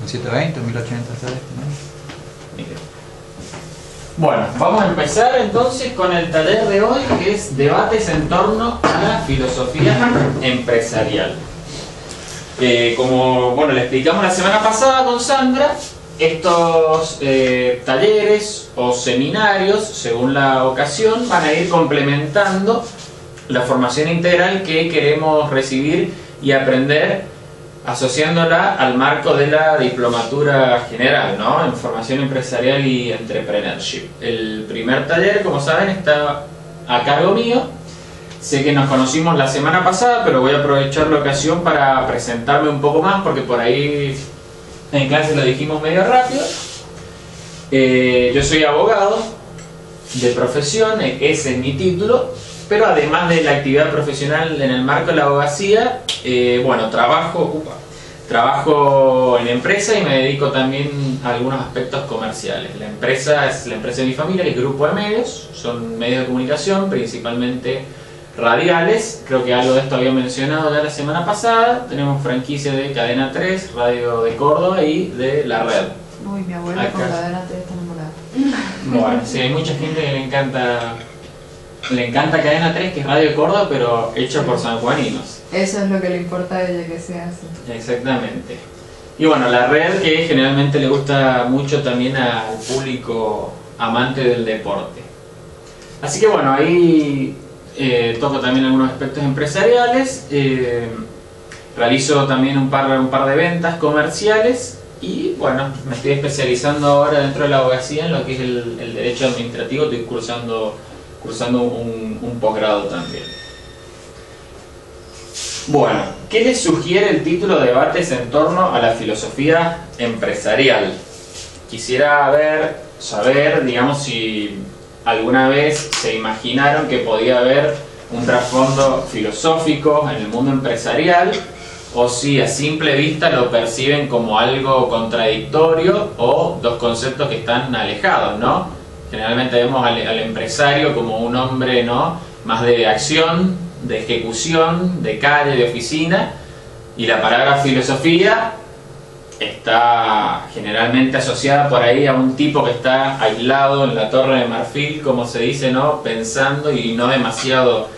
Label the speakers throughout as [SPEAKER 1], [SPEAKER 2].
[SPEAKER 1] 1720, 1080 está este, ¿no?
[SPEAKER 2] Mire. Bueno, vamos a empezar entonces con el taller de hoy, que es debates en torno a la filosofía empresarial. Como bueno, le explicamos la semana pasada con Sandra, estos talleres o seminarios, según la ocasión, van a ir complementando la formación integral que queremos recibir y aprender, asociándola al marco de la diplomatura general, ¿no? En formación empresarial y entrepreneurship. El primer taller, como saben, está a cargo mío. Sé que nos conocimos la semana pasada, pero voy a aprovechar la ocasión para presentarme un poco más, porque por ahí en clase lo dijimos medio rápido. Yo soy abogado de profesión, ese es mi título, pero además de la actividad profesional en el marco de la abogacía, bueno, trabajo en empresa y me dedico también a algunos aspectos comerciales. La empresa es la empresa de mi familia, que es Grupo de Medios, son medios de comunicación, principalmente radiales. Creo que algo de esto había mencionado ya la semana pasada. Tenemos franquicia de Cadena 3, Radio de Córdoba y de La Red.
[SPEAKER 3] Uy, mi abuela
[SPEAKER 2] Acá.
[SPEAKER 3] con Cadena 3 está enamorada.
[SPEAKER 2] Bueno, sí, hay mucha gente que le encanta Cadena 3, que es Radio de Córdoba, pero hecha por sanjuaninos.
[SPEAKER 3] Eso es lo que le importa a ella, que sea así.
[SPEAKER 2] Exactamente. Y bueno, La Red, que generalmente le gusta mucho también al público amante del deporte. Así que bueno, ahí toco también algunos aspectos empresariales, realizo también un par de ventas comerciales y bueno, me estoy especializando ahora dentro de la abogacía en lo que es el derecho administrativo. Estoy cursando un posgrado también. Bueno, ¿qué les sugiere el título de debates en torno a la filosofía empresarial? Quisiera saber, digamos, si alguna vez se imaginaron que podía haber un trasfondo filosófico en el mundo empresarial, o si a simple vista lo perciben como algo contradictorio o dos conceptos que están alejados, ¿no? Generalmente vemos al empresario como un hombre, ¿no?, más de acción, de ejecución, de calle, de oficina, y la palabra filosofía está generalmente asociada por ahí a un tipo que está aislado en la Torre de Marfil, como se dice, ¿no?, pensando y no demasiado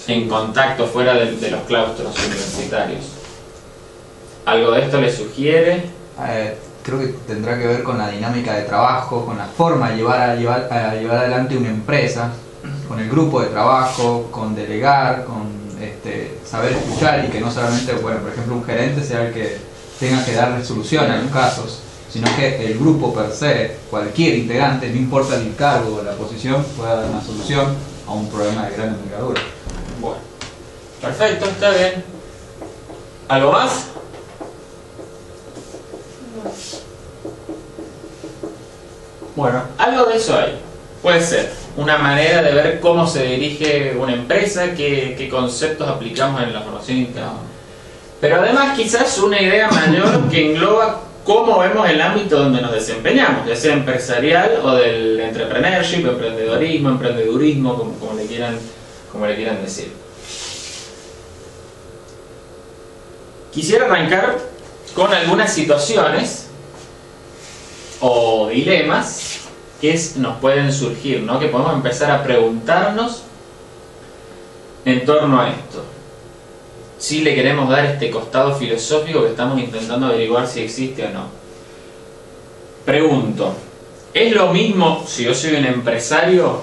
[SPEAKER 2] en contacto fuera de los claustros universitarios. ¿Algo de esto le sugiere?
[SPEAKER 1] Creo que tendrá que ver con la dinámica de trabajo, con la forma de llevar adelante una empresa, con el grupo de trabajo, con delegar, con saber escuchar, y que no solamente, bueno, por ejemplo, un gerente sea el que tenga que dar resolución en los casos, sino que el grupo per se, cualquier integrante, no importa el cargo o la posición, pueda dar una solución a un problema de gran envergadura.
[SPEAKER 2] Bueno, perfecto, está bien. ¿Algo más? Bueno, algo de eso hay. Puede ser una manera de ver cómo se dirige una empresa, qué conceptos aplicamos en la formación interna. Pero además quizás una idea mayor que engloba cómo vemos el ámbito donde nos desempeñamos, ya sea empresarial o del entrepreneurship, emprendedorismo, emprendedurismo, como le quieran decir. Quisiera arrancar con algunas situaciones o dilemas que nos pueden surgir, ¿no?, que podemos empezar a preguntarnos en torno a esto. Si le queremos dar este costado filosófico que estamos intentando averiguar si existe o no. Pregunto, ¿es lo mismo si yo soy un empresario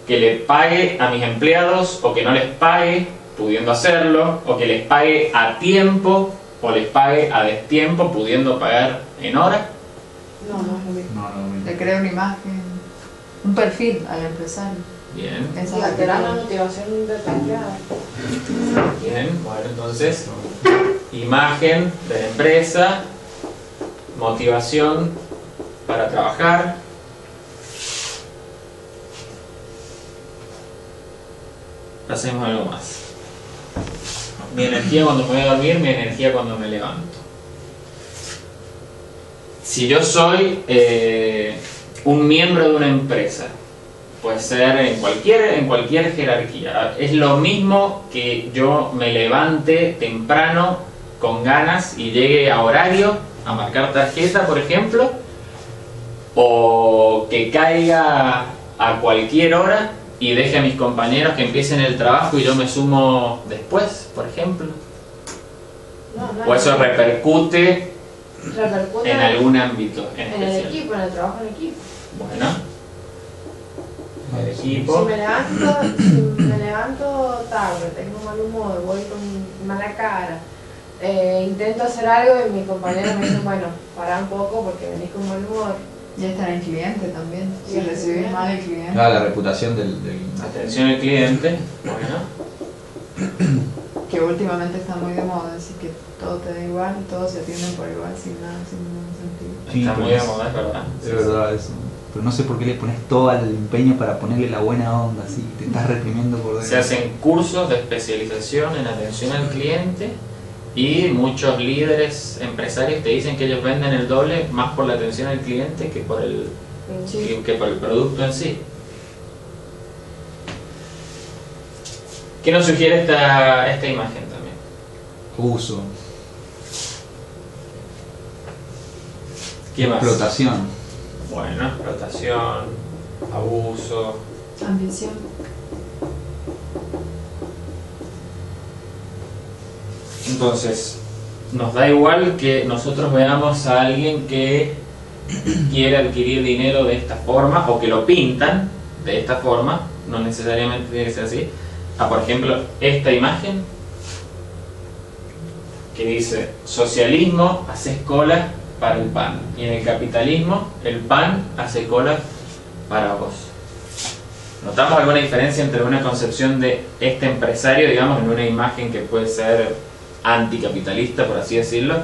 [SPEAKER 2] que le pague a mis empleados o que no les pague, pudiendo hacerlo, o que les pague a tiempo o les pague a destiempo, pudiendo pagar en hora?
[SPEAKER 3] No, no es lo mismo.
[SPEAKER 1] No, no,
[SPEAKER 3] Le crea una imagen, un perfil al empresario.
[SPEAKER 2] Bien.
[SPEAKER 3] Esa
[SPEAKER 4] Y
[SPEAKER 3] es la
[SPEAKER 4] alterar la
[SPEAKER 3] actitud.
[SPEAKER 4] motivación de tu empleado.
[SPEAKER 2] Bien, bueno, entonces, imagen de la empresa, motivación para trabajar. Hacemos algo más. Mi energía cuando me voy a dormir, mi energía cuando me levanto. Si yo soy un miembro de una empresa, puede ser en cualquier jerarquía, es lo mismo que yo me levante temprano con ganas y llegue a horario a marcar tarjeta, por ejemplo, o que caiga a cualquier hora y deje a mis compañeros que empiecen el trabajo y yo me sumo después, por ejemplo. O eso repercute en algún ámbito en
[SPEAKER 4] el
[SPEAKER 2] especial.
[SPEAKER 4] equipo, en el trabajo en equipo.
[SPEAKER 2] Bueno, el equipo.
[SPEAKER 4] Si me levanto tarde, tengo mal humor, voy con mala cara, intento hacer algo y mis compañeros me dicen, bueno, pará un poco porque venís con mal humor.
[SPEAKER 3] Y está en el cliente también. Si
[SPEAKER 4] Sí,
[SPEAKER 3] recibís
[SPEAKER 4] sí.
[SPEAKER 3] mal el cliente.
[SPEAKER 1] Claro, la reputación del
[SPEAKER 2] Atención al cliente. Bueno,
[SPEAKER 3] Que últimamente está muy de moda, así que todo te da igual, todos se atienden por igual sin nada, sin ningún sentido.
[SPEAKER 1] Sí,
[SPEAKER 2] está muy
[SPEAKER 1] pues,
[SPEAKER 2] de moda, es verdad.
[SPEAKER 1] es verdad eso. Pero no sé por qué le pones todo el empeño para ponerle la buena onda, así, te estás reprimiendo por dentro.
[SPEAKER 2] Se hacen cursos de especialización en atención al cliente y muchos líderes empresarios te dicen que ellos venden el doble más por la atención al cliente que por el,
[SPEAKER 4] Sí.
[SPEAKER 2] que por el producto en sí. ¿Qué nos sugiere esta imagen también?
[SPEAKER 1] Uso,
[SPEAKER 2] ¿Qué más?
[SPEAKER 1] explotación.
[SPEAKER 2] Bueno, explotación, abuso.
[SPEAKER 3] Ambición.
[SPEAKER 2] Entonces, nos da igual que nosotros veamos a alguien que quiere adquirir dinero de esta forma o que lo pintan de esta forma, no necesariamente tiene que ser así. Por ejemplo, esta imagen que dice: socialismo, haces cola para el pan, y en el capitalismo el pan hace cola para vos. ¿Notamos alguna diferencia entre una concepción de este empresario, digamos, en una imagen que puede ser anticapitalista, por así decirlo,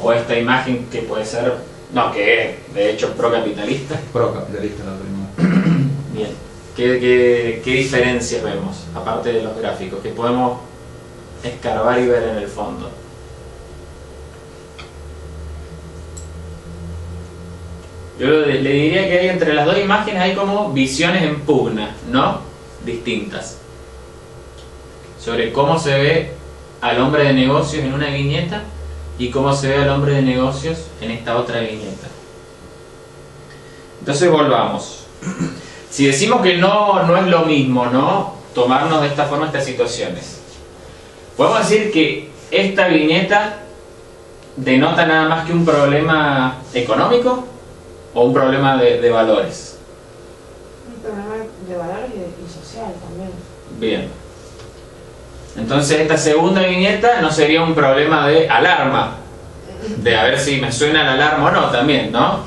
[SPEAKER 2] o esta imagen que puede ser, no, que es de hecho procapitalista?
[SPEAKER 1] Procapitalista la primera.
[SPEAKER 2] Bien, ¿qué diferencias vemos, aparte de los gráficos, que podemos escarbar y ver en el fondo? Yo le diría que hay entre las dos imágenes hay como visiones en pugna, ¿no? Distintas. Sobre cómo se ve al hombre de negocios en una viñeta y cómo se ve al hombre de negocios en esta otra viñeta. Entonces volvamos. Si decimos que no es lo mismo, ¿no? Tomarnos de esta forma estas situaciones. Podemos decir que esta viñeta denota nada más que un problema económico o un problema de valores.
[SPEAKER 4] Un problema de valores y social también.
[SPEAKER 2] Bien. Entonces esta segunda viñeta no sería un problema de alarma, de a ver si me suena la alarma o no también, ¿no?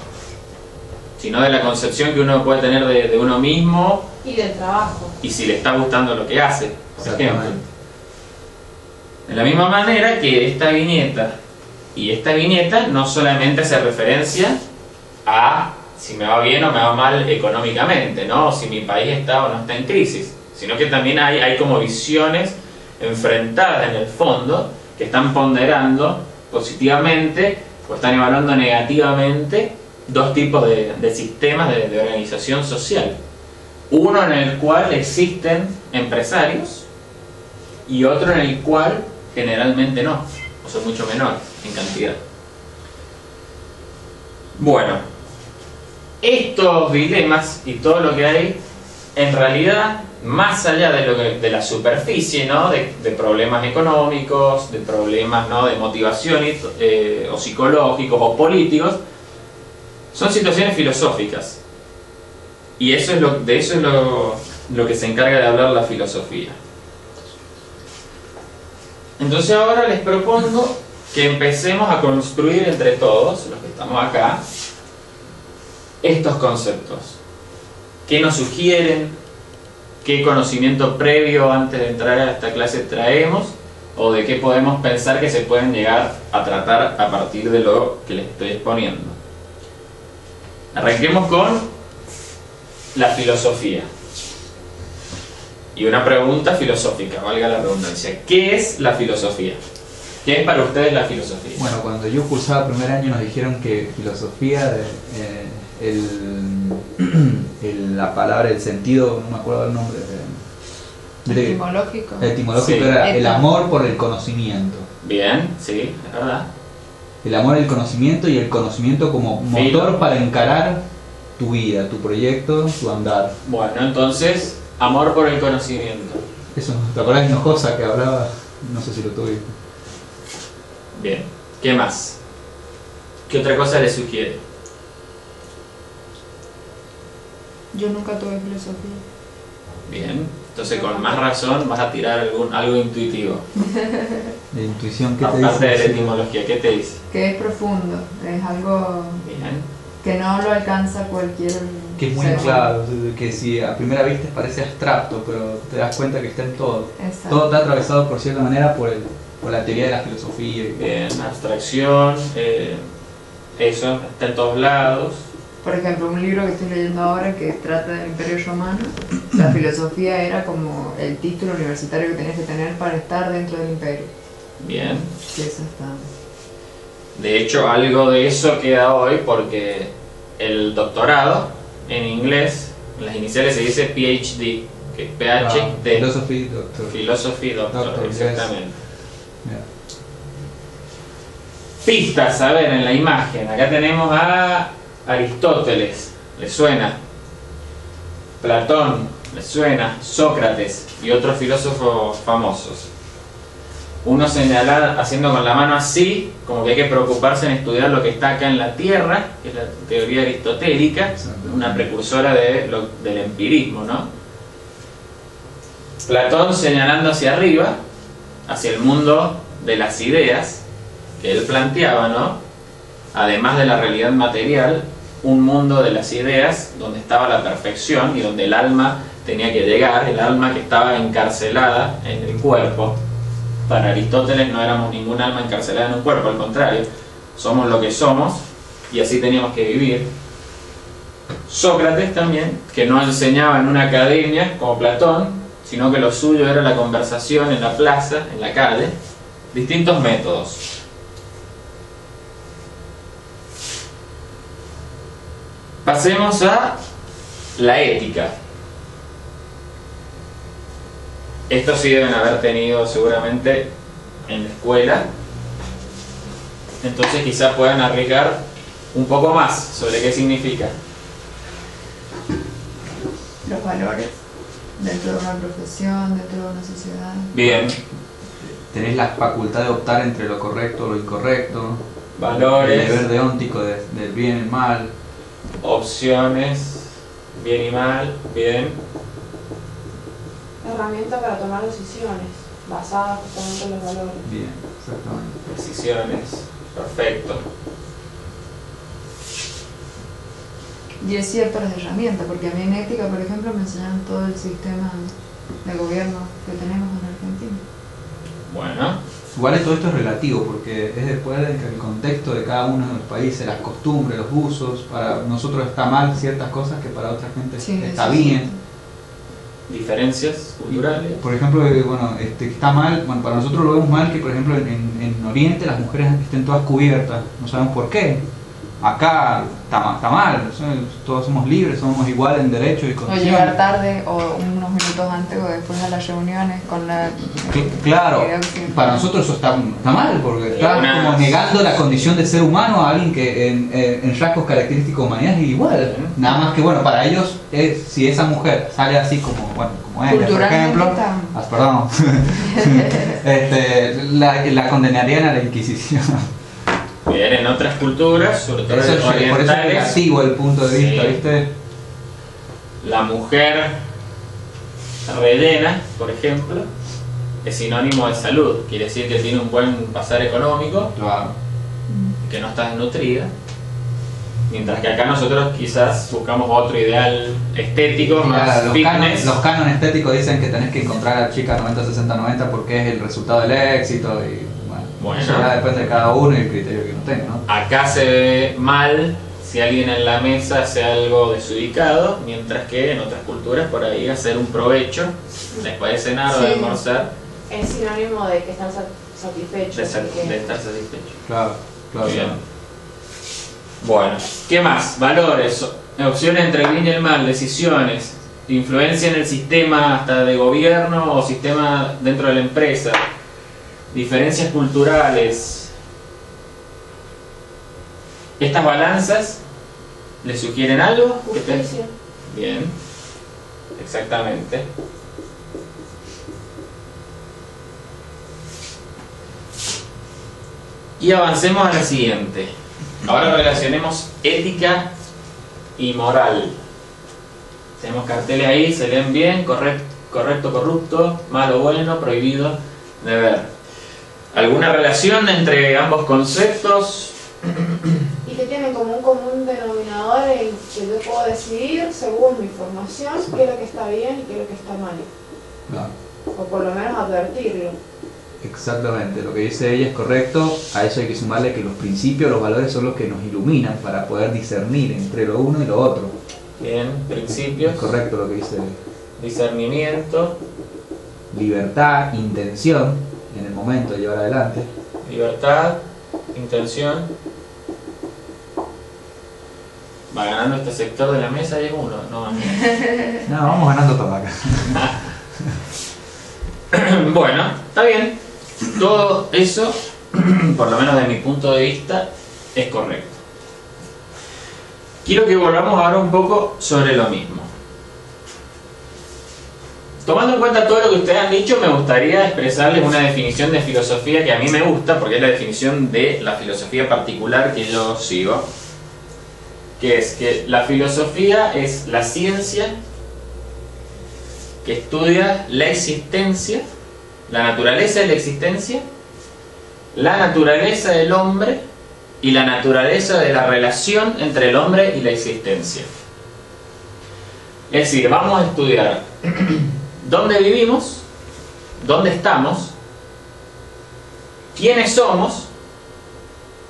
[SPEAKER 2] Sino de la concepción que uno puede tener de uno mismo
[SPEAKER 4] Y del trabajo.
[SPEAKER 2] y si le está gustando lo que hace, por ejemplo.
[SPEAKER 1] Exactamente.
[SPEAKER 2] De la misma manera que esta viñeta y esta viñeta no solamente hace referencia a si me va bien o me va mal económicamente, ¿no? O si mi país está o no está en crisis, sino que también hay como visiones enfrentadas en el fondo que están ponderando positivamente o están evaluando negativamente dos tipos de sistemas de organización social. Uno en el cual existen empresarios y otro en el cual generalmente no, o son mucho menores en cantidad. Bueno, estos dilemas y todo lo que hay, en realidad, más allá de la superficie, ¿no? de problemas económicos, de problemas, ¿no? de motivación o psicológicos o políticos, son situaciones filosóficas. Y eso es lo que se encarga de hablar la filosofía. Entonces ahora les propongo que empecemos a construir entre todos, los que estamos acá, estos conceptos. ¿Qué nos sugieren? ¿Qué conocimiento previo antes de entrar a esta clase traemos? ¿O de qué podemos pensar que se pueden llegar a tratar a partir de lo que les estoy exponiendo? Arranquemos con la filosofía. Y una pregunta filosófica, valga la redundancia. ¿Qué es la filosofía? ¿Qué es para ustedes la filosofía?
[SPEAKER 1] Bueno, cuando yo cursaba primer año nos dijeron que filosofía, la palabra, el sentido, no me acuerdo el nombre.
[SPEAKER 3] Etimológico.
[SPEAKER 1] Etimológico
[SPEAKER 2] Sí.
[SPEAKER 1] era el amor por el conocimiento.
[SPEAKER 2] Bien, sí, es verdad.
[SPEAKER 1] El amor al conocimiento y el conocimiento como motor para encarar tu vida, tu proyecto, tu andar.
[SPEAKER 2] Bueno, entonces, amor por el conocimiento.
[SPEAKER 1] Eso, ¿te acordás de Hinojosa que hablaba? No sé si lo tuviste.
[SPEAKER 2] Bien. ¿Qué más? ¿Qué otra cosa le sugiere?
[SPEAKER 3] Yo nunca tuve filosofía.
[SPEAKER 2] Bien. Entonces, con más razón, vas a tirar algo intuitivo.
[SPEAKER 1] De intuición, ¿qué te dice?
[SPEAKER 2] Aparte de la etimología, ¿qué te dice?
[SPEAKER 3] Que es profundo, es algo
[SPEAKER 2] Bien.
[SPEAKER 3] que no lo alcanza cualquier
[SPEAKER 1] Que es muy
[SPEAKER 3] ser.
[SPEAKER 1] claro, que si a primera vista parece abstracto, pero te das cuenta que está en todo.
[SPEAKER 3] Exacto.
[SPEAKER 1] Todo está atravesado por cierta manera por la teoría de la filosofía.
[SPEAKER 2] Bien. Abstracción. Eso está en todos lados.
[SPEAKER 3] Por ejemplo, un libro que estoy leyendo ahora que trata del Imperio Romano, la filosofía era como el título universitario que tenías que tener para estar dentro del imperio.
[SPEAKER 2] Bien.
[SPEAKER 3] Que eso está...
[SPEAKER 2] De hecho, algo de eso queda hoy porque el doctorado en inglés, en las iniciales se dice PhD, que es PhD.
[SPEAKER 1] Philosophy Doctor.
[SPEAKER 2] Philosophy Doctor,
[SPEAKER 1] Doctor,
[SPEAKER 2] exactamente.
[SPEAKER 1] Mira.
[SPEAKER 2] Pistas, a ver, en la imagen. Acá tenemos a Aristóteles, ¿le suena? Platón, ¿le suena? Sócrates y otros filósofos famosos. Uno señala haciendo con la mano así, como que hay que preocuparse en estudiar lo que está acá en la Tierra, que es la teoría aristotélica, una precursora del empirismo, ¿no? Platón señalando hacia arriba, hacia el mundo de las ideas que él planteaba, ¿no? Además de la realidad material, un mundo de las ideas donde estaba la perfección y donde el alma tenía que llegar, el alma que estaba encarcelada en el cuerpo. Para Aristóteles no éramos ningún alma encarcelada en un cuerpo, al contrario, somos lo que somos y así teníamos que vivir. Sócrates también, que no enseñaba en una academia como Platón, sino que lo suyo era la conversación en la plaza, en la calle, distintos métodos. Pasemos a la ética. Esto sí deben haber tenido seguramente en la escuela. Entonces quizás puedan arriesgar un poco más sobre qué significa.
[SPEAKER 3] Los valores dentro de una profesión, dentro de una sociedad.
[SPEAKER 2] Bien,
[SPEAKER 1] Tenés la facultad de optar entre lo correcto o lo incorrecto. El
[SPEAKER 2] valores,
[SPEAKER 1] deber deóntico del bien y el mal.
[SPEAKER 2] opciones, bien y mal, bien.
[SPEAKER 4] Herramienta para tomar decisiones basadas justamente en los valores.
[SPEAKER 1] Bien, exactamente.
[SPEAKER 2] Decisiones, perfecto.
[SPEAKER 3] Y es cierto las herramientas, porque a mí en ética, por ejemplo, me enseñaron todo el sistema de gobierno que tenemos en Argentina.
[SPEAKER 2] Bueno,
[SPEAKER 1] Igual todo esto es relativo, porque es después del contexto de cada uno de los países, las costumbres, los usos. Para nosotros está mal ciertas cosas que para otra gente
[SPEAKER 3] Sí,
[SPEAKER 1] está
[SPEAKER 3] eso sí.
[SPEAKER 1] bien.
[SPEAKER 2] diferencias culturales.
[SPEAKER 1] Por ejemplo, bueno, está mal, bueno, para nosotros lo vemos mal que, por ejemplo, en Oriente las mujeres estén todas cubiertas, no sabemos por qué. Acá está mal, todos somos libres, somos iguales en derechos y
[SPEAKER 3] O
[SPEAKER 1] condiciones.
[SPEAKER 3] llegar tarde o unos minutos antes o después a las reuniones con la...
[SPEAKER 1] Claro,
[SPEAKER 3] Creo que-
[SPEAKER 1] para nosotros eso está mal, porque está
[SPEAKER 2] Una-
[SPEAKER 1] como negando la condición de ser humano a alguien que en rasgos característicos de humanidad es igual. Nada más que, bueno, para ellos, si esa mujer sale así como ella, por
[SPEAKER 3] Culturalmente
[SPEAKER 1] ejemplo,
[SPEAKER 3] está-
[SPEAKER 1] perdón, la condenarían a la Inquisición.
[SPEAKER 2] Bien, en otras culturas, sobre todo
[SPEAKER 1] Eso es, por eso es
[SPEAKER 2] orientales,
[SPEAKER 1] negativo el punto de vista,
[SPEAKER 2] Sí.
[SPEAKER 1] ¿viste?
[SPEAKER 2] la mujer rellena, por ejemplo, es sinónimo de salud. Quiere decir que tiene un buen pasar económico,
[SPEAKER 1] Claro.
[SPEAKER 2] que no está desnutrida. Mientras que acá nosotros quizás buscamos otro ideal estético, más fitness.
[SPEAKER 1] Los cánones estéticos dicen que tenés que encontrar a la chica 90-60-90 porque es el resultado del éxito y bueno, eso ya depende de cada uno y el criterio que uno tenga, ¿no?
[SPEAKER 2] Acá se ve mal si alguien en la mesa hace algo desubicado, mientras que en otras culturas por ahí hacer un provecho después de cenar o de
[SPEAKER 3] Sí.
[SPEAKER 2] almorzar,
[SPEAKER 4] Es sinónimo de que están satisfechos.
[SPEAKER 2] de
[SPEAKER 4] que-
[SPEAKER 2] estar satisfecho.
[SPEAKER 1] Claro, claro.
[SPEAKER 2] Muy bien. Bueno, ¿qué más? Valores, opciones entre el bien y el mal, decisiones, influencia en el sistema hasta de gobierno o sistema dentro de la empresa, diferencias culturales, ¿Estas balanzas le sugieren algo?
[SPEAKER 4] Justicia.
[SPEAKER 2] Bien, exactamente. Y avancemos a la siguiente. Ahora relacionemos ética y moral. Tenemos carteles ahí, se leen bien, correcto, corrupto, malo, bueno, prohibido, deber. ¿Alguna relación entre ambos conceptos?
[SPEAKER 4] Y que tienen como un común denominador en que yo puedo decidir según mi formación qué es lo que está bien y qué es lo que está mal.
[SPEAKER 1] Claro.
[SPEAKER 4] O por lo menos advertirlo.
[SPEAKER 1] Exactamente, lo que dice ella es correcto. A eso hay que sumarle que los principios, los valores son los que nos iluminan para poder discernir entre lo uno y lo otro.
[SPEAKER 2] Bien, principios.
[SPEAKER 1] Es correcto lo que dice ella.
[SPEAKER 2] Discernimiento,
[SPEAKER 1] Libertad, intención en el momento de llevar adelante.
[SPEAKER 2] libertad, intención. Va ganando este sector de la mesa y es uno, no más.
[SPEAKER 1] No, vamos ganando todo acá.
[SPEAKER 2] Bueno, está bien. Todo eso, por lo menos de mi punto de vista, es correcto. Quiero que volvamos ahora un poco sobre lo mismo. Tomando en cuenta todo lo que ustedes han dicho, me gustaría expresarles una definición de filosofía que a mí me gusta, porque es la definición de la filosofía particular que yo sigo. Que es que la filosofía es la ciencia que estudia la existencia, la naturaleza de la existencia, la naturaleza del hombre y la naturaleza de la relación entre el hombre y la existencia. Es decir, vamos a estudiar dónde vivimos, dónde estamos, quiénes somos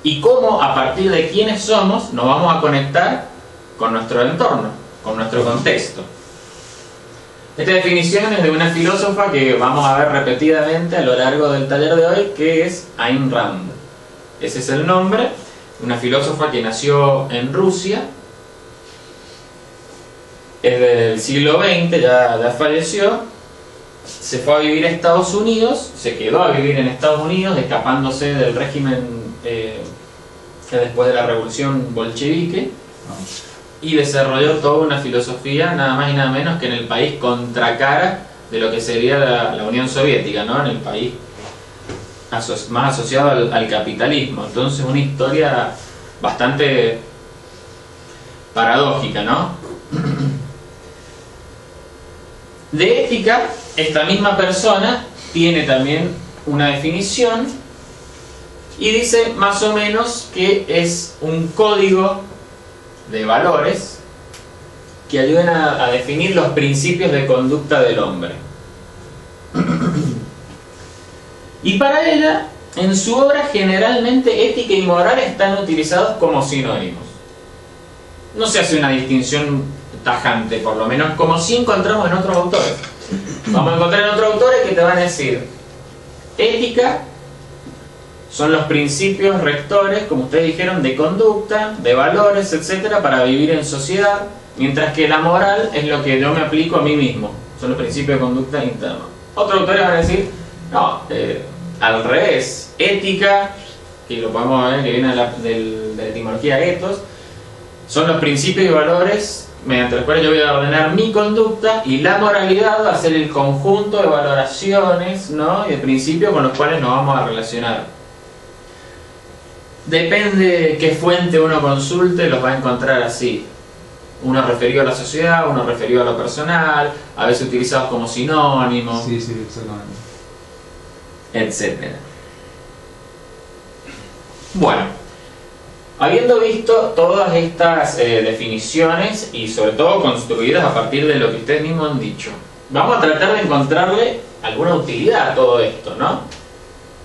[SPEAKER 2] y cómo a partir de quiénes somos nos vamos a conectar con nuestro entorno, con nuestro contexto. Esta definición es de una filósofa que vamos a ver repetidamente a lo largo del taller de hoy, que es Ayn Rand. Ese es el nombre, una filósofa que nació en Rusia, es del siglo XX, ya falleció, se fue a vivir a Estados Unidos, se quedó a vivir en Estados Unidos, escapándose del régimen después de la revolución bolchevique, y desarrolló toda una filosofía nada más y nada menos que en el país contracara de lo que sería la Unión Soviética, ¿no? En el país más asociado al capitalismo. Entonces una historia bastante paradójica, ¿no? De ética, esta misma persona tiene también una definición y dice más o menos que es un código de valores que ayudan a definir los principios de conducta del hombre. Y para ella, en su obra generalmente ética y moral están utilizados como sinónimos. No se hace una distinción tajante, por lo menos como si encontramos en otros autores. Vamos a encontrar en otros autores que te van a decir ética son los principios rectores, como ustedes dijeron, de conducta, de valores, etcétera, para vivir en sociedad, mientras que la moral es lo que yo me aplico a mí mismo, son los principios de conducta interna. Otros autores van a decir, no, al revés, ética, que lo podemos ver que viene de la etimología ethos, son los principios y valores mediante los cuales yo voy a ordenar mi conducta, y la moralidad va a ser el conjunto de valoraciones, ¿no? y de principios con los cuales nos vamos a relacionar. Depende qué fuente uno consulte, los va a encontrar así. Uno referido a la sociedad, uno referido a lo personal, a veces utilizados como sinónimos,
[SPEAKER 1] Sí, exactamente.
[SPEAKER 2] etcétera. Bueno, habiendo visto todas estas definiciones y sobre todo construidas a partir de lo que ustedes mismos han dicho, vamos a tratar de encontrarle alguna utilidad a todo esto, ¿no?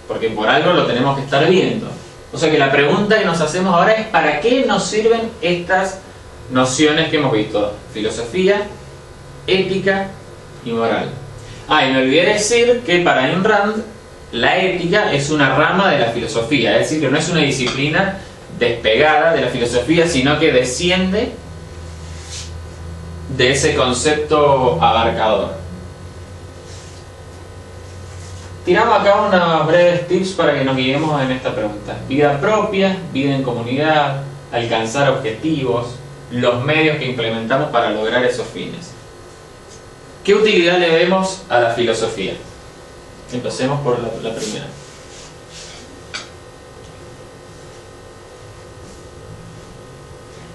[SPEAKER 2] Porque por algo lo tenemos que estar viendo. O sea que la pregunta que nos hacemos ahora es ¿para qué nos sirven estas nociones que hemos visto? Filosofía, ética y moral. Y me olvidé decir que para Ayn Rand la ética es una rama de la filosofía, es decir, que no es una disciplina despegada de la filosofía, sino que desciende de ese concepto abarcador. Tiramos acá unos breves tips para que nos guiemos en esta pregunta. Vida propia, vida en comunidad, alcanzar objetivos, los medios que implementamos para lograr esos fines. ¿Qué utilidad le vemos a la filosofía? Empecemos por la primera.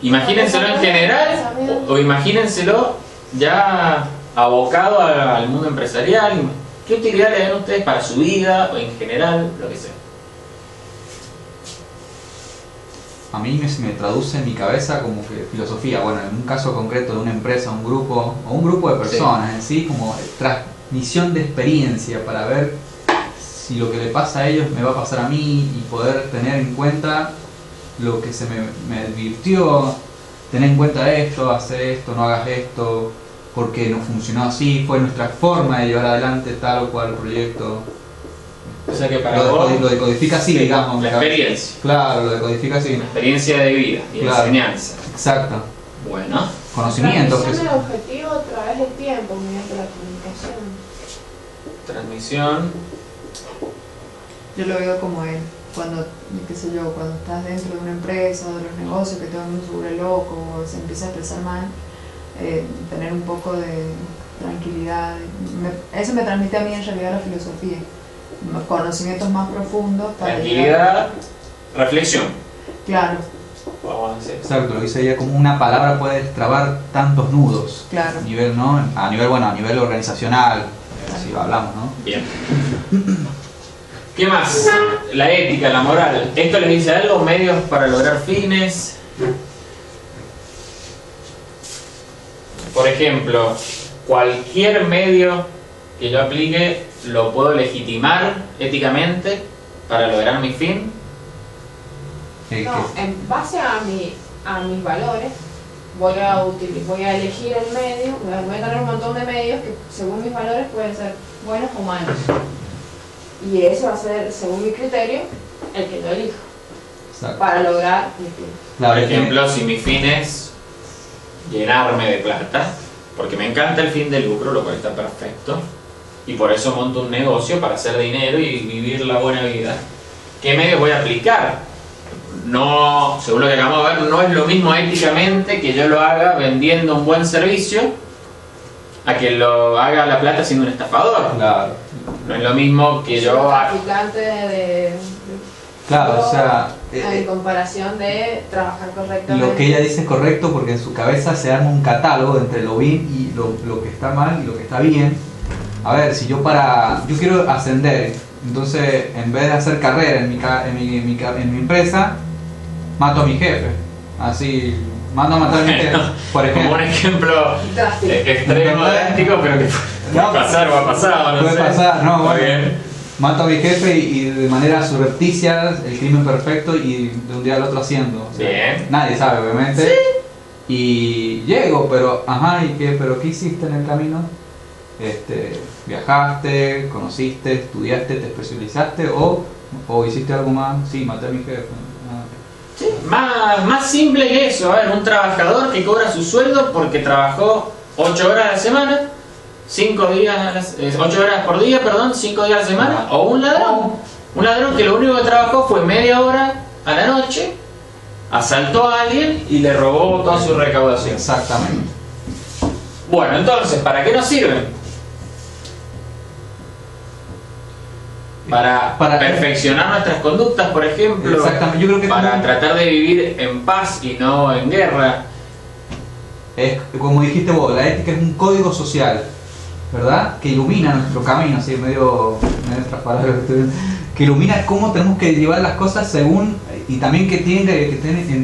[SPEAKER 2] Imagínenselo en general o imagínenselo ya abocado al mundo empresarial. ¿Qué utilidad le dan ustedes para su vida o en general, lo que sea?
[SPEAKER 1] A mí me traduce en mi cabeza como que filosofía, bueno, en un caso concreto de una empresa, un grupo o un grupo de personas en sí, como transmisión de experiencia para ver si lo que le pasa a ellos me va a pasar a mí y poder tener en cuenta lo que se me advirtió, tener en cuenta esto, hacer esto, no hagas esto, porque no funcionó así, fue nuestra forma de llevar adelante tal o cual proyecto.
[SPEAKER 2] O sea que para vos
[SPEAKER 1] lo decodifica así, digamos.
[SPEAKER 2] La experiencia.
[SPEAKER 1] Claro, lo decodifica así.
[SPEAKER 2] La experiencia de vida y
[SPEAKER 1] Claro.
[SPEAKER 2] enseñanza.
[SPEAKER 1] Exacto.
[SPEAKER 2] Bueno.
[SPEAKER 1] Conocimientos.
[SPEAKER 4] Transmisión del objetivo a través del tiempo mediante la comunicación.
[SPEAKER 2] Transmisión.
[SPEAKER 3] Yo lo veo como él, cuando, qué sé yo, cuando estás dentro de una empresa o de los negocios que todo el mundo se vuelve loco o se empieza a expresar mal, tener un poco de tranquilidad. Eso me transmite a mí en realidad la filosofía. Conocimientos más profundos para
[SPEAKER 2] Tranquilidad, reflexión.
[SPEAKER 3] Claro,
[SPEAKER 2] Vamos a decir.
[SPEAKER 1] Exacto, lo dice ella, como una palabra puede destrabar tantos nudos.
[SPEAKER 3] claro.
[SPEAKER 1] A nivel, ¿no? A nivel organizacional, si hablamos, ¿no?
[SPEAKER 2] Bien. ¿Qué más? La ética, la moral. ¿Esto les dice algo? ¿Medios para lograr fines? Por ejemplo, cualquier medio que yo aplique lo puedo legitimar éticamente para lograr mi fin.
[SPEAKER 4] No, en base a mis valores voy a elegir el medio, voy a tener un montón de medios que según mis valores pueden ser buenos o malos. Y eso va a ser, según mi criterio, el que yo elijo
[SPEAKER 1] Exacto.
[SPEAKER 4] para lograr mi fin.
[SPEAKER 1] Claro,
[SPEAKER 2] Por ejemplo, si mi fin es llenarme de plata, porque me encanta el fin de lucro, lo cual está perfecto, y por eso monto un negocio para hacer dinero y vivir la buena vida. ¿Qué medios voy a aplicar? No, según lo que acabamos de ver, no es lo mismo éticamente que yo lo haga vendiendo un buen servicio a que lo haga la plata siendo un estafador.
[SPEAKER 1] Claro.
[SPEAKER 2] No es lo mismo que yo haga.
[SPEAKER 4] Traficante de
[SPEAKER 1] Claro, o sea,
[SPEAKER 4] en comparación de trabajar correctamente.
[SPEAKER 1] lo que ella dice es correcto porque en su cabeza se arma un catálogo entre lo bien y lo que está mal y lo que está bien. A ver, si yo quiero ascender, entonces en vez de hacer carrera en mi empresa, mato a mi jefe. Así, mando a matar a mi jefe, por
[SPEAKER 2] Como un
[SPEAKER 1] ejemplo.
[SPEAKER 2] ejemplo extremo, drástico, pero que puede pasar o ha pasado, no
[SPEAKER 1] Puede
[SPEAKER 2] sé.
[SPEAKER 1] pasar, no,
[SPEAKER 2] Muy
[SPEAKER 1] bueno.
[SPEAKER 2] bien.
[SPEAKER 1] Mato a mi jefe y de manera surrepticia, el crimen perfecto y de un día al otro haciendo. O sea,
[SPEAKER 2] Bien.
[SPEAKER 1] nadie sabe, obviamente. Y llego, pero, ajá, ¿pero qué hiciste en el camino? Viajaste, conociste, estudiaste, te especializaste o hiciste algo más. Sí, maté a mi jefe. Ah.
[SPEAKER 2] Sí, más simple que eso. A ver, un trabajador que cobra su sueldo porque trabajó 8 horas a la semana, 8 horas por día, perdón, 5 días a la semana, o un ladrón que lo único que trabajó fue media hora a la noche, asaltó a alguien y le robó toda su recaudación.
[SPEAKER 1] Exactamente.
[SPEAKER 2] Bueno, entonces, ¿para qué nos sirven? Para perfeccionar nuestras conductas, por ejemplo.
[SPEAKER 1] Exactamente. Yo creo que
[SPEAKER 2] para tratar de vivir en paz y no en guerra.
[SPEAKER 1] Es, como dijiste vos, la ética es un código social, ¿verdad? Que ilumina nuestro camino, así medio otras palabras, que ilumina cómo tenemos que llevar las cosas según, y también que tienen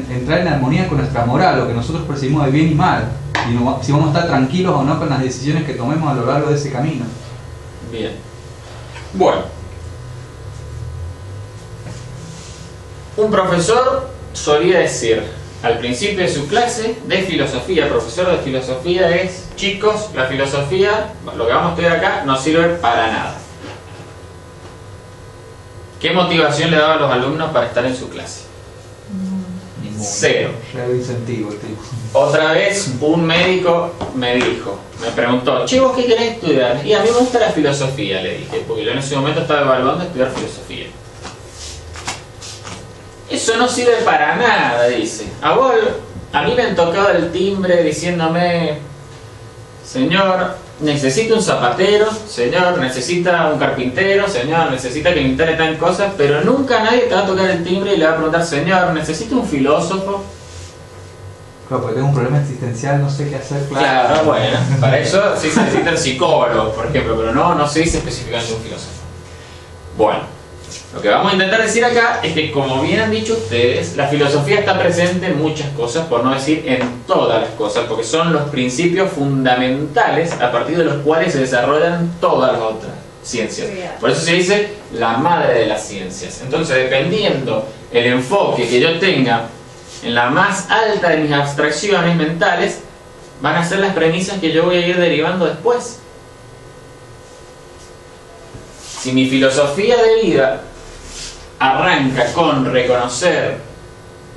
[SPEAKER 1] que entrar en armonía con nuestra moral, lo que nosotros percibimos de bien y mal, y si vamos a estar tranquilos o no con las decisiones que tomemos a lo largo de ese camino.
[SPEAKER 2] Bien. Bueno. Un profesor solía decir al principio de su clase de filosofía, profesor de filosofía es: chicos, la filosofía, lo que vamos a estudiar acá, no sirve para nada. ¿Qué motivación le daba a los alumnos para estar en su clase? Cero.
[SPEAKER 1] Cero incentivo, tipo.
[SPEAKER 2] Otra vez un médico me preguntó: che, ¿vos qué querés estudiar? Y a mí me gusta la filosofía, le dije, porque yo en ese momento estaba evaluando estudiar filosofía. eso no sirve para nada, dice. A mí me han tocado el timbre diciéndome, señor, necesito un zapatero, señor, necesita un carpintero, señor, necesita que me instale tal cosas, pero nunca nadie te va a tocar el timbre y le va a preguntar, señor, necesito un filósofo.
[SPEAKER 1] Claro, porque tengo un problema existencial, no sé qué hacer.
[SPEAKER 2] Claro, bueno, para eso sí se necesitan psicólogos, por ejemplo, pero no se dice específicamente un filósofo. Bueno, lo que vamos a intentar decir acá es que, como bien han dicho ustedes, la filosofía está presente en muchas cosas, por no decir en todas las cosas, porque son los principios fundamentales a partir de los cuales se desarrollan todas las otras ciencias. Por eso se dice la madre de las ciencias. Entonces, dependiendo el enfoque que yo tenga en la más alta de mis abstracciones mentales, van a ser las premisas que yo voy a ir derivando después. Si mi filosofía de vida arranca con reconocer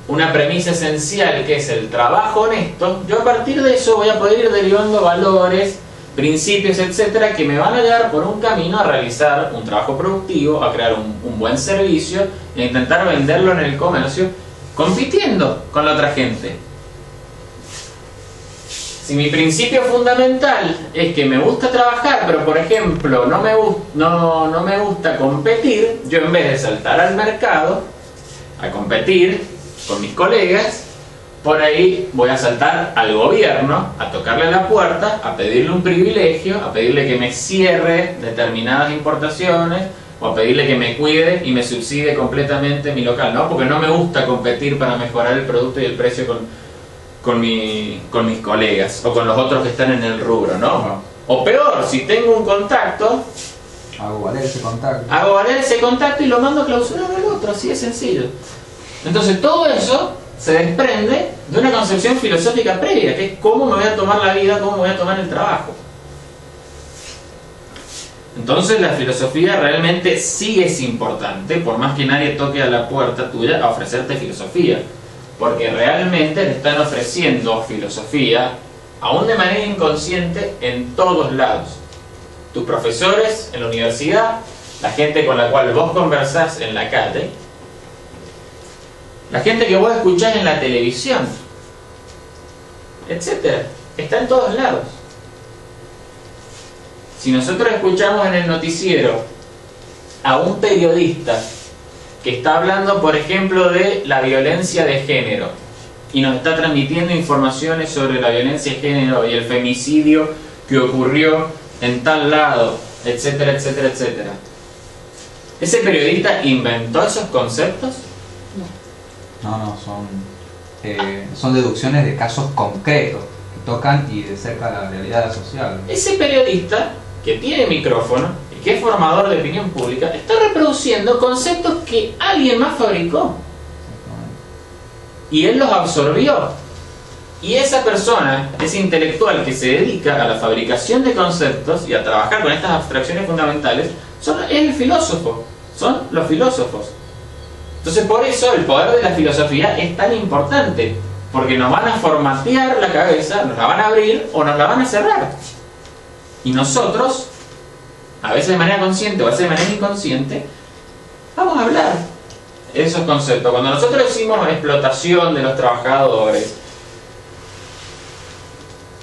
[SPEAKER 2] una premisa esencial que es el trabajo honesto, yo a partir de eso voy a poder ir derivando valores, principios, etcétera, que me van a llevar por un camino a realizar un trabajo productivo, a crear un buen servicio e intentar venderlo en el comercio, compitiendo con la otra gente. Si mi principio fundamental es que me gusta trabajar, pero por ejemplo no me gusta competir, yo en vez de saltar al mercado a competir con mis colegas, por ahí voy a saltar al gobierno, a tocarle la puerta, a pedirle un privilegio, a pedirle que me cierre determinadas importaciones, o a pedirle que me cuide y me subsidie completamente mi local, ¿no? Porque no me gusta competir para mejorar el producto y el precio con mis colegas o con los otros que están en el rubro, ¿no? O peor, si tengo un contacto,
[SPEAKER 1] hago valer
[SPEAKER 2] ese contacto y lo mando a clausurar al otro, así de sencillo. Entonces todo eso se desprende de una concepción filosófica previa, que es cómo me voy a tomar la vida, cómo me voy a tomar el trabajo. Entonces la filosofía realmente sí es importante, por más que nadie toque a la puerta tuya a ofrecerte filosofía, porque realmente te están ofreciendo filosofía, aún de manera inconsciente, en todos lados. Tus profesores en la universidad, la gente con la cual vos conversás en la calle, la gente que vos escuchás en la televisión, etc. Está en todos lados. Si nosotros escuchamos en el noticiero a un periodista que está hablando, por ejemplo, de la violencia de género y nos está transmitiendo informaciones sobre la violencia de género y el femicidio que ocurrió en tal lado, etcétera, etcétera, etcétera, ¿ese periodista inventó esos conceptos?
[SPEAKER 1] No, son deducciones de casos concretos que tocan y de cerca la realidad social.
[SPEAKER 2] Ese periodista que tiene micrófono y que es formador de opinión pública está reproduciendo conceptos que alguien más fabricó y él los absorbió, y esa persona, ese intelectual que se dedica a la fabricación de conceptos y a trabajar con estas abstracciones fundamentales es el filósofo, son los filósofos. Entonces por eso el poder de la filosofía es tan importante, porque nos van a formatear la cabeza, nos la van a abrir o nos la van a cerrar. Y nosotros, a veces de manera consciente o a veces de manera inconsciente, vamos a hablar esos conceptos. Cuando nosotros decimos explotación de los trabajadores,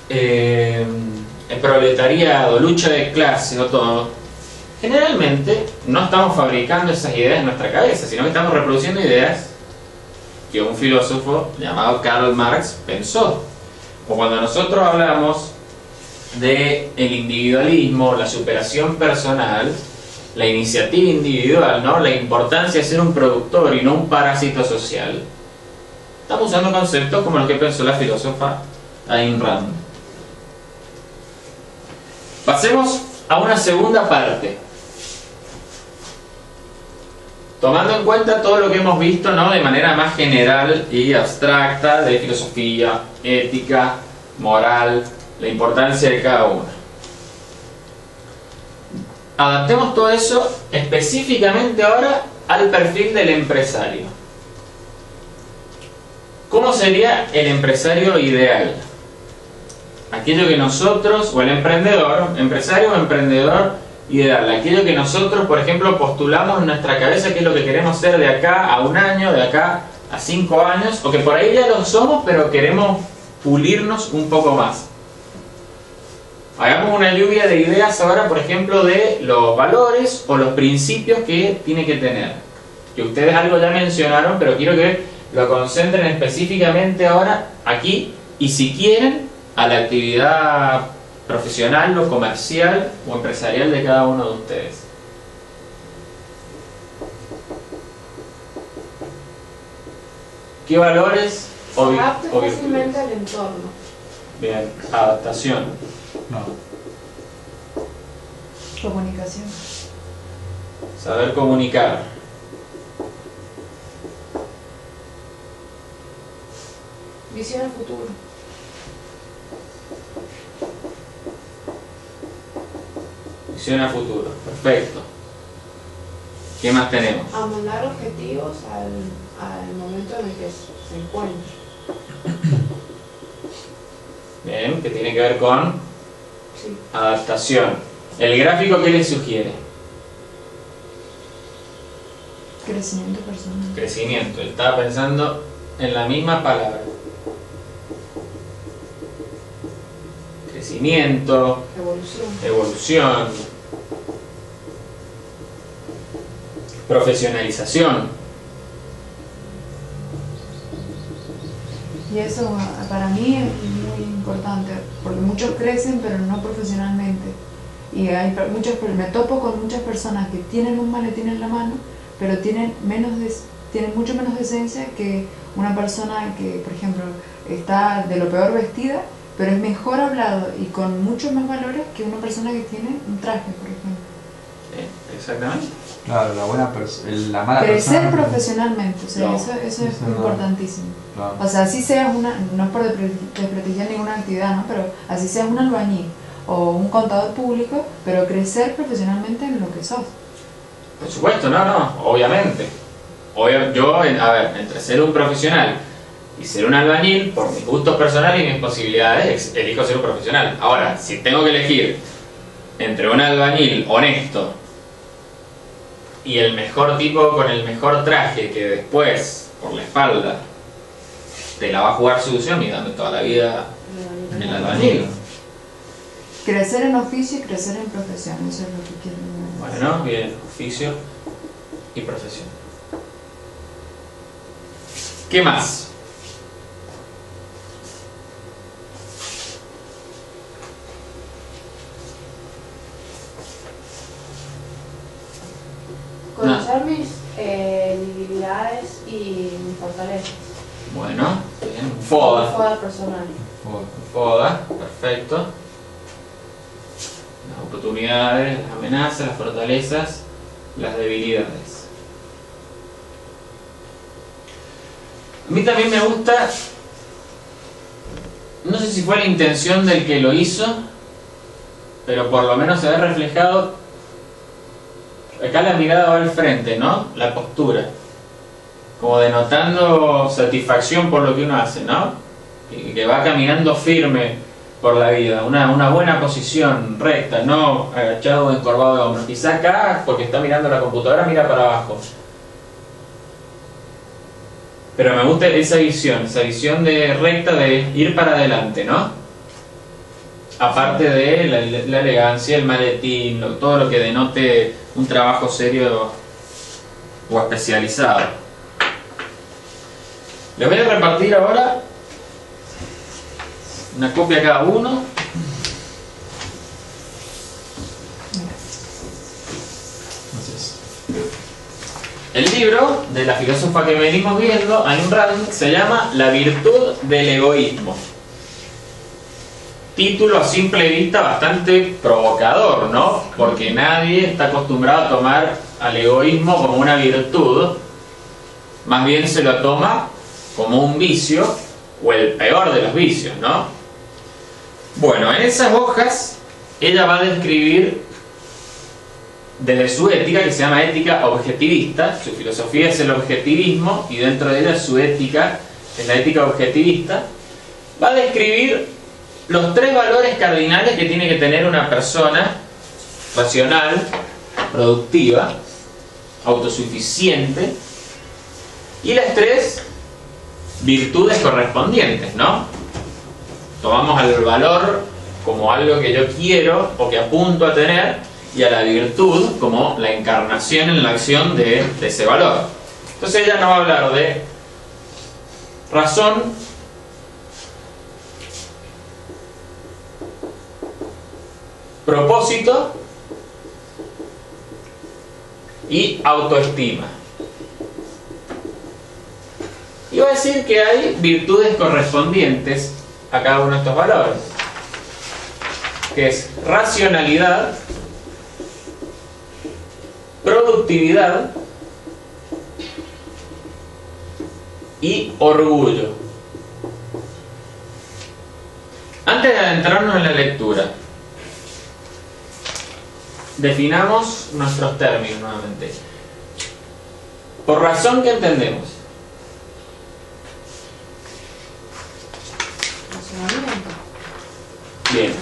[SPEAKER 2] el proletariado, lucha de clase o todo, generalmente no estamos fabricando esas ideas en nuestra cabeza, sino que estamos reproduciendo ideas que un filósofo llamado Karl Marx pensó. O cuando nosotros hablamos de el individualismo, la superación personal, la iniciativa individual, ¿no? La importancia de ser un productor y no un parásito social, estamos usando conceptos como los que pensó la filósofa Ayn Rand. Pasemos a una segunda parte, tomando en cuenta todo lo que hemos visto, ¿no? De manera más general y abstracta, de filosofía, ética, moral, la importancia de cada una. Adaptemos todo eso específicamente ahora al perfil del empresario. ¿Cómo sería el empresario ideal? Aquello que nosotros, o el emprendedor, empresario o emprendedor, ideal, aquello que nosotros, por ejemplo, postulamos en nuestra cabeza, que es lo que queremos ser de acá a un año, de acá a 5 años, o que por ahí ya lo somos, pero queremos pulirnos un poco más. Hagamos una lluvia de ideas ahora, por ejemplo, de los valores o los principios que tiene que tener. Que ustedes algo ya mencionaron, pero quiero que lo concentren específicamente ahora aquí, y si quieren, a la actividad profesional o comercial o empresarial de cada uno de ustedes. ¿Qué valores
[SPEAKER 4] se adapta fácilmente al entorno?
[SPEAKER 2] Bien, adaptación.
[SPEAKER 1] No.
[SPEAKER 3] Comunicación.
[SPEAKER 2] Saber comunicar.
[SPEAKER 4] Visión al futuro.
[SPEAKER 2] Visión a futuro, perfecto. ¿Qué más tenemos?
[SPEAKER 4] Amoldar objetivos al momento en el que se encuentra.
[SPEAKER 2] Bien, que tiene que ver con
[SPEAKER 4] Sí.
[SPEAKER 2] adaptación. ¿El gráfico qué le sugiere?
[SPEAKER 3] Crecimiento personal.
[SPEAKER 2] Crecimiento. Estaba pensando en la misma palabra. Crecimiento, evolución, profesionalización.
[SPEAKER 3] Y eso para mí es muy importante, porque muchos crecen pero no profesionalmente. Y hay me topo con muchas personas que tienen un maletín en la mano, pero tienen mucho menos decencia que una persona que, por ejemplo, está de lo peor vestida, pero es mejor hablado y con muchos más valores que una persona que tiene un traje, por ejemplo.
[SPEAKER 2] Exactamente.
[SPEAKER 1] Claro, la mala
[SPEAKER 3] Crecer
[SPEAKER 1] persona.
[SPEAKER 3] profesionalmente, o sea,
[SPEAKER 2] No,
[SPEAKER 3] eso es
[SPEAKER 1] no.
[SPEAKER 3] importantísimo.
[SPEAKER 1] Claro.
[SPEAKER 3] O sea, así seas no es por desprestigiar ninguna actividad, ¿no? Pero así seas un albañil o un contador público, pero crecer profesionalmente en lo que sos.
[SPEAKER 2] Por supuesto, no, obviamente. Yo, a ver, entre ser un profesional y ser un albañil, por mis gustos personales y mis posibilidades, elijo ser un profesional. Ahora, si tengo que elegir entre un albañil honesto y el mejor tipo con el mejor traje que después, por la espalda, te la va a jugar sucio, mirando toda la vida en el albañil.
[SPEAKER 3] Crecer en oficio y crecer en profesión, eso es lo que quiero decir.
[SPEAKER 2] Bueno, bien, oficio y profesión. ¿Qué más?
[SPEAKER 4] Conocer mis debilidades y mis fortalezas.
[SPEAKER 2] Bueno, bien, un FODA.
[SPEAKER 4] FODA personal.
[SPEAKER 2] FODA, perfecto. Las oportunidades, las amenazas, las fortalezas, las debilidades. A mí también me gusta, no sé si fue la intención del que lo hizo, pero por lo menos se ve reflejado. Acá la mirada va al frente, ¿no? La postura. Como denotando satisfacción por lo que uno hace, ¿no? Y que va caminando firme por la vida. Una buena posición, recta, no agachado o encorvado de hombros. Quizá acá, porque está mirando la computadora, mira para abajo. Pero me gusta esa visión de recta, de ir para adelante, ¿no? Aparte de la elegancia, el maletín, todo lo que denote un trabajo serio o especializado. Les voy a repartir ahora una copia a cada uno. El libro de la filósofa que venimos viendo, Ayn Rand, se llama La virtud del egoísmo. Título a simple vista bastante provocador, ¿no? Porque nadie está acostumbrado a tomar al egoísmo como una virtud, más bien se lo toma como un vicio o el peor de los vicios, ¿no? Bueno, en esas hojas ella va a describir desde su ética, que se llama ética objetivista. Su filosofía es el objetivismo y dentro de ella su ética es la ética objetivista. Va a describir los 3 valores cardinales que tiene que tener una persona racional, productiva, autosuficiente, y las 3 virtudes correspondientes, ¿no? Tomamos al valor como algo que yo quiero o que apunto a tener, y a la virtud como la encarnación en la acción de ese valor. Entonces ella nos va a hablar de razón, propósito y autoestima. Y va a decir que hay virtudes correspondientes a cada uno de estos valores, que es racionalidad, productividad y orgullo. Antes de adentrarnos en la lectura, definamos nuestros términos nuevamente. Por razón, ¿qué entendemos?
[SPEAKER 4] Razonamiento.
[SPEAKER 2] Bien.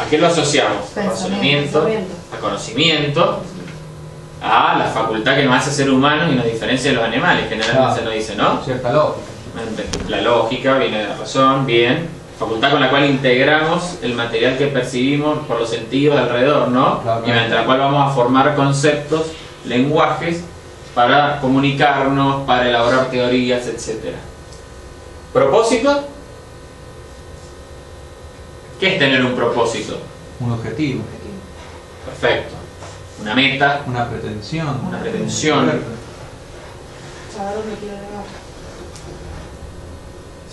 [SPEAKER 2] ¿A qué lo asociamos?
[SPEAKER 3] Pensamiento.
[SPEAKER 2] Razonamiento, a conocimiento, a la facultad que nos hace ser humanos y nos diferencia de los animales. Generalmente se nos dice, ¿no?
[SPEAKER 1] Cierta lógica.
[SPEAKER 2] La lógica viene de la razón, bien. Facultad con la cual integramos el material que percibimos por los sentidos alrededor, ¿no?
[SPEAKER 1] Claro.
[SPEAKER 2] Y mediante la cual vamos a formar conceptos, lenguajes, para comunicarnos, para elaborar teorías, etc. ¿Propósito? ¿Qué es tener un propósito?
[SPEAKER 1] Un objetivo.
[SPEAKER 2] Perfecto. Una meta,
[SPEAKER 1] Una pretensión.
[SPEAKER 2] una pretensión,
[SPEAKER 4] Saber dónde quiero llegar.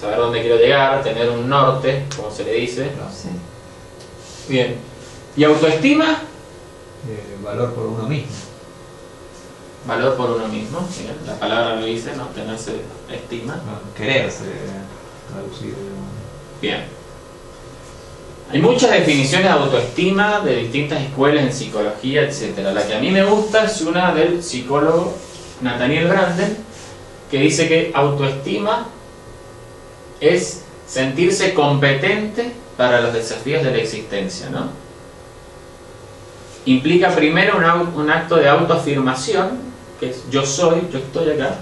[SPEAKER 2] saber dónde quiero llegar, tener un norte, como se le dice.
[SPEAKER 3] Sí.
[SPEAKER 2] Bien. ¿Y autoestima?
[SPEAKER 1] Valor por uno mismo.
[SPEAKER 2] Valor por uno mismo. Bien. La palabra lo dice, ¿no? Tenerse estima.
[SPEAKER 1] Quererse traducir.
[SPEAKER 2] Bien. Hay muchas definiciones de autoestima de distintas escuelas en psicología, etc. La que a mí me gusta es una del psicólogo Nathaniel Branden, que dice que autoestima es sentirse competente para los desafíos de la existencia, ¿no? Implica primero un acto de autoafirmación, que es yo soy, yo estoy acá,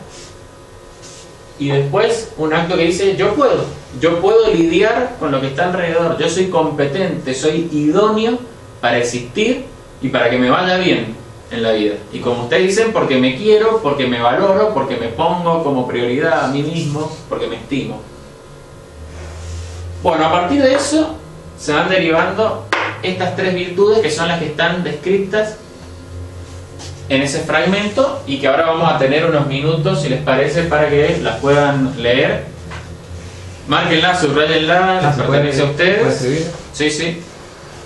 [SPEAKER 2] y después un acto que dice yo puedo lidiar con lo que está alrededor, yo soy competente, soy idóneo para existir y para que me vaya bien en la vida. Y como ustedes dicen, porque me quiero, porque me valoro, porque me pongo como prioridad a mí mismo, porque me estimo. Bueno, a partir de eso se van derivando estas 3 virtudes que son las que están descritas en ese fragmento y que ahora vamos a tener unos minutos, si les parece, para que las puedan leer. Márquenlas, subrayenlas, las pertenece a ustedes.
[SPEAKER 1] ¿Puede escribir?
[SPEAKER 2] Sí, sí.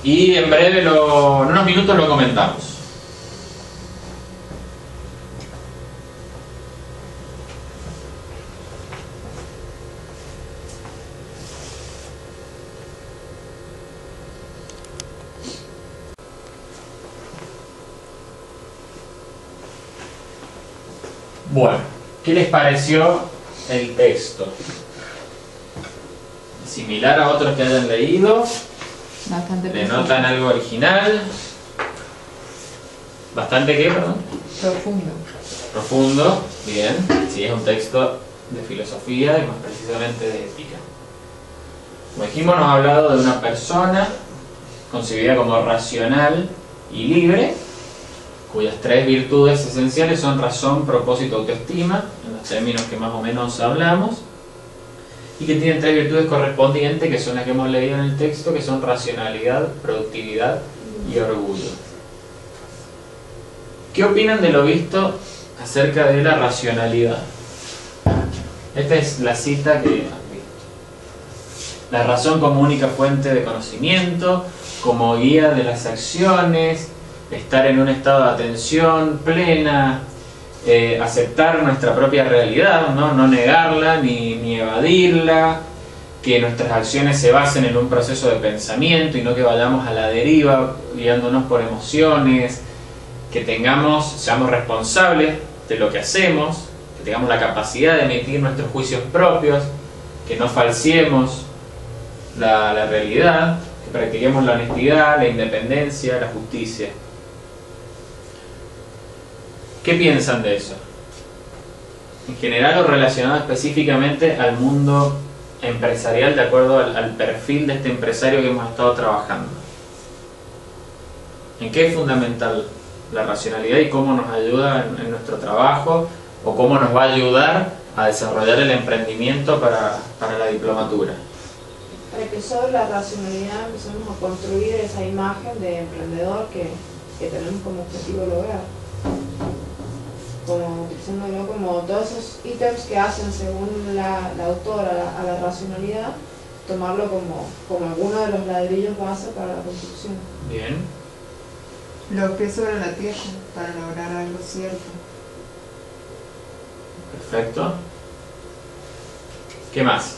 [SPEAKER 2] Y en breve, en unos minutos lo comentamos. Bueno, ¿qué les pareció el texto? ¿Similar a otros que hayan leído?
[SPEAKER 3] Bastante
[SPEAKER 2] ¿Le notan algo original? ¿Bastante qué, perdón?
[SPEAKER 3] profundo.
[SPEAKER 2] Profundo, bien. Sí, es un texto de filosofía y más precisamente de ética. Como dijimos, nos ha hablado de una persona concebida como racional y libre, cuyas 3 virtudes esenciales son razón, propósito, autoestima, en los términos que más o menos hablamos, y que tienen 3 virtudes correspondientes, que son las que hemos leído en el texto, que son racionalidad, productividad y orgullo. ¿Qué opinan de lo visto acerca de la racionalidad? Esta es la cita que han visto. La razón como única fuente de conocimiento, como guía de las acciones, estar en un estado de atención plena, aceptar nuestra propia realidad, no negarla ni evadirla, que nuestras acciones se basen en un proceso de pensamiento y no que vayamos a la deriva guiándonos por emociones, que seamos responsables de lo que hacemos, que tengamos la capacidad de emitir nuestros juicios propios, que no falseemos la realidad, que practiquemos la honestidad, la independencia, la justicia. ¿Qué piensan de eso? En general o relacionado específicamente al mundo empresarial, de acuerdo al perfil de este empresario que hemos estado trabajando. ¿En qué es fundamental la racionalidad y cómo nos ayuda en nuestro trabajo, o cómo nos va a ayudar a desarrollar el emprendimiento para la diplomatura?
[SPEAKER 4] Para que sobre la racionalidad empecemos a construir esa imagen de emprendedor que tenemos como objetivo lograr. Como utilizándolo como todos esos ítems que hacen según la autora a la racionalidad, tomarlo como alguno de los ladrillos base para la construcción.
[SPEAKER 2] Bien.
[SPEAKER 3] Los pies sobre la tierra para lograr algo cierto.
[SPEAKER 2] Perfecto. ¿Qué más?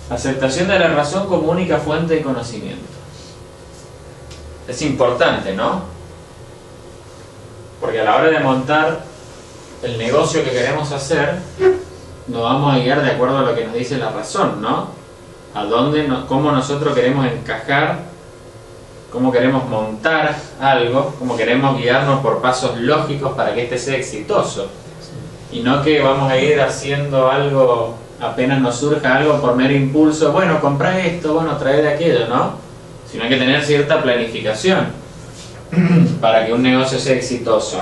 [SPEAKER 2] Aceptación de la razón como única fuente de conocimiento. Es importante, ¿no? Porque a la hora de montar el negocio que queremos hacer, nos vamos a guiar de acuerdo a lo que nos dice la razón, ¿no? A dónde, cómo nosotros queremos encajar, cómo queremos montar algo, cómo queremos guiarnos por pasos lógicos para que este sea exitoso. Y no que vamos a ir haciendo algo, apenas nos surja algo por mero impulso, bueno, comprá esto, bueno, trae de aquello, ¿no? Sino hay que tener cierta planificación para que un negocio sea exitoso.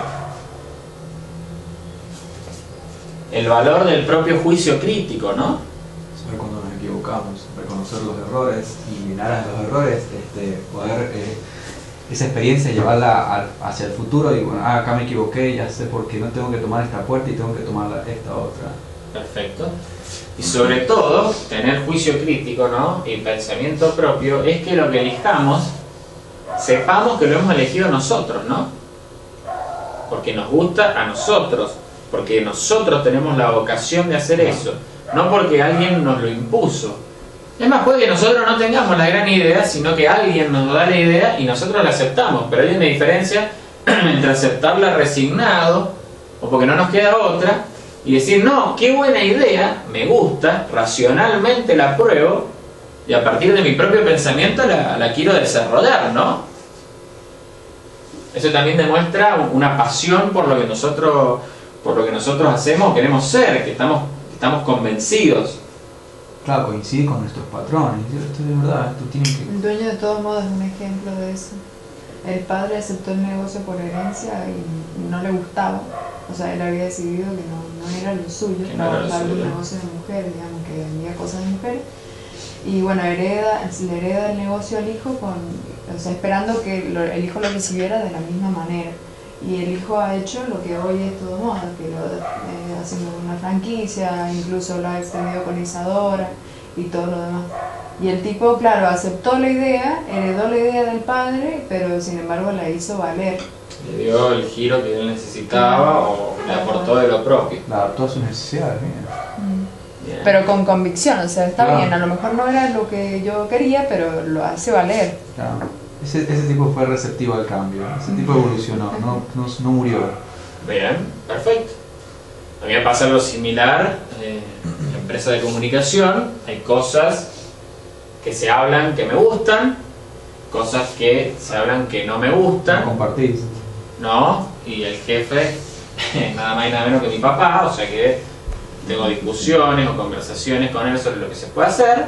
[SPEAKER 2] El valor del propio juicio crítico, ¿no?
[SPEAKER 1] Saber cuando nos equivocamos, reconocer los errores y en aras de los errores, poder esa experiencia llevarla hacia el futuro y bueno, acá me equivoqué, ya sé por qué no tengo que tomar esta puerta y tengo que tomar esta otra.
[SPEAKER 2] Perfecto. Y sobre todo, tener juicio crítico, ¿no? Y pensamiento propio, es que lo que elijamos, sepamos que lo hemos elegido nosotros, ¿no? Porque nos gusta a nosotros, porque nosotros tenemos la vocación de hacer eso, no porque alguien nos lo impuso. Es más, puede que nosotros no tengamos la gran idea, sino que alguien nos da la idea y nosotros la aceptamos, pero hay una diferencia entre aceptarla resignado, o porque no nos queda otra, y decir, no, qué buena idea, me gusta, racionalmente la pruebo, y a partir de mi propio pensamiento la quiero desarrollar, ¿no? Eso también demuestra una pasión por lo que nosotros hacemos, queremos ser, que estamos convencidos.
[SPEAKER 1] Claro, coincide con nuestros patrones, esto es verdad, esto tiene que...
[SPEAKER 3] El dueño de todos modos es un ejemplo de eso. El padre aceptó el negocio por herencia y no le gustaba. O sea, él había decidido que no era lo suyo, trabajar en un negocio de mujeres, digamos, que vendía cosas de mujeres. Y bueno, le hereda el negocio al hijo, esperando que el hijo lo recibiera de la misma manera. Y el hijo ha hecho lo que hoy es todo moda, que lo haciendo una franquicia, incluso lo ha extendido con Isadora y todo lo demás. Y el tipo, claro, aceptó la idea, heredó la idea del padre, pero sin embargo la hizo valer.
[SPEAKER 2] Le dio el giro que él necesitaba o le aportó de lo propio.
[SPEAKER 1] Le adaptó a sus necesidades, bien.
[SPEAKER 3] Pero con convicción, o sea, está bien, a lo mejor no era lo que yo quería, pero lo hace valer.
[SPEAKER 1] Claro. Ese tipo fue receptivo al cambio, ese tipo evolucionó, no murió.
[SPEAKER 2] Bien, perfecto. A mí me pasa algo similar en la empresa de comunicación. Hay cosas que se hablan que me gustan, cosas que se hablan que no me gustan.
[SPEAKER 1] No compartís.
[SPEAKER 2] No, y el jefe nada más y nada menos que mi papá, o sea que tengo discusiones o conversaciones con él sobre lo que se puede hacer.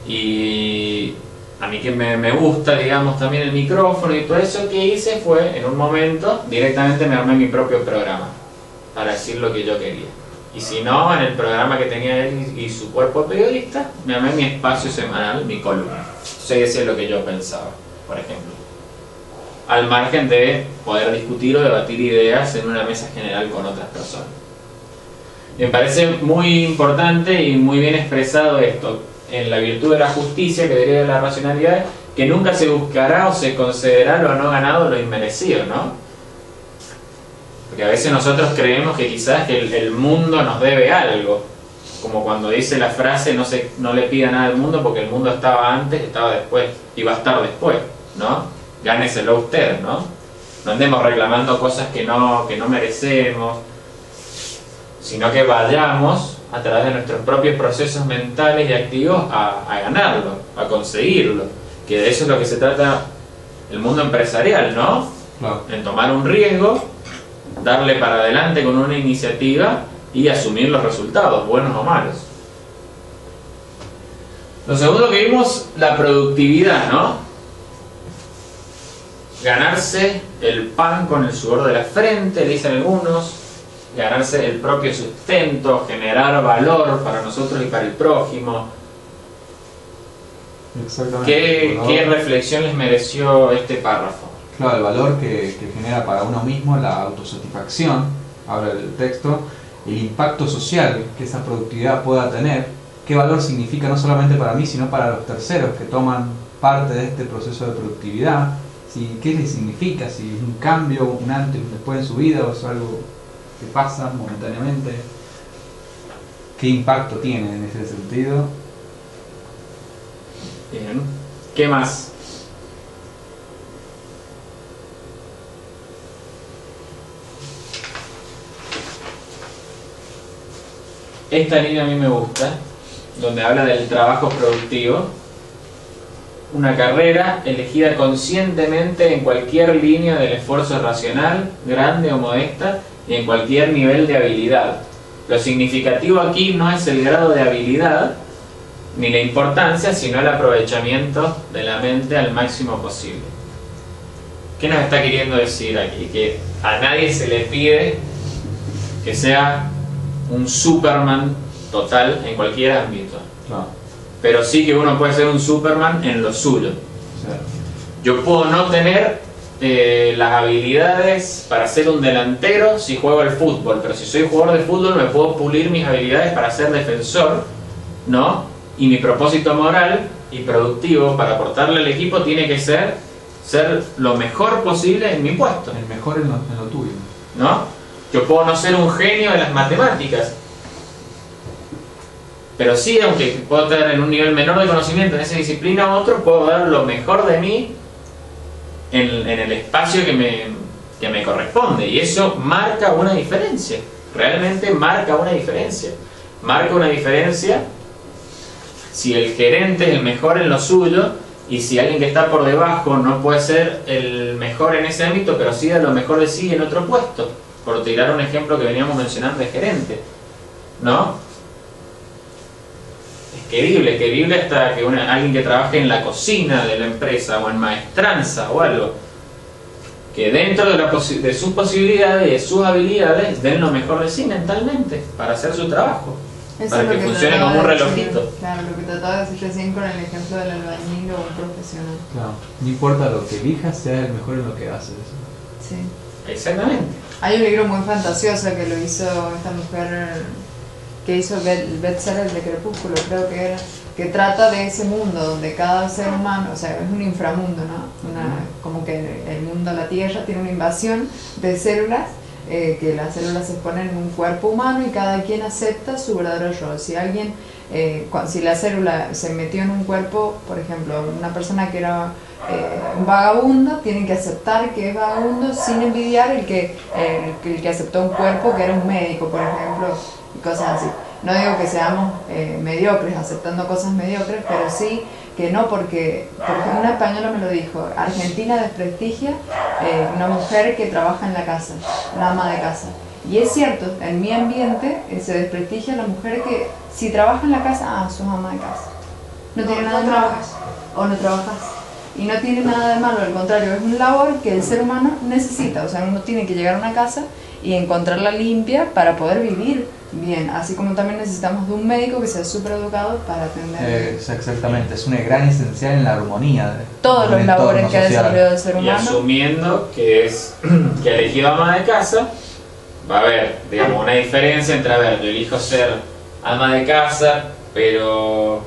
[SPEAKER 2] Y a mí que me gusta, digamos, también el micrófono y todo eso, que hice fue, en un momento, directamente me armé mi propio programa para decir lo que yo quería. Y si no, en el programa que tenía él y su cuerpo periodista, me armé mi espacio semanal, mi columna. O sea, eso es lo que yo pensaba, por ejemplo. Al margen de poder discutir o debatir ideas en una mesa general con otras personas. Me parece muy importante y muy bien expresado esto en la virtud de la justicia que deriva de la racionalidad, que nunca se buscará o se concederá lo no ganado, lo inmerecido, ¿no? Porque a veces nosotros creemos que quizás el mundo nos debe algo, como cuando dice la frase no le pida nada al mundo porque el mundo estaba antes, estaba después y va a estar después, ¿no? Gáneselo usted, ¿no? No andemos reclamando cosas que no merecemos, sino que vayamos a través de nuestros propios procesos mentales y activos a ganarlo, a conseguirlo. Que de eso es lo que se trata el mundo empresarial, ¿no?
[SPEAKER 1] Claro.
[SPEAKER 2] En tomar un riesgo, darle para adelante con una iniciativa y asumir los resultados, buenos o malos. Lo segundo que vimos, la productividad, ¿no? Ganarse el pan con el sudor de la frente, le dicen algunos, ganarse el propio sustento, generar valor para nosotros y para el prójimo.
[SPEAKER 1] Exactamente.
[SPEAKER 2] ¿Qué reflexión les mereció este párrafo?
[SPEAKER 1] Claro, el valor que genera para uno mismo, la autosatisfacción, habla el texto, el impacto social que esa productividad pueda tener, qué valor significa no solamente para mí, sino para los terceros que toman parte de este proceso de productividad, ¿sí? ¿Qué les significa? Si es un cambio, un antes y un después en su vida, o es algo que pasa momentáneamente, ¿qué impacto tiene en ese sentido?
[SPEAKER 2] Bien. ¿Qué más? Esta línea a mí me gusta, donde habla del trabajo productivo. Una carrera elegida conscientemente en cualquier línea del esfuerzo racional, grande o modesta, y en cualquier nivel de habilidad. Lo significativo aquí no es el grado de habilidad, ni la importancia, sino el aprovechamiento de la mente al máximo posible. ¿Qué nos está queriendo decir aquí? Que a nadie se le pide que sea un Superman total en cualquier ámbito.
[SPEAKER 1] Claro.
[SPEAKER 2] Pero sí que uno puede ser un Superman en lo suyo. Yo puedo no tener las habilidades para ser un delantero si juego al fútbol, pero si soy jugador de fútbol me puedo pulir mis habilidades para ser defensor, ¿no? Y mi propósito moral y productivo para aportarle al equipo tiene que ser lo mejor posible en mi puesto.
[SPEAKER 1] El mejor en lo tuyo.
[SPEAKER 2] ¿No? Yo puedo no ser un genio de las matemáticas, pero sí, aunque puedo estar en un nivel menor de conocimiento en esa disciplina u otro, puedo dar lo mejor de mí en el espacio que me corresponde. Y eso marca una diferencia. Realmente marca una diferencia. Marca una diferencia si el gerente es el mejor en lo suyo y si alguien que está por debajo no puede ser el mejor en ese ámbito, pero sí da lo mejor de sí en otro puesto. Por tirar un ejemplo que veníamos mencionando de gerente, ¿no? Es querible hasta que alguien que trabaje en la cocina de la empresa o en maestranza o algo, que dentro de sus posibilidades y de sus habilidades den lo mejor de sí mentalmente para hacer su trabajo,
[SPEAKER 3] Eso
[SPEAKER 2] para
[SPEAKER 3] es lo
[SPEAKER 2] que funcione como un relojito.
[SPEAKER 3] Claro, lo que trataba de decir recién con el ejemplo del albañil o un profesional.
[SPEAKER 1] Claro. No importa lo que elijas, sea el mejor en lo que haces.
[SPEAKER 3] Sí.
[SPEAKER 2] Exactamente.
[SPEAKER 3] Hay un libro muy fantasioso que lo hizo esta mujer que hizo bestseller de Crepúsculo, creo que era, que trata de ese mundo donde cada ser humano, o sea, es un inframundo, ¿no? Como que el mundo, la Tierra, tiene una invasión de células, que las células se exponen en un cuerpo humano y cada quien acepta su verdadero rol. Si alguien, si la célula se metió en un cuerpo, por ejemplo, una persona que era un vagabundo, tiene que aceptar que es vagabundo sin envidiar el que aceptó un cuerpo que era un médico, por ejemplo, y cosas así. No digo que seamos mediocres, aceptando cosas mediocres, pero sí que no, porque una española me lo dijo: Argentina desprestigia una mujer que trabaja en la casa, una ama de casa. Y es cierto, en mi ambiente se desprestigia a la mujer que si trabaja en la casa, sos ama de casa. No tiene nada de malo. O no trabajas. Y no tiene nada de malo, al contrario, es una labor que el ser humano necesita. O sea, uno tiene que llegar a una casa y encontrarla limpia para poder vivir bien. Así como también necesitamos de un médico que sea súper educado para atender.
[SPEAKER 1] Exactamente, es una gran esencial en la armonía de
[SPEAKER 3] todos los labores que ha desarrollado el ser humano.
[SPEAKER 2] Y asumiendo que ha elegido ama de casa, va a haber, digamos, una diferencia entre, a ver, yo elijo ser ama de casa, pero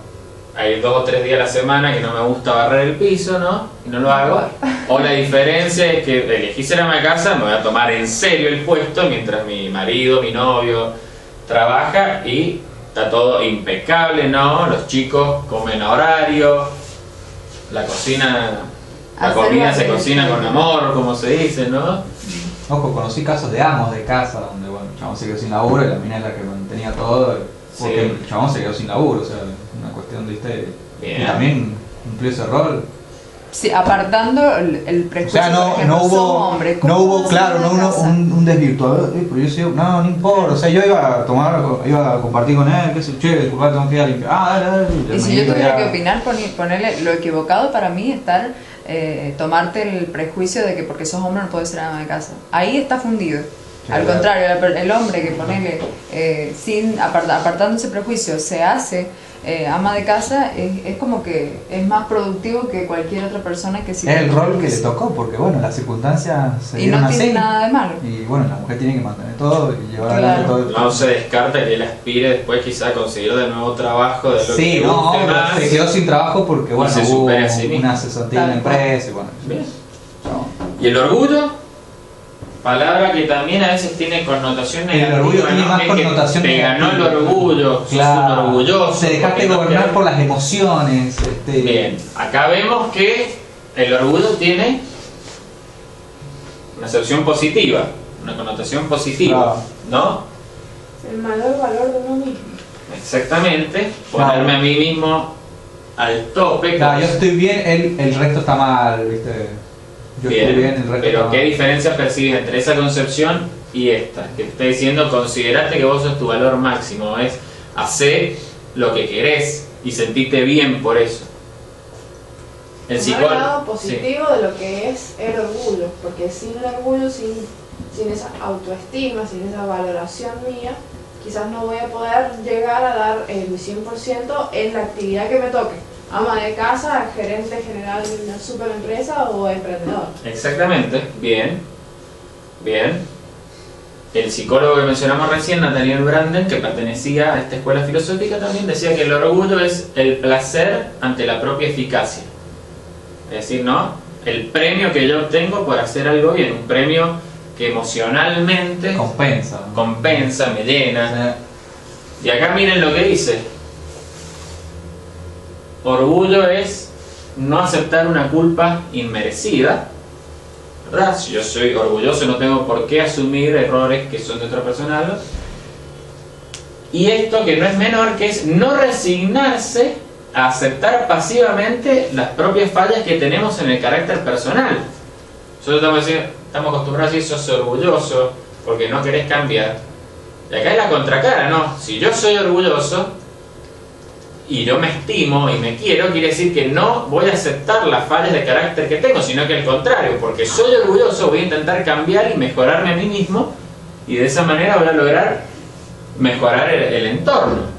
[SPEAKER 2] hay 2 o 3 días a la semana que no me gusta barrer el piso, ¿no? Y no lo hago. O la diferencia es que elegí ser ama de casa, me voy a tomar en serio el puesto mientras mi marido, mi novio trabaja y está todo impecable, ¿no? Los chicos comen a horario, la comida se cocina con amor, como se dice, ¿no?
[SPEAKER 1] Ojo, conocí casos de amos de casa donde, bueno, el chabón se quedó sin laburo y la mina es la que mantenía todo, porque el chabón se quedó sin laburo, o sea, una cuestión de
[SPEAKER 2] Bien.
[SPEAKER 1] y también cumplió ese rol.
[SPEAKER 3] Sí, apartando el prejuicio,
[SPEAKER 1] O sea,
[SPEAKER 3] por ejemplo,
[SPEAKER 1] no
[SPEAKER 3] sos
[SPEAKER 1] hubo,
[SPEAKER 3] hombre,
[SPEAKER 1] no
[SPEAKER 3] ¿cómo
[SPEAKER 1] hubo,
[SPEAKER 3] vas a
[SPEAKER 1] claro,
[SPEAKER 3] ir a
[SPEAKER 1] no
[SPEAKER 3] la
[SPEAKER 1] hubo
[SPEAKER 3] casa?
[SPEAKER 1] un desvirtuador, pero yo soy, no importa, o sea, yo iba a tomar, iba a compartir con él, qué sé, che, disculpa, tengo que ir a limpiar, dale,
[SPEAKER 3] Y si yo tuviera que opinar, ponerle lo equivocado para mí estar, tomarte el prejuicio de que porque sos hombre no puedes ser ama de casa. Ahí está fundido.
[SPEAKER 1] Sí,
[SPEAKER 3] Al
[SPEAKER 1] claro.
[SPEAKER 3] contrario, el hombre que ponele, apartando ese prejuicio, se hace ama de casa, es como que es más productivo que cualquier otra persona que sí.
[SPEAKER 1] Es el
[SPEAKER 3] tiene
[SPEAKER 1] rol que le
[SPEAKER 3] prejuicio.
[SPEAKER 1] tocó, porque bueno, las circunstancias se
[SPEAKER 3] Y
[SPEAKER 1] dieron
[SPEAKER 3] no
[SPEAKER 1] así.
[SPEAKER 3] tiene nada de malo.
[SPEAKER 1] Y bueno, la mujer tiene que mantener todo y llevar
[SPEAKER 3] Claro.
[SPEAKER 1] adelante todo.
[SPEAKER 2] No se descarta que él aspire después quizá a conseguir de nuevo trabajo de lo
[SPEAKER 1] Sí,
[SPEAKER 2] que le
[SPEAKER 1] no,
[SPEAKER 2] guste más.
[SPEAKER 1] se quedó sin trabajo porque bueno,
[SPEAKER 2] se
[SPEAKER 1] hubo
[SPEAKER 2] supere a sí mismo.
[SPEAKER 1] una cesantía en la
[SPEAKER 3] Tal cual.
[SPEAKER 1] empresa y bueno.
[SPEAKER 2] Bien.
[SPEAKER 1] chao.
[SPEAKER 2] Y el orgullo, palabra que también a veces tiene connotación negativa.
[SPEAKER 1] El orgullo tiene
[SPEAKER 2] ¿no?
[SPEAKER 1] más
[SPEAKER 2] Es que
[SPEAKER 1] connotación
[SPEAKER 2] te ganó el
[SPEAKER 1] negativa.
[SPEAKER 2] orgullo, sos un
[SPEAKER 1] Claro,
[SPEAKER 2] orgulloso.
[SPEAKER 1] te dejaste
[SPEAKER 2] porque no
[SPEAKER 1] gobernar
[SPEAKER 2] te-
[SPEAKER 1] por las emociones.
[SPEAKER 2] Bien, acá vemos que el orgullo tiene una acepción positiva, una connotación positiva, ¿no?
[SPEAKER 4] El mayor valor de uno mismo.
[SPEAKER 2] Exactamente,
[SPEAKER 1] Claro.
[SPEAKER 2] ponerme a mí mismo al tope.
[SPEAKER 1] Claro, yo estoy bien, el resto está mal, ¿viste? Yo estoy bien, el resto
[SPEAKER 2] pero
[SPEAKER 1] está
[SPEAKER 2] ¿qué
[SPEAKER 1] mal.
[SPEAKER 2] diferencia percibes entre esa concepción y esta? Que te está diciendo, considerate que vos sos tu valor máximo, es hacer lo que querés y sentirte bien por eso. El
[SPEAKER 4] Tomar
[SPEAKER 2] psicólogo.
[SPEAKER 4] el lado
[SPEAKER 2] Sí.
[SPEAKER 4] positivo de lo que es el orgullo, porque sin el orgullo, sin esa autoestima, sin esa valoración mía, quizás no voy a poder llegar a dar mi 100% en la actividad que me toque. Ama de casa, gerente general de una superempresa o emprendedor.
[SPEAKER 2] Exactamente, bien, bien. El psicólogo que mencionamos recién, Nathaniel Branden, que pertenecía a esta escuela filosófica, también decía que el orgullo es el placer ante la propia eficacia. Es decir, ¿no? El premio que yo obtengo por hacer algo bien, un premio que emocionalmente
[SPEAKER 1] Compensa.
[SPEAKER 2] compensa, me llena.
[SPEAKER 1] Sí.
[SPEAKER 2] Y acá miren lo que dice. Orgullo es no aceptar una culpa inmerecida, ¿verdad? Si yo soy orgulloso no tengo por qué asumir errores que son de otra persona. Y esto que no es menor, que es no resignarse a aceptar pasivamente las propias fallas que tenemos en el carácter personal. Nosotros estamos acostumbrados a decir sos orgulloso porque no querés cambiar. Y acá es la contracara, ¿no? Si yo soy orgulloso y yo me estimo y me quiero, quiere decir que no voy a aceptar las fallas de carácter que tengo, sino que al contrario, porque soy orgulloso voy a intentar cambiar y mejorarme a mí mismo y de esa manera voy a lograr mejorar el entorno.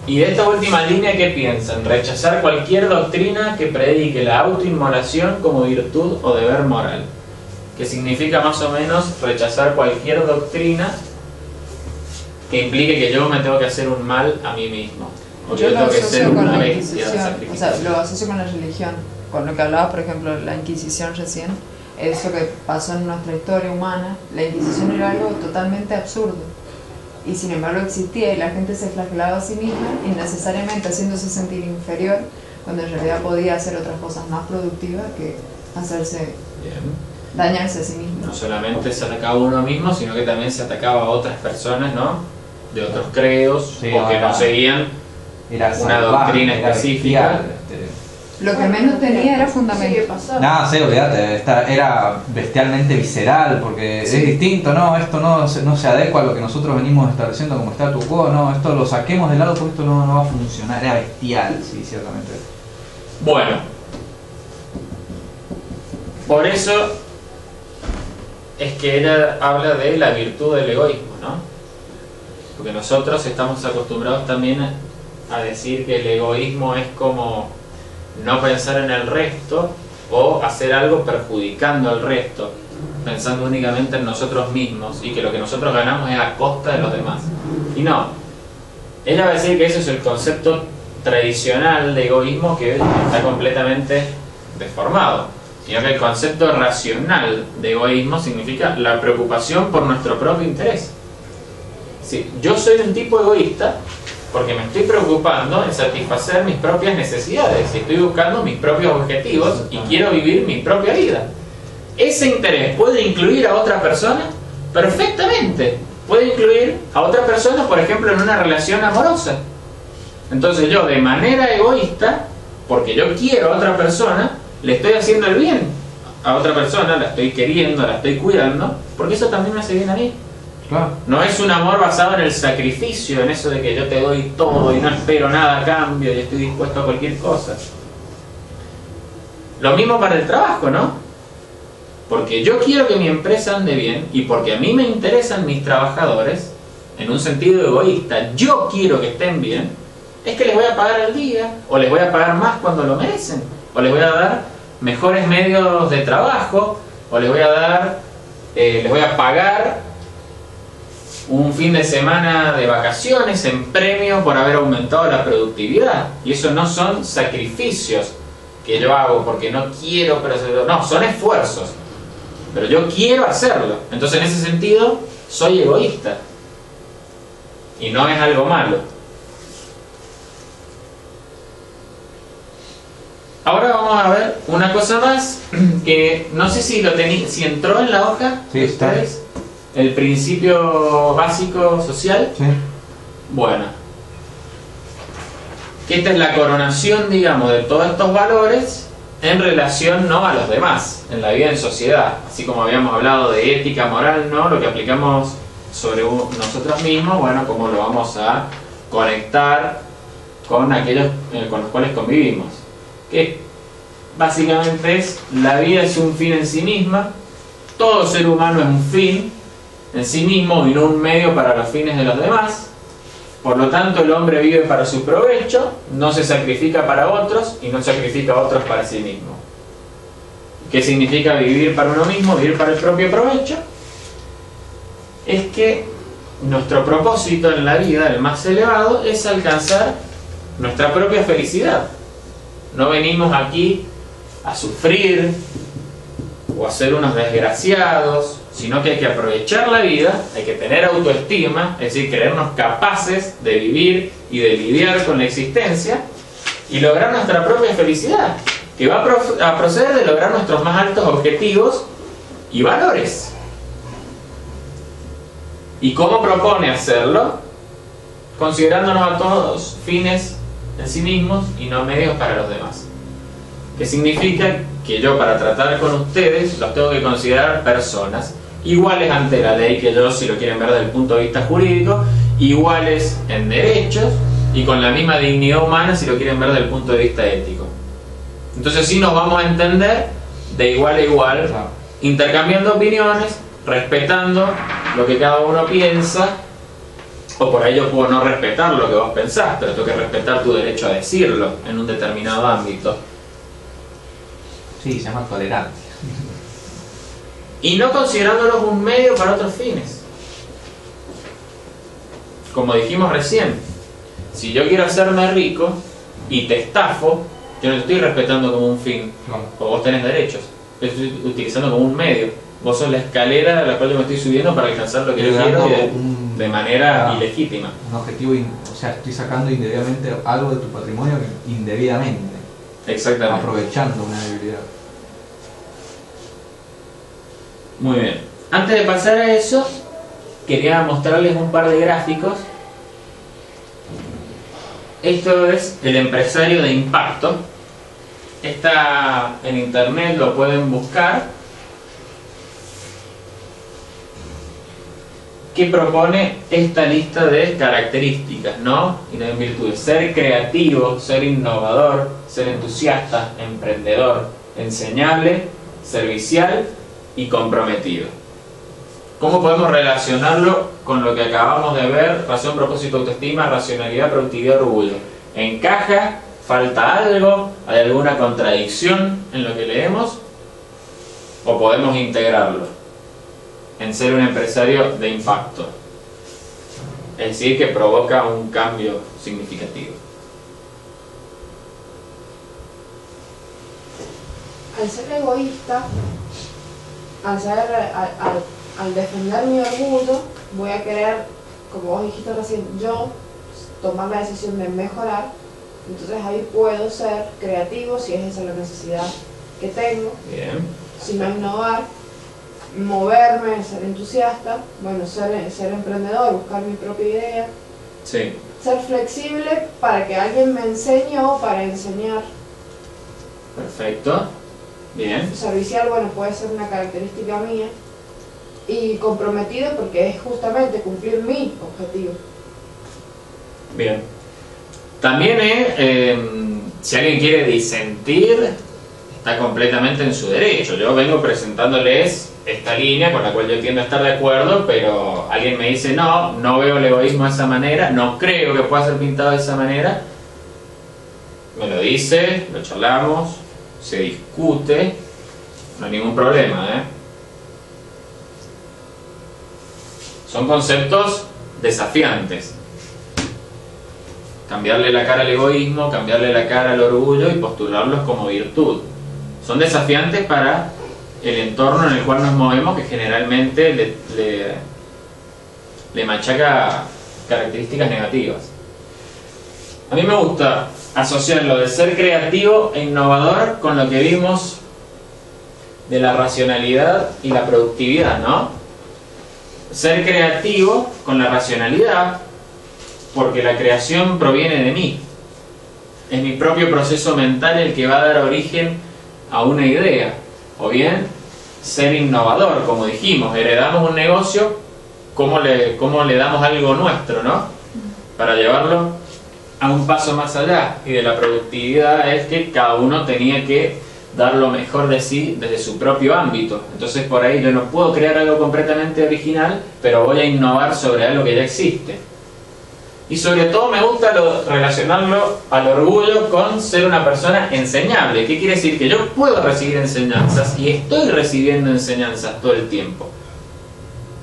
[SPEAKER 2] Y de esta última línea, ¿qué piensan? Rechazar cualquier doctrina que predique la autoinmolación como virtud o deber moral. Que significa más o menos rechazar cualquier doctrina que implique que yo me tengo que hacer un mal a mí mismo. O que
[SPEAKER 3] Yo
[SPEAKER 2] yo
[SPEAKER 3] lo
[SPEAKER 2] tengo que ser
[SPEAKER 3] asocio con
[SPEAKER 2] una
[SPEAKER 3] la
[SPEAKER 2] bestia de
[SPEAKER 3] Inquisición, o
[SPEAKER 2] sacrificio.
[SPEAKER 3] sea, lo asocio con la religión, con lo que hablaba, por ejemplo, la Inquisición recién, eso que pasó en nuestra historia humana. La Inquisición era algo totalmente absurdo, y sin embargo existía, y la gente se flagelaba a sí misma, innecesariamente haciéndose sentir inferior, cuando en realidad podía hacer otras cosas más productivas que hacerse,
[SPEAKER 2] Bien.
[SPEAKER 3] dañarse a sí mismo.
[SPEAKER 2] No solamente se atacaba a uno mismo, sino que también se atacaba a otras personas, ¿no? De otros credos,
[SPEAKER 1] Sí,
[SPEAKER 2] o que no
[SPEAKER 1] ahora-
[SPEAKER 2] seguían
[SPEAKER 1] Era
[SPEAKER 2] una
[SPEAKER 1] salvaje,
[SPEAKER 2] doctrina
[SPEAKER 1] era
[SPEAKER 2] específica.
[SPEAKER 1] bestial,
[SPEAKER 3] Lo que menos tenía era fundamento.
[SPEAKER 4] Sigue pasando.
[SPEAKER 1] Nada, sí, olvídate, era bestialmente visceral, porque
[SPEAKER 3] Sí.
[SPEAKER 1] es distinto, no, esto no se adecua a lo que nosotros venimos estableciendo como status quo, no, esto lo saquemos de lado porque esto no va a funcionar, era bestial, sí, ciertamente.
[SPEAKER 2] Bueno, por eso es que ella habla de la virtud del egoísmo, ¿no? Porque nosotros estamos acostumbrados también a decir que el egoísmo es como no pensar en el resto o hacer algo perjudicando al resto, pensando únicamente en nosotros mismos y que lo que nosotros ganamos es a costa de los demás. Y no, ella va a decir que ese es el concepto tradicional de egoísmo que está completamente deformado, sino que el concepto racional de egoísmo significa la preocupación por nuestro propio interés. Sí, yo soy un tipo egoísta porque me estoy preocupando en satisfacer mis propias necesidades y estoy buscando mis propios objetivos y quiero vivir mi propia vida. ¿Ese interés puede incluir a otra persona? Perfectamente. Puede incluir a otra persona, por ejemplo, en una relación amorosa. Entonces yo, de manera egoísta, porque yo quiero a otra persona, le estoy haciendo el bien a otra persona, la estoy queriendo, la estoy cuidando, porque eso también me hace bien a mí.
[SPEAKER 1] Claro.
[SPEAKER 2] No es un amor basado en el sacrificio, en eso de que yo te doy todo y no espero nada a cambio y estoy dispuesto a cualquier cosa. Lo mismo para el trabajo, ¿no? Porque yo quiero que mi empresa ande bien y porque a mí me interesan mis trabajadores, en un sentido egoísta, yo quiero que estén bien, es que les voy a pagar al día, o les voy a pagar más cuando lo merecen, o les voy a dar mejores medios de trabajo, o les voy a dar, les voy a pagar un fin de semana de vacaciones en premio por haber aumentado la productividad. Y eso no son sacrificios que yo hago porque no quiero, pero no, son esfuerzos. Pero yo quiero hacerlo. Entonces en ese sentido soy egoísta. Y no es algo malo. Ahora vamos a ver una cosa más que no sé si lo si entró en la hoja.
[SPEAKER 1] Sí, está.
[SPEAKER 2] El principio básico social.
[SPEAKER 1] Sí.
[SPEAKER 2] Bueno, esta es la coronación, digamos, de todos estos valores en relación no a los demás, en la vida en sociedad. Así como habíamos hablado de ética, moral, ¿no? Lo que aplicamos sobre nosotros mismos, bueno, cómo lo vamos a conectar con aquellos con los cuales convivimos. Que básicamente es, la vida es un fin en sí misma, todo ser humano es un fin en sí mismo y no un medio para los fines de los demás. Por lo tanto, el hombre vive para su provecho, no se sacrifica para otros y no sacrifica a otros para sí mismo. ¿Qué significa vivir para uno mismo, vivir para el propio provecho? Es que nuestro propósito en la vida, el más elevado, es alcanzar nuestra propia felicidad. No venimos aquí a sufrir o a ser unos desgraciados, sino que hay que aprovechar la vida, hay que tener autoestima, es decir, creernos capaces de vivir y de lidiar con la existencia y lograr nuestra propia felicidad, que va a proceder de lograr nuestros más altos objetivos y valores. ¿Y cómo propone hacerlo? Considerándonos a todos fines en sí mismos y no medios para los demás. ¿Qué significa? Que yo, para tratar con ustedes, los tengo que considerar personas iguales ante la ley que yo, si lo quieren ver desde el punto de vista jurídico, iguales en derechos y con la misma dignidad humana si lo quieren ver desde el punto de vista ético. Entonces sí nos vamos a entender de igual a igual, intercambiando opiniones, respetando lo que cada uno piensa, o por ahí yo puedo no respetar lo que vos pensás, pero tengo que respetar tu derecho a decirlo en un determinado ámbito.
[SPEAKER 1] Sí, se llama tolerancia.
[SPEAKER 2] Y no considerándolos un medio para otros fines. Como dijimos recién, si yo quiero hacerme rico y te estafo, yo no te estoy respetando como un fin, o vos tenés derechos, lo estoy utilizando como un medio. Vos sos la escalera a la cual yo me estoy subiendo para alcanzar lo que yo quiero de manera ilegítima. Un
[SPEAKER 1] objetivo, o sea, estoy sacando indebidamente algo de tu patrimonio indebidamente.
[SPEAKER 2] Exactamente.
[SPEAKER 1] Aprovechando una debilidad.
[SPEAKER 2] Muy bien. Antes de pasar a eso, quería mostrarles un par de gráficos. Esto es el empresario de impacto. Está en internet, lo pueden buscar. Que propone esta lista de características, ¿no? Y de virtudes: ser creativo, ser innovador, ser entusiasta, emprendedor, enseñable, servicial y comprometido. ¿Cómo podemos relacionarlo con lo que acabamos de ver? Razón, propósito, autoestima, racionalidad, productividad, orgullo. ¿Encaja? ¿Falta algo? ¿Hay alguna contradicción en lo que leemos? ¿O podemos integrarlo en ser un empresario de impacto? Es decir, que provoca un cambio significativo.
[SPEAKER 4] Al ser egoísta, al defender mi orgullo, voy a querer, como vos dijiste recién, yo tomar la decisión de mejorar. Entonces ahí puedo ser creativo si es esa la necesidad que tengo.
[SPEAKER 2] Bien.
[SPEAKER 4] Si no, innovar, moverme, ser entusiasta, bueno, ser emprendedor, buscar mi propia idea.
[SPEAKER 2] Sí.
[SPEAKER 4] Ser flexible para que alguien me enseñe o para enseñar.
[SPEAKER 2] Perfecto. Bien.
[SPEAKER 4] Servicial, bueno, puede ser una característica mía. Y comprometido porque es justamente cumplir mi objetivo.
[SPEAKER 2] Bien. También, si alguien quiere disentir, está completamente en su derecho. Yo vengo presentándoles esta línea con la cual yo tiendo a estar de acuerdo, pero alguien me dice no, no veo el egoísmo de esa manera, no creo que pueda ser pintado de esa manera. Me lo dice, lo charlamos, se discute, no hay ningún problema, Son conceptos desafiantes. Cambiarle la cara al egoísmo, cambiarle la cara al orgullo y postularlos como virtud. Son desafiantes para el entorno en el cual nos movemos, que generalmente le machaca características negativas. A mí me gusta asociar lo de ser creativo e innovador con lo que vimos de la racionalidad y la productividad, ¿no? Ser creativo con la racionalidad, porque la creación proviene de mí. Es mi propio proceso mental el que va a dar origen a una idea. O bien, ser innovador, como dijimos, heredamos un negocio, ¿cómo le damos algo nuestro, ¿no? Para llevarlo a un paso más allá. Y de la productividad es que cada uno tenía que dar lo mejor de sí desde su propio ámbito. Entonces por ahí yo no puedo crear algo completamente original, pero voy a innovar sobre algo que ya existe. Y sobre todo me gusta relacionarlo al orgullo con ser una persona enseñable. ¿Qué quiere decir? Que yo puedo recibir enseñanzas y estoy recibiendo enseñanzas todo el tiempo.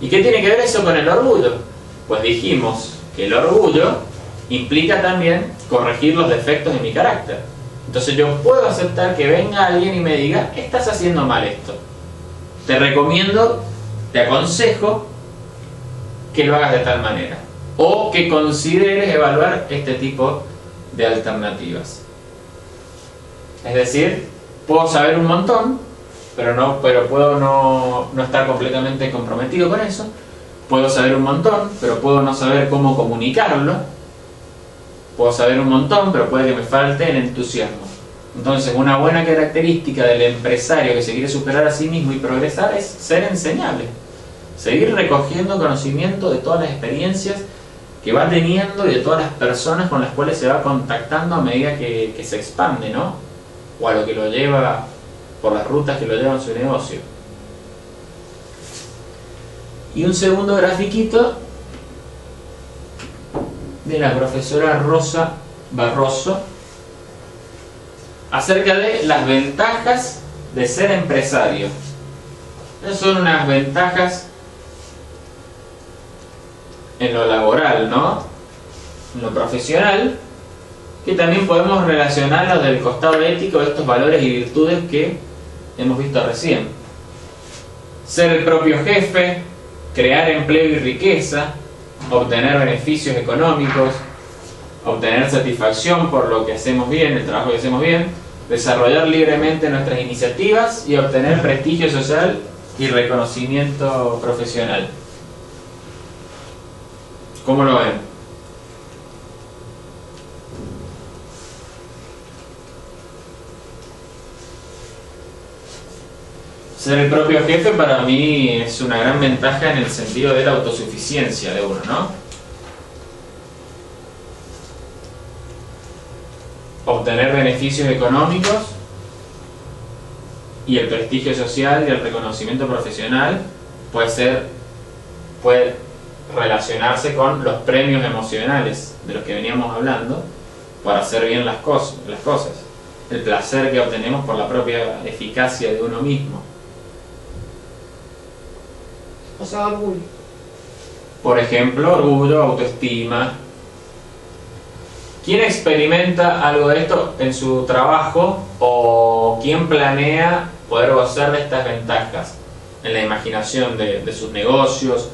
[SPEAKER 2] ¿Y qué tiene que ver eso con el orgullo? Pues dijimos que el orgullo implica también corregir los defectos de mi carácter. Entonces yo puedo aceptar que venga alguien y me diga, estás haciendo mal esto. Te recomiendo, te aconsejo que lo hagas de tal manera. O que consideres evaluar este tipo de alternativas. Es decir, puedo saber un montón, pero puedo no estar completamente comprometido con eso. Puedo saber un montón, pero puedo no saber cómo comunicarlo. Puedo saber un montón, pero puede que me falte el entusiasmo. Entonces, una buena característica del empresario que se quiere superar a sí mismo y progresar es ser enseñable. Seguir recogiendo conocimiento de todas las experiencias que va teniendo y de todas las personas con las cuales se va contactando a medida que se expande, ¿no? O a lo que lo lleva por las rutas que lo llevan su negocio. Y un segundo grafiquito de la profesora Rosa Barroso acerca de las ventajas de ser empresario. Esas son unas ventajas en lo laboral, ¿no? En lo profesional, que también podemos relacionarlos del costado ético de estos valores y virtudes que hemos visto recién. Ser el propio jefe, crear empleo y riqueza, obtener beneficios económicos, obtener satisfacción por lo que hacemos bien, el trabajo que hacemos bien, desarrollar libremente nuestras iniciativas y obtener prestigio social y reconocimiento profesional. ¿Cómo lo ven? Ser el propio jefe para mí es una gran ventaja en el sentido de la autosuficiencia de uno, ¿no? Obtener beneficios económicos y el prestigio social y el reconocimiento profesional puede relacionarse con los premios emocionales de los que veníamos hablando para hacer bien las cosas, el placer que obtenemos por la propia eficacia de uno mismo.
[SPEAKER 4] O sea, orgullo.
[SPEAKER 2] Por ejemplo, orgullo, autoestima. ¿Quién experimenta algo de esto en su trabajo o quién planea poder gozar de estas ventajas en la imaginación de sus negocios,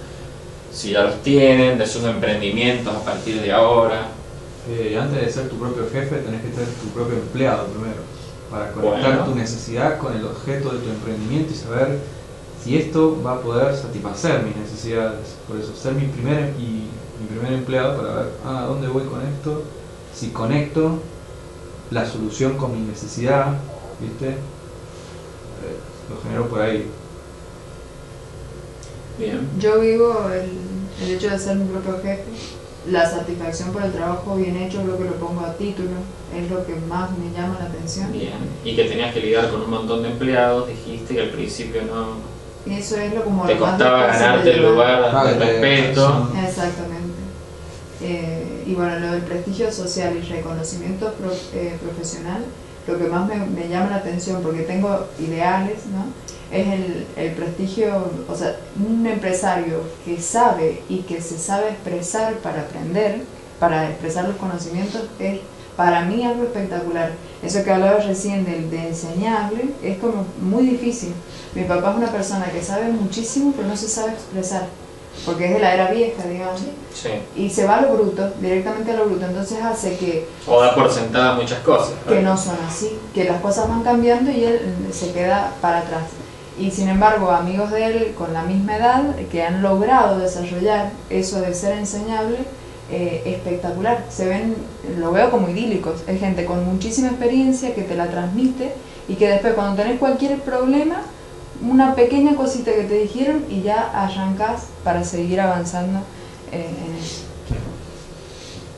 [SPEAKER 2] si ya los tienen, de sus emprendimientos a partir de ahora?
[SPEAKER 1] Antes de ser tu propio jefe tenés que ser tu propio empleado primero, para conectar tu necesidad con el objeto de tu emprendimiento y saber si esto va a poder satisfacer mis necesidades. Por eso, ser mi primer empleado para ver a dónde voy con esto, si conecto la solución con mi necesidad, ¿viste? Lo genero por ahí.
[SPEAKER 2] Bien.
[SPEAKER 3] Yo vivo el hecho de ser mi propio jefe, la satisfacción por el trabajo bien hecho, creo que lo pongo a título, es lo que más me llama la atención.
[SPEAKER 2] Bien. Y que tenías que lidiar con un montón de empleados, dijiste que al principio no
[SPEAKER 3] Y eso es lo como
[SPEAKER 2] te
[SPEAKER 3] lo más
[SPEAKER 2] costaba
[SPEAKER 3] difícil
[SPEAKER 2] ganarte
[SPEAKER 3] de
[SPEAKER 2] el
[SPEAKER 3] llevar.
[SPEAKER 2] lugar de respeto.
[SPEAKER 3] Exactamente. Y bueno, lo del prestigio social y reconocimiento profesional, lo que más me llama la atención, porque tengo ideales, ¿no? Es el prestigio, o sea, un empresario que sabe y que se sabe expresar para aprender, para expresar los conocimientos, es para mí algo espectacular. Eso que hablaba recién de enseñable es como muy difícil. Mi papá es una persona que sabe muchísimo pero no se sabe expresar, porque es de la era vieja, digamos,
[SPEAKER 2] Sí.
[SPEAKER 3] y se va a lo bruto, directamente a lo bruto, entonces hace que
[SPEAKER 2] O da por sentada muchas cosas.
[SPEAKER 3] que no son así, que las cosas van cambiando y él se queda para atrás. Y sin embargo, amigos de él con la misma edad que han logrado desarrollar eso de ser enseñable, espectacular. Se ven, lo veo como idílicos. Es gente con muchísima experiencia que te la transmite y que después cuando tenés cualquier problema, una pequeña cosita que te dijeron y ya arrancás para seguir avanzando en eso.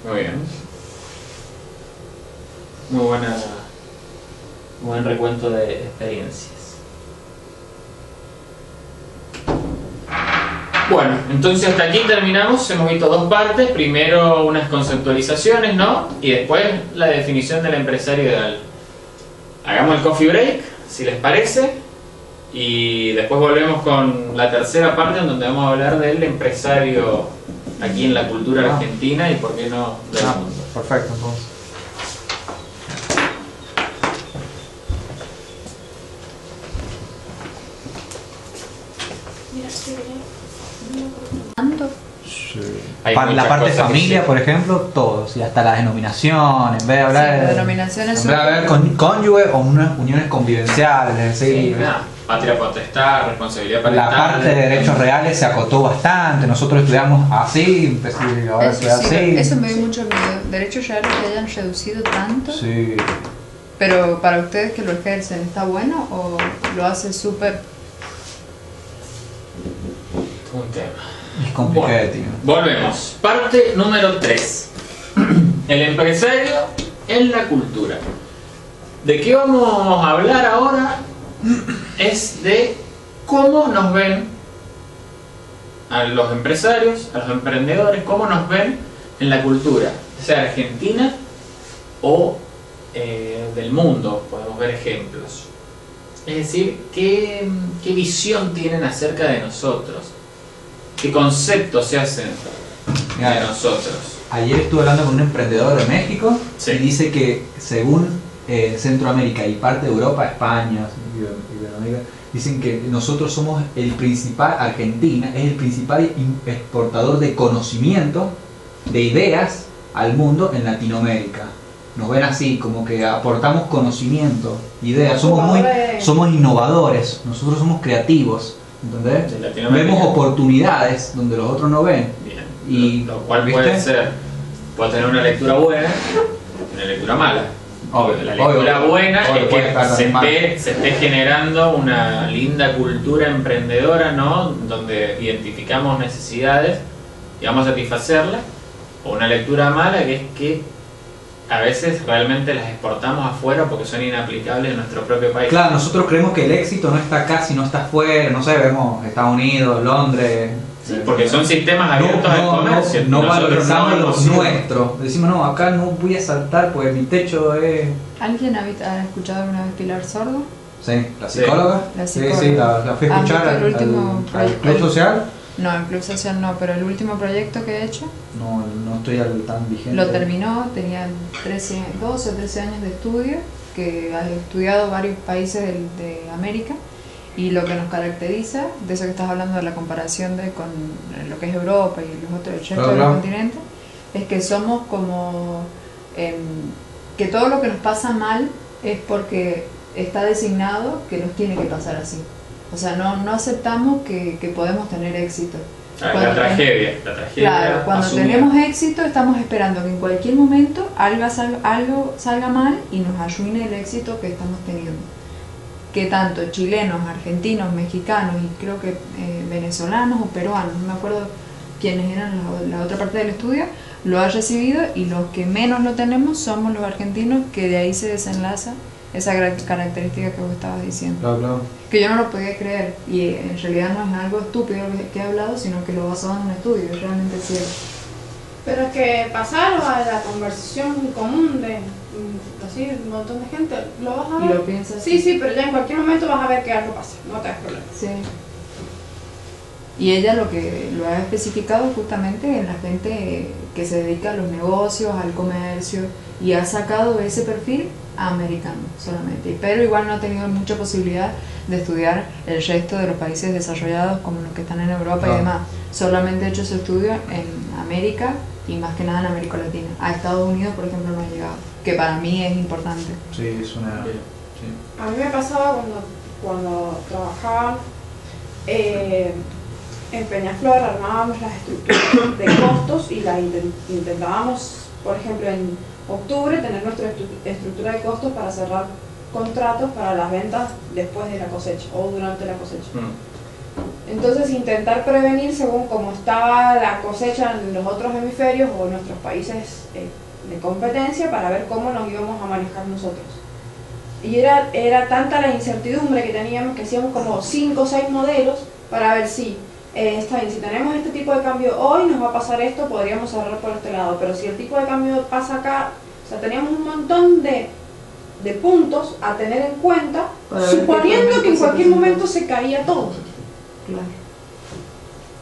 [SPEAKER 2] Muy bien. Muy buen recuento de experiencias. Bueno, entonces hasta aquí terminamos. Hemos visto dos partes. Primero unas conceptualizaciones, ¿no? Y después la definición del empresario ideal. Hagamos el coffee break, si les parece. Y después volvemos con la tercera parte, en donde vamos a hablar del empresario aquí en la cultura argentina y por qué no del mundo.
[SPEAKER 1] Perfecto, entonces. Sí. La parte familia, por ejemplo, todos, y hasta la denominación, en vez de hablar
[SPEAKER 3] Sí, la denominación es
[SPEAKER 1] en vez de hablar cónyuge o unas uniones convivenciales, es decir,
[SPEAKER 2] Patria potestad, responsabilidad
[SPEAKER 1] la
[SPEAKER 2] parental.
[SPEAKER 1] parte de derechos reales se acotó bastante. Nosotros estudiamos así, ahora estudiamos así.
[SPEAKER 3] Eso me dio mucho miedo. Derechos reales que hayan reducido tanto.
[SPEAKER 1] Sí.
[SPEAKER 3] Pero para ustedes que lo ejercen, ¿está bueno o lo hace súper?
[SPEAKER 2] Un tema.
[SPEAKER 1] Es complicado,
[SPEAKER 2] Bueno,
[SPEAKER 1] tío.
[SPEAKER 2] volvemos. Parte número 3. El empresario en la cultura. ¿De qué vamos a hablar ahora? Es de cómo nos ven a los empresarios, a los emprendedores, cómo nos ven en la cultura, sea argentina o del mundo. Podemos ver ejemplos. Es decir, qué visión tienen acerca de nosotros, qué conceptos se hacen de nosotros.
[SPEAKER 1] Ayer estuve hablando con un emprendedor de México
[SPEAKER 2] Sí.
[SPEAKER 1] y dice que según Centroamérica y parte de Europa, España, Iberoamérica, dicen que nosotros somos el principal, Argentina es el principal exportador de conocimiento, de ideas al mundo en Latinoamérica. Nos ven así, como que aportamos conocimiento, ideas, somos innovadores, nosotros somos creativos, ¿entendés?
[SPEAKER 2] De Latinoamérica.
[SPEAKER 1] Vemos oportunidades donde los otros no ven.
[SPEAKER 2] Bien.
[SPEAKER 1] Y,
[SPEAKER 2] lo cual
[SPEAKER 1] ¿viste?
[SPEAKER 2] puede tener una lectura buena y una lectura mala.
[SPEAKER 1] Obvio,
[SPEAKER 2] La lectura
[SPEAKER 1] obvio,
[SPEAKER 2] buena
[SPEAKER 1] obvio,
[SPEAKER 2] es
[SPEAKER 1] puede
[SPEAKER 2] que
[SPEAKER 1] estar
[SPEAKER 2] se
[SPEAKER 1] mal.
[SPEAKER 2] esté generando una linda cultura emprendedora, ¿no? Donde identificamos necesidades y vamos a satisfacerlas. O una lectura mala que es que a veces realmente las exportamos afuera porque son inaplicables en nuestro propio país.
[SPEAKER 1] Claro, nosotros creemos que el éxito no está acá, sino está afuera, no sé, vemos Estados Unidos, Londres.
[SPEAKER 2] Sí, porque son sistemas abiertos al comercio.
[SPEAKER 1] No
[SPEAKER 2] Nosotros
[SPEAKER 1] valorizamos
[SPEAKER 2] no
[SPEAKER 1] los
[SPEAKER 2] hemos sido.
[SPEAKER 1] nuestros. Decimos, no, acá no voy a saltar porque mi techo es...
[SPEAKER 3] ¿Alguien ha escuchado alguna vez Pilar Sordo?
[SPEAKER 1] Sí, la psicóloga.
[SPEAKER 3] La
[SPEAKER 1] Sí,
[SPEAKER 3] psicóloga.
[SPEAKER 1] sí, la fui a escuchar
[SPEAKER 3] el último
[SPEAKER 1] al Club Social.
[SPEAKER 3] No, el Club Social no, pero el último proyecto que he hecho
[SPEAKER 1] No estoy tan vigente.
[SPEAKER 3] lo terminó, tenía 12 o 13 años de estudio, que ha estudiado varios países de América, y lo que nos caracteriza, de eso que estás hablando de la comparación con lo que es Europa y los otros, el resto de los continentes, es que somos como que todo lo que nos pasa mal es porque está designado que nos tiene que pasar así. O sea, no aceptamos que podemos tener éxito.
[SPEAKER 2] La tragedia.
[SPEAKER 3] Claro, cuando
[SPEAKER 2] asumida.
[SPEAKER 3] tenemos éxito estamos esperando que en cualquier momento algo salga mal y nos arruine el éxito que estamos teniendo. que tanto chilenos, argentinos, mexicanos y creo que venezolanos o peruanos, no me acuerdo quiénes eran la otra parte del estudio, lo ha recibido, y los que menos lo tenemos somos los argentinos, que de ahí se desenlaza esa característica que vos estabas diciendo.
[SPEAKER 1] Claro.
[SPEAKER 3] Que yo no lo podía creer, y en realidad no es algo estúpido que he hablado, sino que lo basado en un estudio, es realmente cierto.
[SPEAKER 4] Pero es que pasarlo a la conversación común de así un montón de gente, lo vas a ver.
[SPEAKER 3] Y lo piensas.
[SPEAKER 4] Sí, pero ya en cualquier momento vas a ver que algo pasa, no te das problema.
[SPEAKER 3] Sí. Y ella lo ha especificado justamente en la gente que se dedica a los negocios, al comercio, y ha sacado ese perfil americano solamente. Pero igual no ha tenido mucha posibilidad de estudiar el resto de los países desarrollados como los que están en Europa y demás. Solamente ha hecho su estudio en América y más que nada en América Latina. A Estados Unidos, por ejemplo, no ha llegado, que para mí es importante.
[SPEAKER 1] Sí, es una... Sí.
[SPEAKER 4] A mí me pasaba cuando trabajaba en Peñaflor, armábamos las estructuras de costos y las intentábamos, por ejemplo, en octubre tener nuestra estructura de costos para cerrar contratos para las ventas después de la cosecha o durante la cosecha. Entonces intentar prevenir según cómo estaba la cosecha en los otros hemisferios o en nuestros países de competencia, para ver cómo nos íbamos a manejar nosotros. Y era tanta la incertidumbre que teníamos que hacíamos como 5 o 6 modelos para ver si está bien, si tenemos este tipo de cambio hoy nos va a pasar esto, podríamos cerrar por este lado, pero si el tipo de cambio pasa acá, o sea, teníamos un montón de puntos a tener en cuenta, suponiendo que en cualquier momento se caía todo.
[SPEAKER 3] Claro.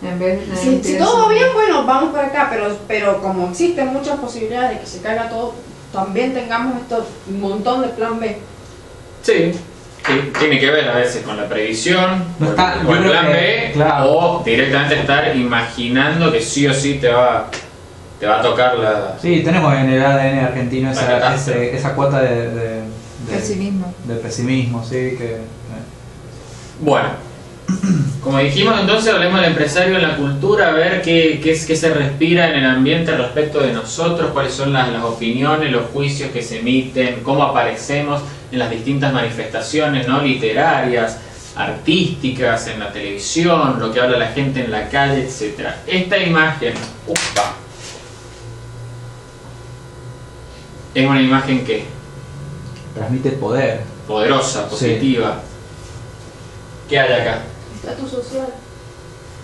[SPEAKER 3] En vez de
[SPEAKER 4] si todo va bien, bueno, vamos para acá, pero como existen muchas posibilidades de que se caiga todo, también tengamos un montón de plan B.
[SPEAKER 2] Sí, tiene que ver a veces con la previsión,
[SPEAKER 1] No está,
[SPEAKER 2] con el plan
[SPEAKER 1] que,
[SPEAKER 2] B,
[SPEAKER 1] claro.
[SPEAKER 2] o directamente estar imaginando que sí o sí te va a tocar la...
[SPEAKER 1] Sí, tenemos en el ADN argentino esa cuota de
[SPEAKER 3] pesimismo.
[SPEAKER 1] De pesimismo, sí, que...
[SPEAKER 2] Bueno, como dijimos, entonces hablemos del empresario en la cultura, a ver qué se respira en el ambiente respecto de nosotros, cuáles son las opiniones, los juicios que se emiten, cómo aparecemos en las distintas manifestaciones, ¿no?, literarias, artísticas, en la televisión, lo que habla la gente en la calle, etc. Esta imagen, es una imagen que
[SPEAKER 1] transmite poder.
[SPEAKER 2] Poderosa, positiva. Sí. ¿Qué hay acá?
[SPEAKER 4] Estatus social.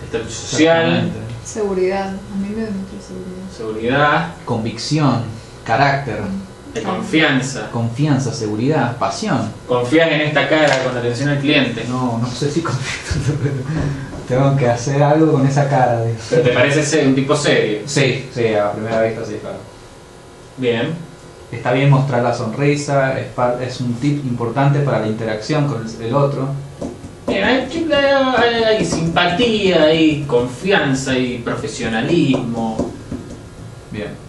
[SPEAKER 2] Estatus social.
[SPEAKER 3] Seguridad. A mí me demuestra seguridad.
[SPEAKER 2] Seguridad.
[SPEAKER 1] Convicción. Carácter.
[SPEAKER 2] De confianza.
[SPEAKER 1] Confianza, seguridad, pasión.
[SPEAKER 2] ¿Confías en esta cara con atención al cliente?
[SPEAKER 1] No sé si confío, pero tengo que hacer algo con esa cara.
[SPEAKER 2] ¿Pero te parece ser un tipo serio?
[SPEAKER 1] Sí, a primera vista sí, claro.
[SPEAKER 2] Bien.
[SPEAKER 1] Está bien mostrar la sonrisa, es un tip importante para la interacción con el otro.
[SPEAKER 2] Bien, hay simpatía, hay confianza, hay profesionalismo.
[SPEAKER 1] Bien.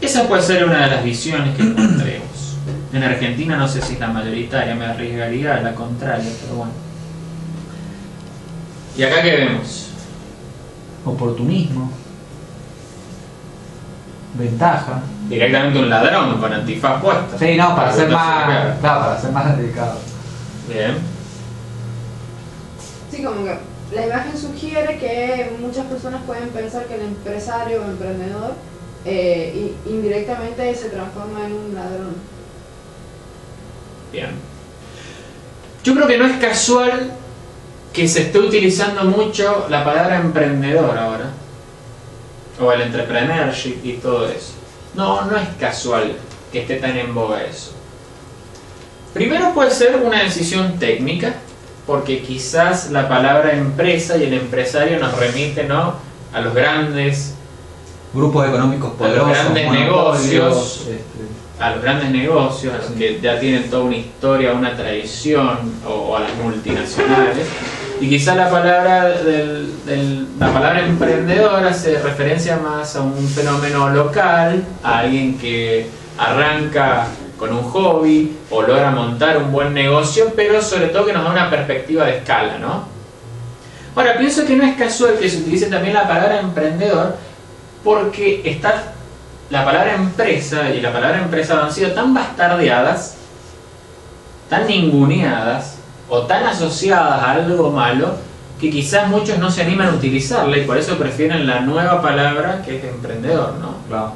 [SPEAKER 2] Esa puede ser una de las visiones que encontremos. En Argentina no sé si es la mayoritaria, me arriesgaría a la contraria, pero bueno. ¿Y acá qué vemos?
[SPEAKER 1] Oportunismo. Ventaja.
[SPEAKER 2] Directamente un ladrón con antifaz puesta.
[SPEAKER 1] Sí, no, para ser más delicado.
[SPEAKER 2] Bien.
[SPEAKER 4] Sí, como que la imagen sugiere que muchas personas pueden pensar que el empresario o emprendedor indirectamente se transforma en un ladrón.
[SPEAKER 2] Bien. Yo creo que no es casual que se esté utilizando mucho la palabra emprendedor ahora, o el entrepreneurship y todo eso. No es casual que esté tan en boga eso. Primero puede ser una decisión técnica, porque quizás la palabra empresa y el empresario nos remite, ¿no?, a los grandes
[SPEAKER 1] grupos económicos poderosos,
[SPEAKER 2] a los grandes negocios, a los grandes negocios, a los que ya tienen toda una historia, una tradición, o a las multinacionales. Y quizá la palabra la palabra emprendedor hace referencia más a un fenómeno local, a alguien que arranca con un hobby o logra montar un buen negocio, pero sobre todo que nos da una perspectiva de escala, ¿no? Ahora, pienso que no es casual que se utilice también la palabra emprendedor, porque está la palabra empresa y la palabra empresa han sido tan bastardeadas, tan ninguneadas, o tan asociadas a algo malo que quizás muchos no se animan a utilizarla y por eso prefieren la nueva palabra que es emprendedor, ¿no?
[SPEAKER 1] Claro.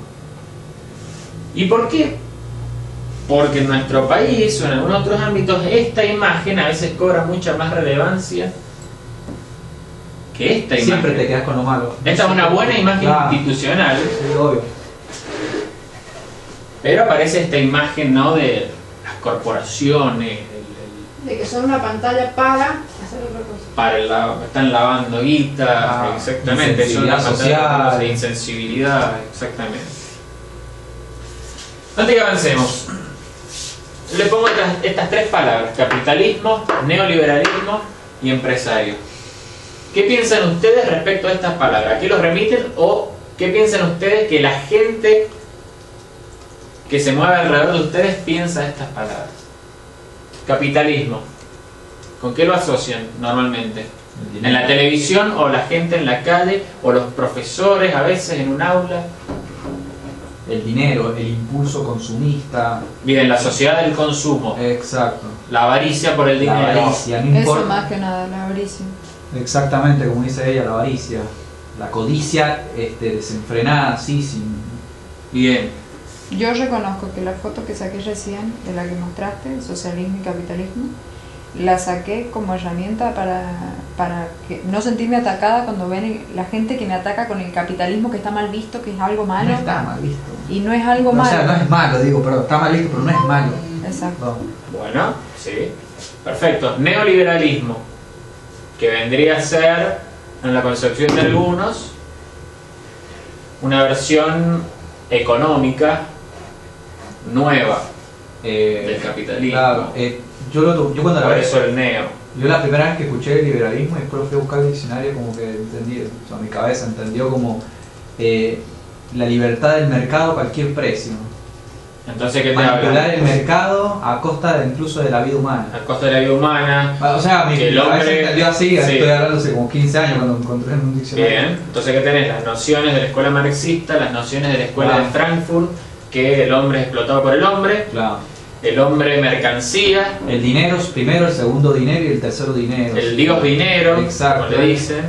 [SPEAKER 2] ¿Y por qué? Porque en nuestro país o en algunos otros ámbitos esta imagen a veces cobra mucha más relevancia que esta imagen.
[SPEAKER 1] Siempre te quedas con lo malo.
[SPEAKER 2] Esta es una buena imagen institucional.
[SPEAKER 1] Sí, obvio.
[SPEAKER 2] Pero aparece esta imagen, ¿no?, de las corporaciones,
[SPEAKER 4] de que son una pantalla para hacer otra cosa.
[SPEAKER 2] Para están lavando guita, exactamente, son una pantalla de insensibilidad, exactamente. Antes que avancemos, le pongo estas tres palabras: capitalismo, neoliberalismo y empresario. ¿Qué piensan ustedes respecto a estas palabras? ¿A qué los remiten o qué piensan ustedes que la gente que se mueve alrededor de ustedes piensa estas palabras? Capitalismo, ¿con qué lo asocian normalmente? ¿En la televisión o la gente en la calle o los profesores a veces en un aula?
[SPEAKER 1] El dinero, el impulso consumista.
[SPEAKER 2] Bien, la sociedad del consumo.
[SPEAKER 1] Exacto.
[SPEAKER 2] La avaricia por el dinero.
[SPEAKER 1] La avaricia, no importa.
[SPEAKER 3] Eso más que nada, la avaricia.
[SPEAKER 1] Exactamente, como dice ella, la avaricia. La codicia desenfrenada, así, sin...
[SPEAKER 2] Bien.
[SPEAKER 3] Yo reconozco que la foto que saqué recién, de la que mostraste, socialismo y capitalismo, la saqué como herramienta para que no sentirme atacada cuando ven la gente que me ataca con el capitalismo, que está mal visto, que es algo malo.
[SPEAKER 1] No está mal visto.
[SPEAKER 3] Y no es algo malo.
[SPEAKER 1] O sea, no es malo, digo, pero está mal visto, pero no es malo.
[SPEAKER 3] Exacto.
[SPEAKER 2] Bueno, sí. Perfecto. Neoliberalismo, que vendría a ser, en la concepción de algunos, una versión económica nueva del capitalismo.
[SPEAKER 1] Claro, yo cuando
[SPEAKER 2] por eso el neo.
[SPEAKER 1] Yo la primera vez que escuché el liberalismo y después lo fui a buscar el diccionario, como que entendí, o sea, mi cabeza entendió como la libertad del mercado a cualquier precio.
[SPEAKER 2] Entonces, ¿qué te
[SPEAKER 1] manipular
[SPEAKER 2] habla?
[SPEAKER 1] el mercado a costa incluso de la vida humana.
[SPEAKER 2] A costa de la vida humana.
[SPEAKER 1] O sea, mi cabeza entendió así,
[SPEAKER 2] sí.
[SPEAKER 1] Estoy hablando hace como 15 años cuando encontré en un diccionario.
[SPEAKER 2] Bien, entonces ¿qué tenés? Las nociones de la escuela marxista, las nociones de la escuela de Frankfurt, que el hombre es explotado por el hombre,
[SPEAKER 1] Claro.
[SPEAKER 2] el hombre mercancía,
[SPEAKER 1] El dinero es primero, el segundo dinero y el tercero dinero.
[SPEAKER 2] el dios dinero,
[SPEAKER 1] Exacto.
[SPEAKER 2] como le dicen,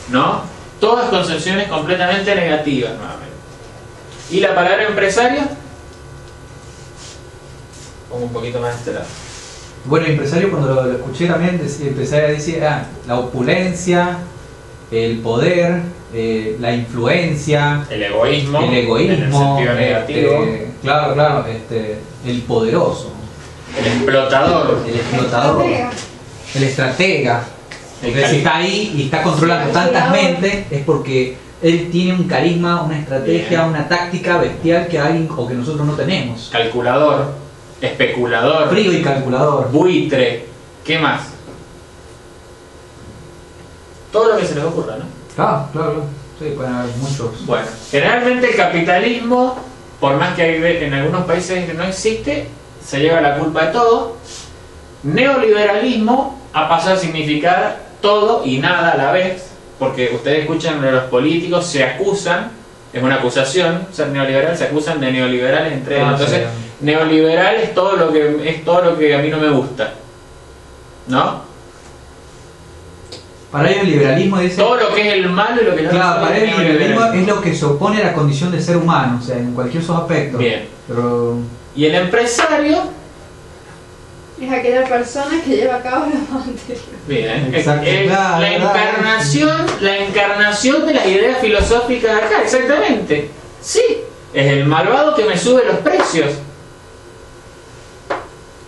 [SPEAKER 2] ¿no? Todas concepciones completamente negativas, nuevamente. ¿Y la palabra empresario? Pongo un poquito más de este lado.
[SPEAKER 1] Bueno, el empresario, cuando lo escuché también, empecé a decir la opulencia, el poder, la influencia,
[SPEAKER 2] El egoísmo,
[SPEAKER 1] el egoísmo,
[SPEAKER 2] en el sentido negativo,
[SPEAKER 1] claro, el poderoso,
[SPEAKER 2] el explotador,
[SPEAKER 1] el explotador, el estratega. Porque si está ahí y está controlando tantas mentes es porque él tiene un carisma, una estrategia,
[SPEAKER 2] Bien.
[SPEAKER 1] una táctica bestial que alguien o que nosotros no tenemos.
[SPEAKER 2] calculador, especulador,
[SPEAKER 1] Frío y calculador.
[SPEAKER 2] buitre, ¿qué más? Todo lo que se les ocurra, ¿no?
[SPEAKER 1] Claro. Sí, pueden haber muchos.
[SPEAKER 2] Bueno, generalmente el capitalismo, por más que en algunos países que no existe, se lleva la culpa de todo. Neoliberalismo ha pasado a significar todo y nada a la vez, porque ustedes escuchan de los políticos, se acusan, es una acusación, ser neoliberal, se acusan de neoliberales entre ellos. Entonces,
[SPEAKER 1] sí.
[SPEAKER 2] neoliberal es todo lo que a mí no me gusta, ¿no?
[SPEAKER 1] Para ellos el liberalismo dice...
[SPEAKER 2] Todo lo que es el malo y lo que no
[SPEAKER 1] Claro, para
[SPEAKER 2] es
[SPEAKER 1] ellos el liberalismo es lo que se opone a la condición del ser humano, o sea, en cualquier sus aspectos.
[SPEAKER 2] Bien.
[SPEAKER 1] Pero...
[SPEAKER 2] Y el empresario,
[SPEAKER 4] Es aquella persona que lleva a cabo lo anterior.
[SPEAKER 2] bien,
[SPEAKER 1] Exacto,
[SPEAKER 2] es
[SPEAKER 1] claro,
[SPEAKER 2] la encarnación de las ideas filosóficas acá, exactamente. Sí, es el malvado que me sube los precios.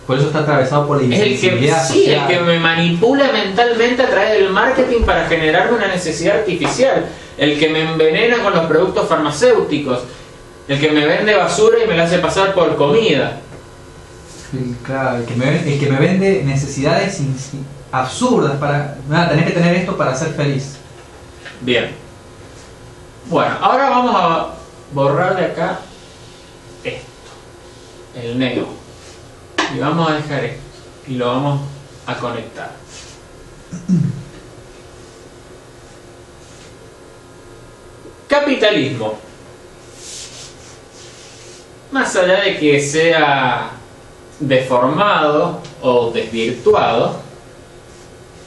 [SPEAKER 1] Por eso está atravesado por la
[SPEAKER 2] Es el que,
[SPEAKER 1] insensibilidad
[SPEAKER 2] sí, el
[SPEAKER 1] social.
[SPEAKER 2] que me manipula mentalmente a través del marketing para generarme una necesidad artificial. El que me envenena con los productos farmacéuticos. El que me vende basura y me la hace pasar por comida.
[SPEAKER 1] Claro, el que me vende necesidades absurdas para... tenés que tener esto para ser feliz.
[SPEAKER 2] Bien. Bueno, ahora vamos a borrar de acá esto. El neo. Y vamos a dejar esto. Y lo vamos a conectar. Capitalismo. Más allá de que sea deformado o desvirtuado,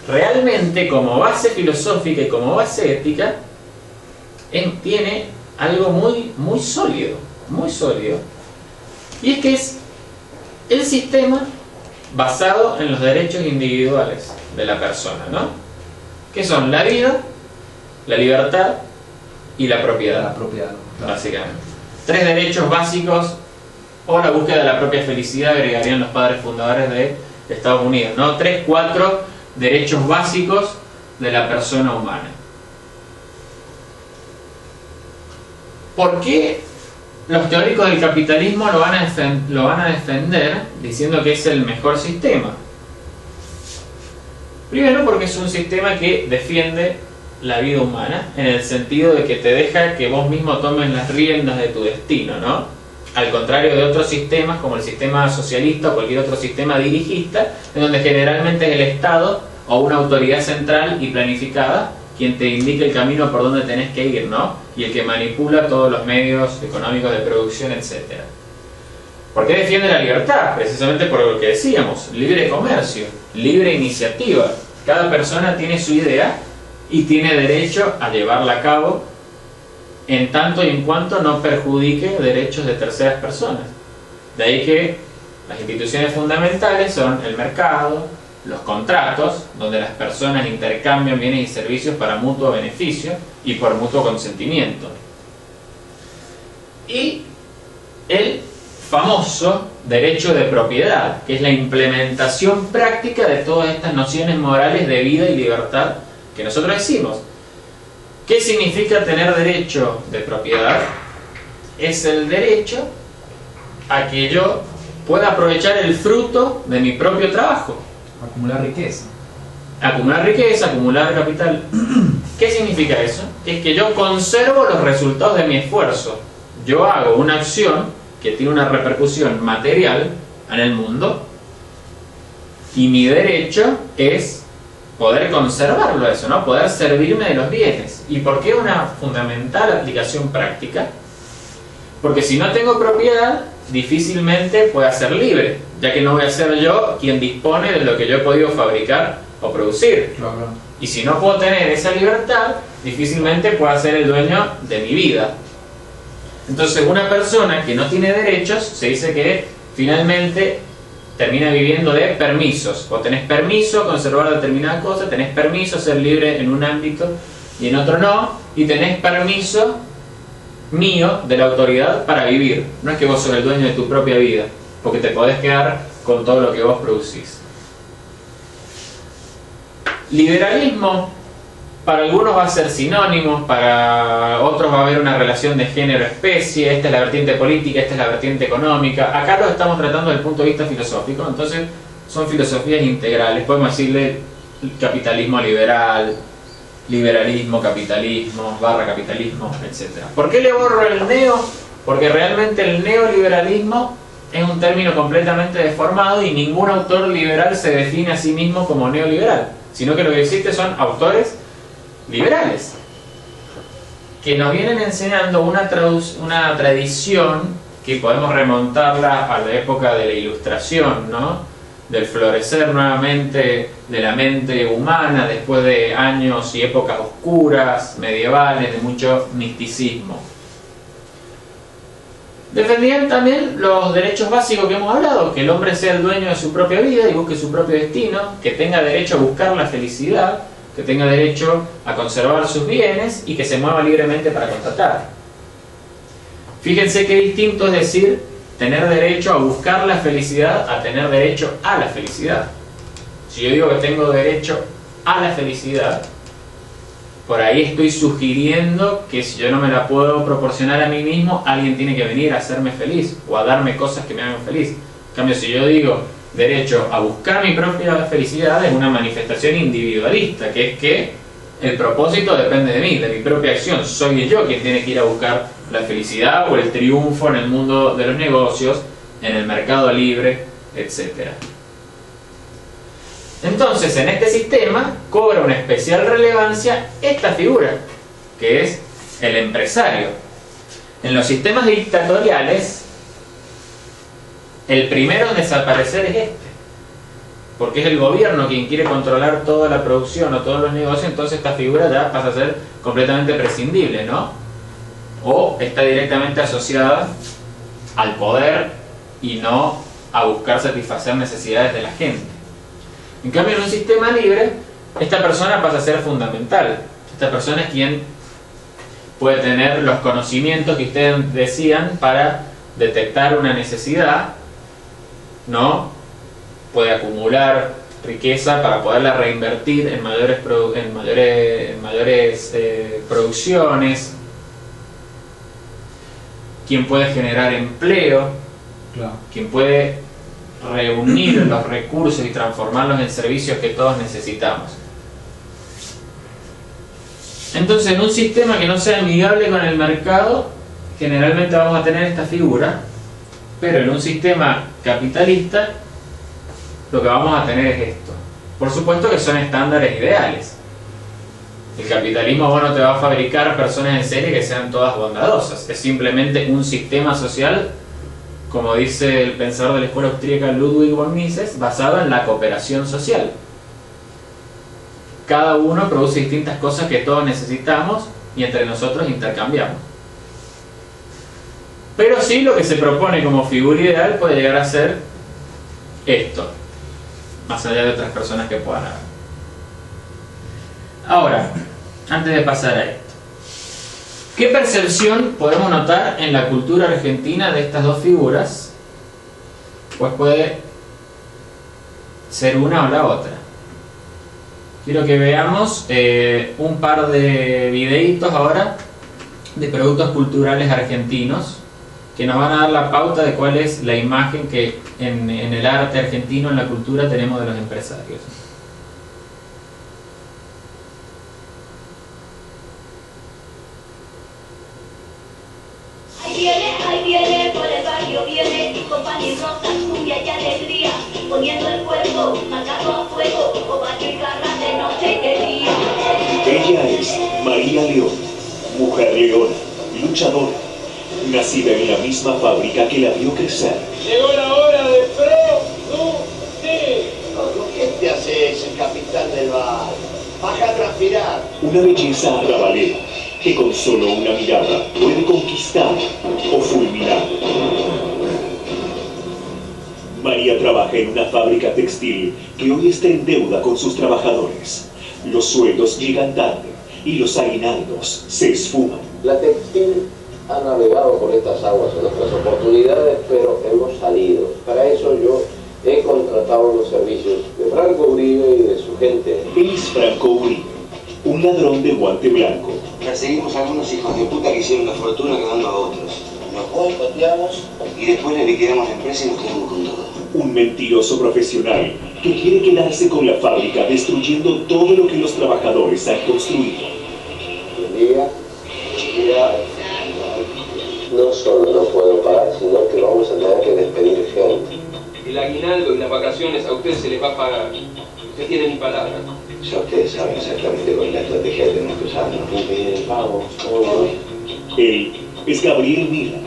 [SPEAKER 2] realmente como base filosófica y como base ética tiene algo muy sólido, y es que es el sistema basado en los derechos individuales de la persona, ¿no? Que son la vida, la libertad y la propiedad.
[SPEAKER 1] La propiedad, claro.
[SPEAKER 2] Básicamente. 3 derechos básicos, o la búsqueda de la propia felicidad, agregarían los padres fundadores de Estados Unidos, ¿no? 3, 4 derechos básicos de la persona humana. ¿Por qué los teóricos del capitalismo lo van a defender diciendo que es el mejor sistema? Primero porque es un sistema que defiende la vida humana, en el sentido de que te deja que vos mismo tomes las riendas de tu destino, ¿no? Al contrario de otros sistemas como el sistema socialista o cualquier otro sistema dirigista, en donde generalmente es el Estado o una autoridad central y planificada quien te indica el camino por donde tenés que ir, ¿no? Y el que manipula todos los medios económicos de producción, etc. ¿Por qué defiende la libertad? Precisamente por lo que decíamos, libre comercio, libre iniciativa. Cada persona tiene su idea y tiene derecho a llevarla a cabo en tanto y en cuanto no perjudique derechos de terceras personas. De ahí que las instituciones fundamentales son el mercado, los contratos, donde las personas intercambian bienes y servicios para mutuo beneficio y por mutuo consentimiento. Y el famoso derecho de propiedad, que es la implementación práctica de todas estas nociones morales de vida y libertad que nosotros decimos. ¿Qué significa tener derecho de propiedad? Es el derecho a que yo pueda aprovechar el fruto de mi propio trabajo.
[SPEAKER 1] Acumular riqueza.
[SPEAKER 2] Acumular riqueza, acumular capital. ¿Qué significa eso? Es que yo conservo los resultados de mi esfuerzo. Yo hago una acción que tiene una repercusión material en el mundo y mi derecho es poder conservarlo eso, ¿no? Poder servirme de los bienes. ¿Y por qué una fundamental aplicación práctica? Porque si no tengo propiedad, difícilmente pueda ser libre, ya que no voy a ser yo quien dispone de lo que yo he podido fabricar o producir.
[SPEAKER 1] Claro.
[SPEAKER 2] Y si no puedo tener esa libertad, difícilmente pueda ser el dueño de mi vida. Entonces, una persona que no tiene derechos, se dice que finalmente termina viviendo de permisos. Vos tenés permiso a conservar determinada cosa, tenés permiso a ser libre en un ámbito y en otro no, y tenés permiso mío de la autoridad para vivir. No es que vos sos el dueño de tu propia vida, porque te podés quedar con todo lo que vos producís. Liberalismo para algunos va a ser sinónimo, para otros va a haber una relación de género-especie. Esta es la vertiente política, esta es la vertiente económica. Acá lo estamos tratando desde el punto de vista filosófico, entonces son filosofías integrales. Podemos decirle capitalismo liberal, liberalismo, capitalismo, barra capitalismo, etc. ¿Por qué le borro el neo? Porque realmente el neoliberalismo es un término completamente deformado y ningún autor liberal se define a sí mismo como neoliberal, sino que lo que existe son autores liberales que nos vienen enseñando una tradición que podemos remontarla a la época de la Ilustración, ¿no? Del florecer nuevamente de la mente humana después de años y épocas oscuras, medievales, de mucho misticismo. Defendían también los derechos básicos que hemos hablado, que el hombre sea el dueño de su propia vida y busque su propio destino, que tenga derecho a buscar la felicidad, que tenga derecho a conservar sus bienes y que se mueva libremente para contratar. Fíjense qué distinto es decir tener derecho a buscar la felicidad a tener derecho a la felicidad. Si yo digo que tengo derecho a la felicidad, por ahí estoy sugiriendo que si yo no me la puedo proporcionar a mí mismo, alguien tiene que venir a hacerme feliz o a darme cosas que me hagan feliz. En cambio, si yo digo derecho a buscar mi propia felicidad, es una manifestación individualista, que es que el propósito depende de mí, de mi propia acción. Soy yo quien tiene que ir a buscar la felicidad o el triunfo en el mundo de los negocios, en el mercado libre, etc. Entonces, en este sistema cobra una especial relevancia esta figura, que es el empresario. En los sistemas dictatoriales, el primero en desaparecer es este. porque es el gobierno quien quiere controlar toda la producción o todos los negocios, entonces esta figura ya pasa a ser completamente prescindible, ¿no? O está directamente asociada al poder y no a buscar satisfacer necesidades de la gente. En cambio, en un sistema libre, esta persona pasa a ser fundamental. Esta persona es quien puede tener los conocimientos que ustedes decían para detectar una necesidad, ¿no? Puede acumular riqueza para poderla reinvertir en mayores producciones, quien puede generar empleo,
[SPEAKER 1] Claro.
[SPEAKER 2] quien puede reunir los recursos y transformarlos en servicios que todos necesitamos. Entonces, en un sistema que no sea amigable con el mercado, generalmente vamos a tener esta figura, pero en un sistema capitalista, lo que vamos a tener es esto. Por supuesto que son estándares ideales. El capitalismo, bueno, te va a fabricar personas en serie que sean todas bondadosas. Es simplemente un sistema social, como dice el pensador de la escuela austríaca Ludwig von Mises, basado en la cooperación social. Cada uno produce distintas cosas que todos necesitamos y entre nosotros intercambiamos. Pero sí, lo que se propone como figura ideal puede llegar a ser esto, más allá de otras personas que puedan haber. Ahora, antes de pasar a esto, ¿qué percepción podemos notar en la cultura argentina de estas dos figuras? Pues puede ser una o la otra. Quiero que veamos un par de videitos ahora de productos culturales argentinos que nos van a dar la pauta de cuál es la imagen que en el arte argentino, en la cultura, tenemos de los empresarios.
[SPEAKER 5] Ahí viene, por el barrio viene, con pan y rosas, cumbia y alegría, poniendo el cuerpo, marcando a fuego, cobayo y garra de noche y de día.
[SPEAKER 6] Ella es María León, mujer leona, luchadora, nacida en la misma fábrica que la vio crecer.
[SPEAKER 7] Llegó la hora de producir.
[SPEAKER 8] ¿Qué te haces el capitán del bar? Baja a transpirar.
[SPEAKER 6] Una belleza arrabalera que con solo una mirada puede conquistar o fulminar. María trabaja en una fábrica textil que hoy está en deuda con sus trabajadores. Los sueldos llegan tarde y los aguinaldos se esfuman.
[SPEAKER 8] La textil ha navegado por estas aguas en otras oportunidades, pero hemos salido. Para eso yo he contratado los servicios de Franco Uribe y de su gente.
[SPEAKER 6] Él es Franco Uribe, un ladrón de guante blanco.
[SPEAKER 9] Perseguimos a algunos hijos de puta que hicieron la fortuna ganando a otros. Los boicoteamos y después le liquidamos la empresa y nos quedamos con todo.
[SPEAKER 6] Un mentiroso profesional que quiere quedarse con la fábrica destruyendo todo lo que los trabajadores han construido.
[SPEAKER 8] Un día, no solo no puedo pagar, sino que vamos a tener que despedir gente.
[SPEAKER 7] El aguinaldo y las vacaciones a ustedes se les va a pagar. Usted tiene mi palabra.
[SPEAKER 9] Ya ustedes saben exactamente cuál es la estrategia que tenemos que usar, ¿no?
[SPEAKER 8] Pedir el pago.
[SPEAKER 6] Él es Gabriel Miller,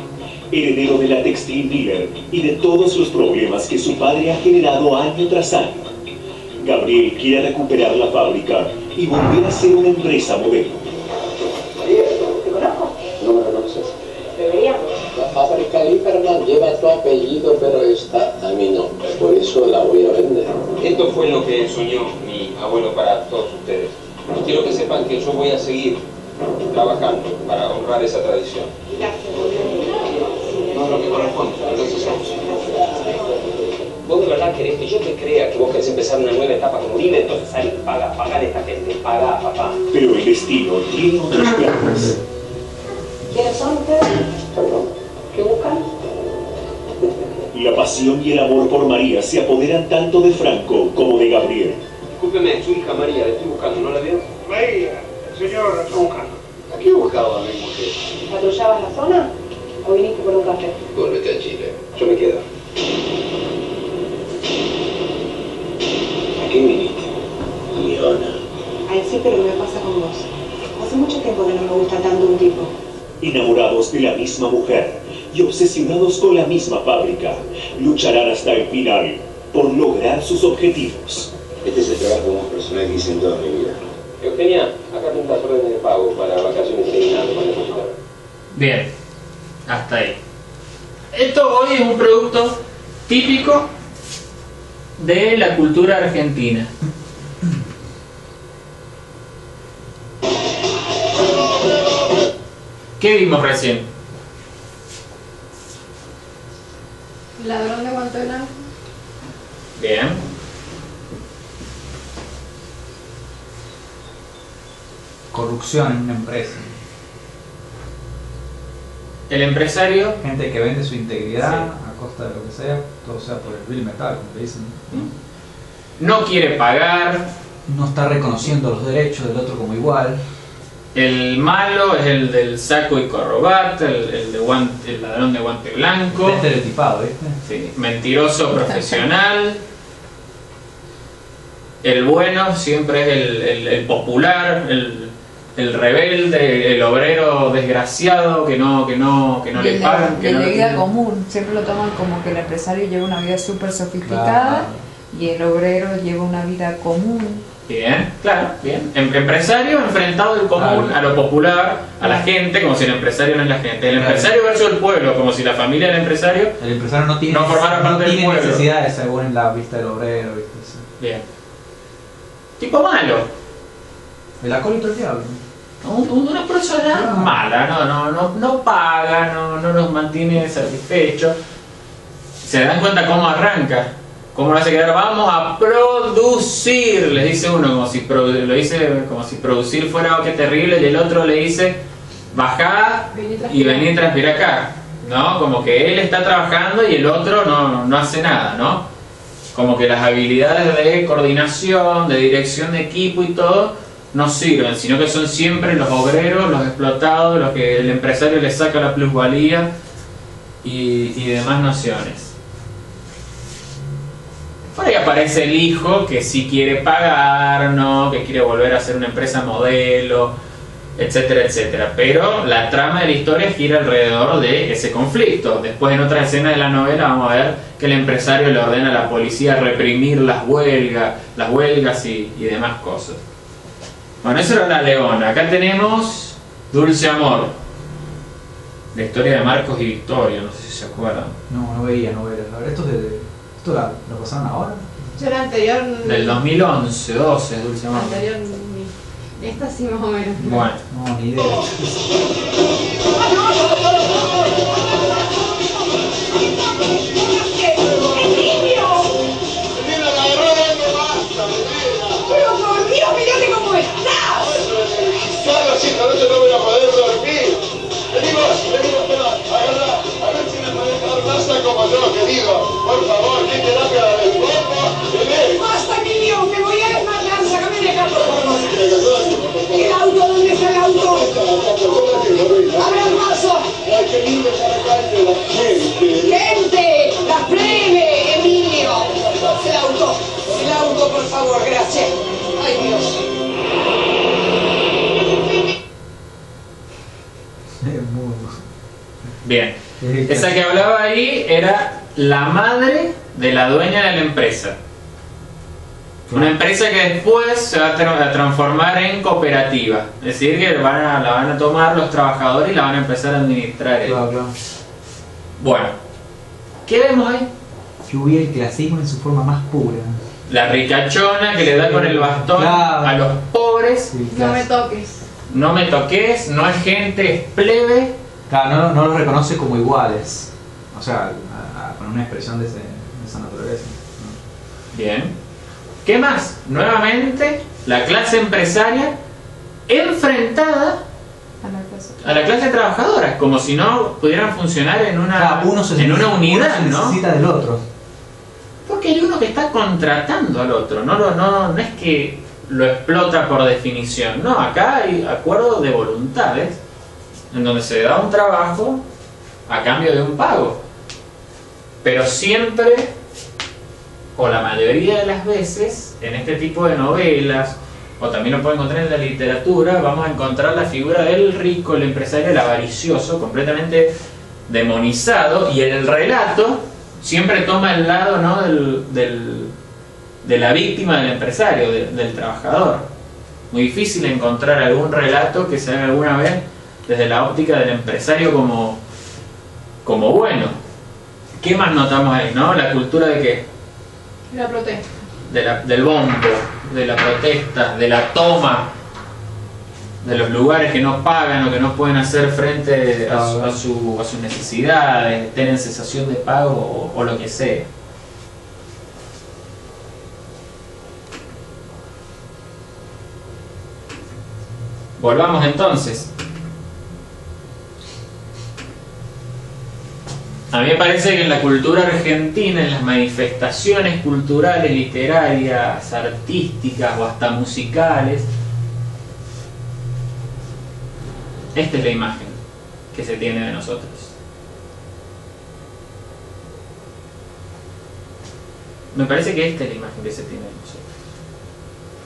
[SPEAKER 6] heredero de la Textil Miller y de todos los problemas que su padre ha generado año tras año. Gabriel quiere recuperar la fábrica y volver a ser una empresa modelo.
[SPEAKER 8] María, ¿te conozco? No me conoces.
[SPEAKER 4] Deberíamos.
[SPEAKER 8] La fábrica Lieberman lleva tu apellido, pero está a mi nombre. Por eso la voy a vender.
[SPEAKER 7] Esto fue lo que soñó mi abuelo para todos ustedes. Y quiero que sepan que yo voy a seguir trabajando para honrar esa tradición. No es lo que corresponde, entonces vamos.
[SPEAKER 10] ¿Vos de verdad querés que yo te crea que vos querés empezar una nueva etapa con Uribe? Entonces salí, paga a esta gente, paga, papá.
[SPEAKER 6] Pero el destino tiene otros planes.
[SPEAKER 4] ¿Quiénes son ustedes? ¿Qué buscan?
[SPEAKER 6] La pasión y el amor por María se apoderan tanto de Franco como de Gabriel.
[SPEAKER 7] Discúlpeme, su hija María, la estoy buscando, ¿no la veo?
[SPEAKER 11] María, señor, buscando.
[SPEAKER 8] ¿A qué buscaba mi mujer?
[SPEAKER 4] ¿Patrullabas la zona o viniste por un café?
[SPEAKER 8] Volvete a Chile. Yo me quedo. ¿A qué viniste? Leona.
[SPEAKER 4] A decirte lo que me pasa con vos. Hace mucho tiempo que no me gusta tanto un tipo.
[SPEAKER 6] Enamorados de la misma mujer y obsesionados con la misma fábrica, lucharán hasta el final por lograr sus objetivos.
[SPEAKER 9] Este es el trabajo más personal que hice en toda mi vida.
[SPEAKER 7] Eugenia, acá tenés las órdenes de pago para vacaciones terminadas para depositar.
[SPEAKER 2] Bien, hasta ahí. Esto hoy es un producto típico de la cultura argentina. ¿Qué vimos recién?
[SPEAKER 4] Ladrón de guante blanco.
[SPEAKER 2] Bien.
[SPEAKER 1] Corrupción en una empresa.
[SPEAKER 2] El empresario.
[SPEAKER 1] Gente que vende su integridad a costa de lo que sea, todo sea por el vil metal, como te dicen.
[SPEAKER 2] No quiere pagar.
[SPEAKER 1] No está reconociendo los derechos del otro como igual.
[SPEAKER 2] El malo es el del saco y corbata, el ladrón de guante blanco.
[SPEAKER 1] Está estereotipado, ¿viste?
[SPEAKER 2] Sí. Mentiroso profesional. El bueno siempre es el popular, el rebelde, el obrero desgraciado que no le pagan.
[SPEAKER 3] Que la vida común, siempre lo toman como que el empresario lleva una vida súper sofisticada y el obrero lleva una vida común.
[SPEAKER 2] Bien, claro, bien. Empresario enfrentado al común, a lo popular, a la gente, como si el empresario no es la gente. El empresario versus el pueblo, como si la familia del empresario no formara parte del pueblo.
[SPEAKER 1] Necesidades según en la vista del obrero, ¿viste?
[SPEAKER 2] Bien. Tipo malo.
[SPEAKER 1] El acólito del diablo.
[SPEAKER 2] Una persona mala, no paga, no nos mantiene satisfechos. ¿Se dan cuenta cómo arranca? ¿Cómo lo hace quedar? Vamos a producir, les dice uno, como si producir fuera algo que terrible, y el otro le dice, bajá y vení a transpirar acá, ¿no? Como que él está trabajando y el otro no hace nada, ¿no? Como que las habilidades de coordinación, de dirección de equipo y todo, no sirven, sino que son siempre los obreros, los explotados, los que el empresario le saca la plusvalía y demás nociones. Por ahí aparece el hijo que sí quiere pagar, ¿no? Que quiere volver a ser una empresa modelo, etcétera, etcétera. Pero la trama de la historia gira alrededor de ese conflicto. Después, en otra escena de la novela, vamos a ver que el empresario le ordena a la policía reprimir las huelgas y demás cosas. Bueno, eso era La Leona. Acá tenemos Dulce Amor, la historia de Marcos y Victoria, no sé si se acuerdan.
[SPEAKER 1] No veía novelas. A ver, ¿esto lo pasaron ahora?
[SPEAKER 4] Yo era anterior.
[SPEAKER 2] Del 2011, 12, Dulce Amor.
[SPEAKER 4] Anterior. Esta sí más o menos.
[SPEAKER 2] Bueno.
[SPEAKER 1] No, ni idea.
[SPEAKER 5] ¡Pero por Dios, mirate cómo estás!
[SPEAKER 12] Claro, sí, esta noche no voy a poder dormir. Venimos, agarra, a ver si me podés dar masa como yo, querido. Por favor, ¿qué terapia del cuerpo?
[SPEAKER 5] ¡Basta, niño! ¡Me voy a desmayar! ¡Sácame de acá, por favor! ¿El auto? ¿Dónde está el auto? ¡Abre el vaso!
[SPEAKER 12] ¡Ay, qué lindo estar acá entre la gente!
[SPEAKER 5] ¡Gente! ¡La plebe, Emilio! El auto, por favor, gracias. ¡Ay, Dios!
[SPEAKER 2] Bien, esa que hablaba ahí era la madre de la dueña de la empresa. Una empresa que después se va a transformar en cooperativa. Es decir, que la van a tomar los trabajadores y la van a empezar a administrar ellos.
[SPEAKER 1] Claro.
[SPEAKER 2] Bueno, ¿qué vemos ahí?
[SPEAKER 1] Que hubiera el clasismo en su forma más pura.
[SPEAKER 2] La ricachona que le da con el bastón a los pobres.
[SPEAKER 4] No me toques.
[SPEAKER 2] No me toques, no es gente, es plebe.
[SPEAKER 1] Claro, no los reconoce como iguales. O sea, con una expresión de esa naturaleza. ¿No?
[SPEAKER 2] Bien. ¿Qué más? Nuevamente, la clase empresaria enfrentada a la clase trabajadora, como si no pudieran funcionar en una unidad, ¿no?
[SPEAKER 1] Necesita del otro.
[SPEAKER 2] Porque hay uno que está contratando al otro, no es que lo explota por definición, no, acá hay acuerdos de voluntades en donde se da un trabajo a cambio de un pago, pero siempre, o la mayoría de las veces, en este tipo de novelas, o también lo pueden encontrar en la literatura, vamos a encontrar la figura del rico, el empresario, el avaricioso, completamente demonizado, y en el relato siempre toma el lado, ¿no?, de la víctima del empresario, del trabajador. Muy difícil encontrar algún relato que se haga alguna vez desde la óptica del empresario como bueno. ¿Qué más notamos ahí, no? La cultura de qué?
[SPEAKER 4] La protesta.
[SPEAKER 2] Del bombo, de la protesta, de la toma, de los lugares que no pagan o que no pueden hacer frente a sus necesidades, tienen cesación de pago o lo que sea. Volvamos entonces. A mí me parece que en la cultura argentina, en las manifestaciones culturales, literarias, artísticas o hasta musicales, esta es la imagen que se tiene de nosotros. Me parece que esta es la imagen que se tiene de nosotros.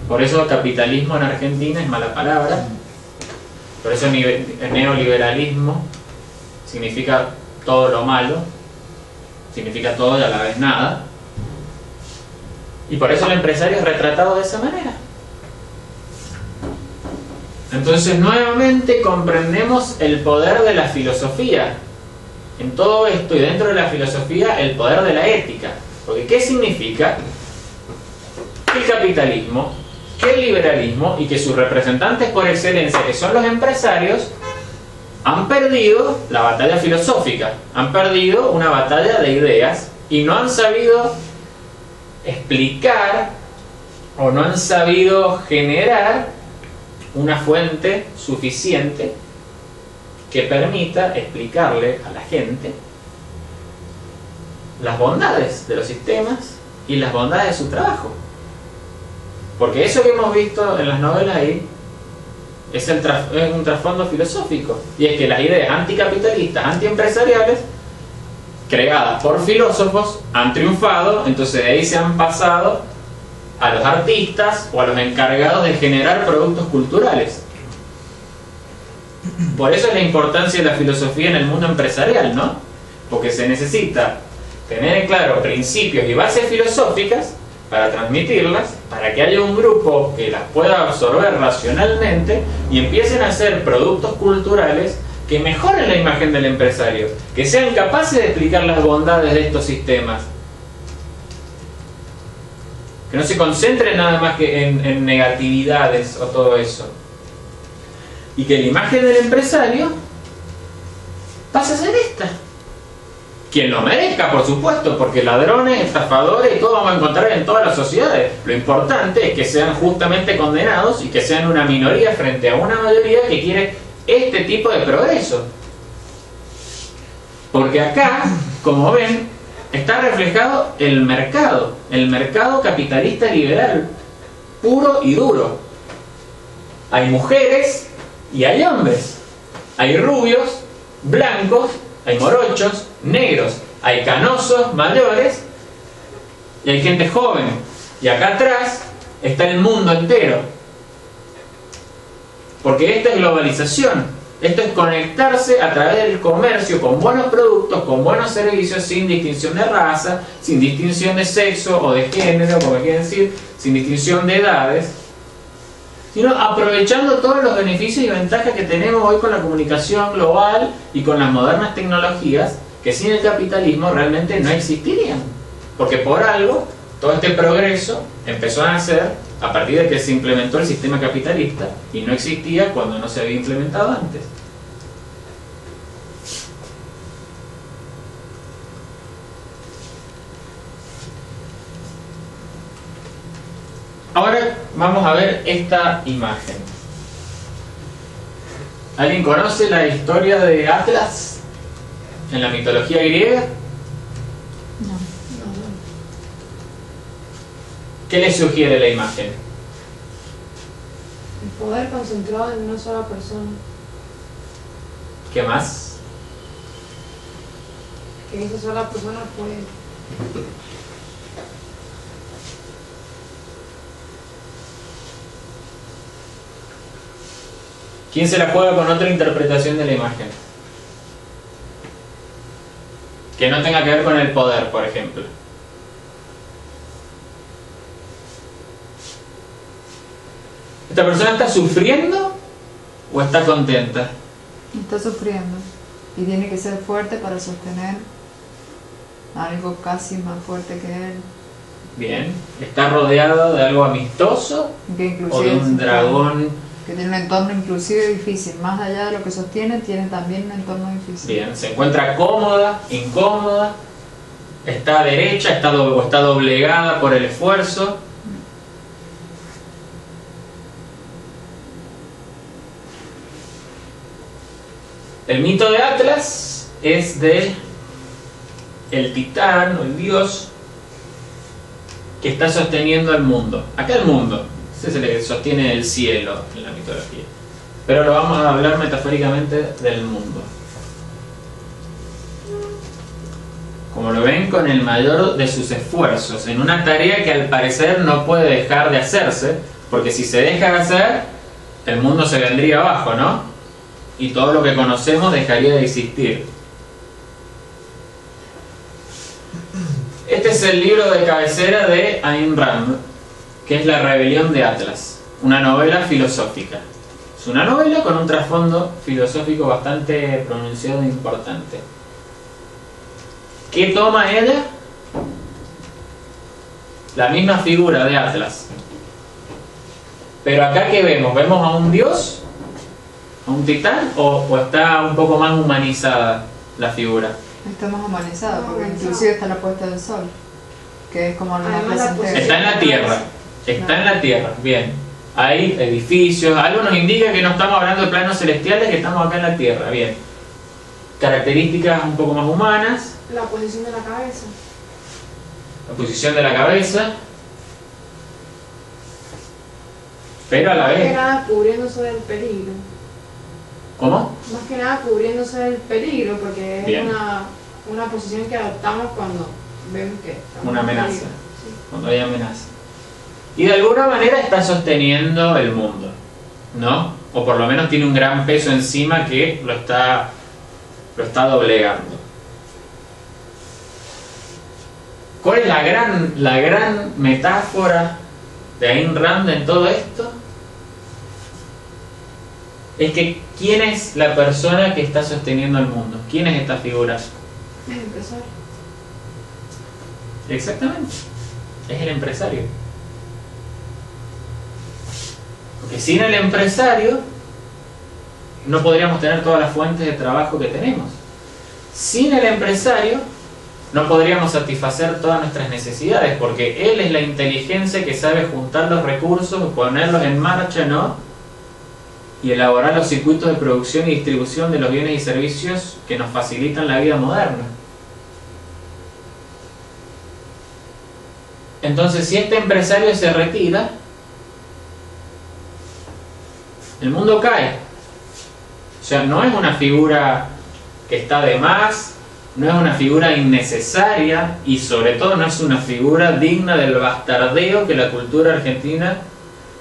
[SPEAKER 2] Por eso capitalismo en Argentina es mala palabra. Por eso neoliberalismo significa todo lo malo, significa todo y a la vez nada. Y por eso el empresario es retratado de esa manera. Entonces nuevamente comprendemos el poder de la filosofía en todo esto, y dentro de la filosofía el poder de la ética. Porque ¿qué significa que el capitalismo, que el liberalismo y que sus representantes por excelencia, que son los empresarios, han perdido la batalla filosófica, han perdido una batalla de ideas y no han sabido explicar o no han sabido generar una fuente suficiente que permita explicarle a la gente las bondades de los sistemas y las bondades de su trabajo? Porque eso que hemos visto en las novelas ahí es un trasfondo filosófico, y es que las ideas anticapitalistas, antiempresariales, creadas por filósofos, han triunfado. Entonces de ahí se han pasado a los artistas o a los encargados de generar productos culturales. Por eso es la importancia de la filosofía en el mundo empresarial, ¿no? Porque se necesita tener en claro principios y bases filosóficas para transmitirlas, para que haya un grupo que las pueda absorber racionalmente y empiecen a hacer productos culturales que mejoren la imagen del empresario, que sean capaces de explicar las bondades de estos sistemas, que no se concentren nada más que en negatividades o todo eso, y que la imagen del empresario pase a ser esta. Quien lo merezca, por supuesto, porque ladrones, estafadores y todo vamos a encontrar en todas las sociedades. Lo importante es que sean justamente condenados y que sean una minoría frente a una mayoría que quiere este tipo de progreso. Porque acá, como ven, está reflejado el mercado capitalista liberal, puro y duro. Hay mujeres y hay hombres, hay rubios, blancos, hay morochos, negros, hay canosos, mayores, y hay gente joven. Y acá atrás está el mundo entero. Porque esto es globalización. Esto es conectarse a través del comercio con buenos productos, con buenos servicios, sin distinción de raza, sin distinción de sexo o de género, como quieren decir, sin distinción de edades, sino aprovechando todos los beneficios y ventajas que tenemos hoy con la comunicación global y con las modernas tecnologías, que sin el capitalismo realmente no existirían. Porque por algo, todo este progreso empezó a nacer a partir de que se implementó el sistema capitalista, y no existía cuando no se había implementado antes. Ahora vamos a ver esta imagen. ¿Alguien conoce la historia de Atlas en la mitología griega?
[SPEAKER 3] No.
[SPEAKER 2] ¿Qué le sugiere la imagen?
[SPEAKER 4] El poder concentrado en una sola persona.
[SPEAKER 2] ¿Qué más?
[SPEAKER 4] Que esa sola persona puede.
[SPEAKER 2] ¿Quién se la juega con otra interpretación de la imagen? que no tenga que ver con el poder, por ejemplo. ¿Esta persona está sufriendo o está contenta?
[SPEAKER 3] Está sufriendo y tiene que ser fuerte para sostener algo casi más fuerte que él.
[SPEAKER 2] Bien. ¿Está rodeado de algo amistoso o de un dragón?
[SPEAKER 3] Que tiene un entorno inclusive difícil. Más allá de lo que sostiene, tiene también un entorno difícil.
[SPEAKER 2] Bien. ¿Se encuentra cómoda, incómoda? ¿Está derecha o está doblegada por el esfuerzo? El mito de Atlas es de el titán o el dios que está sosteniendo el mundo. Acá el mundo, ese es el que sostiene el cielo en la mitología. Pero lo vamos a hablar metafóricamente del mundo. Como lo ven, con el mayor de sus esfuerzos, en una tarea que al parecer no puede dejar de hacerse, porque si se deja de hacer, el mundo se vendría abajo, ¿no? Y todo lo que conocemos dejaría de existir. Este es el libro de cabecera de Ayn Rand, que es La rebelión de Atlas, una novela filosófica. Es una novela con un trasfondo filosófico bastante pronunciado e importante. ¿Qué toma ella? La misma figura de Atlas. Pero acá, ¿qué vemos? ¿Vemos a un dios? ¿A un titán? ¿O está un poco más humanizada la figura?
[SPEAKER 3] Está más humanizada, porque inclusive está la puesta del sol, que es como lo más presente.
[SPEAKER 2] Está en la tierra. Está en la tierra, bien. Hay edificios, algo nos indica que no estamos hablando de planos celestiales, que estamos acá en la tierra, bien. Características un poco más humanas.
[SPEAKER 4] La posición de la cabeza.
[SPEAKER 2] La posición de la cabeza. Pero a la vez...
[SPEAKER 4] Más que nada cubriéndose del peligro.
[SPEAKER 2] ¿Cómo?
[SPEAKER 4] Más que nada cubriéndose del peligro, porque es una posición que adoptamos cuando vemos que...
[SPEAKER 2] Una amenaza. Sí. Cuando hay amenaza. Y de alguna manera está sosteniendo el mundo, ¿no? O por lo menos tiene un gran peso encima que lo está doblegando. ¿Cuál es la gran metáfora de Ayn Rand en todo esto? Es que ¿quién es la persona que está sosteniendo el mundo? ¿Quién es esta figura?
[SPEAKER 4] El empresario.
[SPEAKER 2] Exactamente. Es el empresario. Porque sin el empresario no podríamos tener todas las fuentes de trabajo que tenemos. Sin el empresario no podríamos satisfacer todas nuestras necesidades, porque él es la inteligencia que sabe juntar los recursos, ponerlos en marcha, ¿no? Y elaborar los circuitos de producción y distribución de los bienes y servicios que nos facilitan la vida moderna. Entonces, si este empresario se retira, el mundo cae. O sea, no es una figura que está de más, no es una figura innecesaria y sobre todo no es una figura digna del bastardeo que la cultura argentina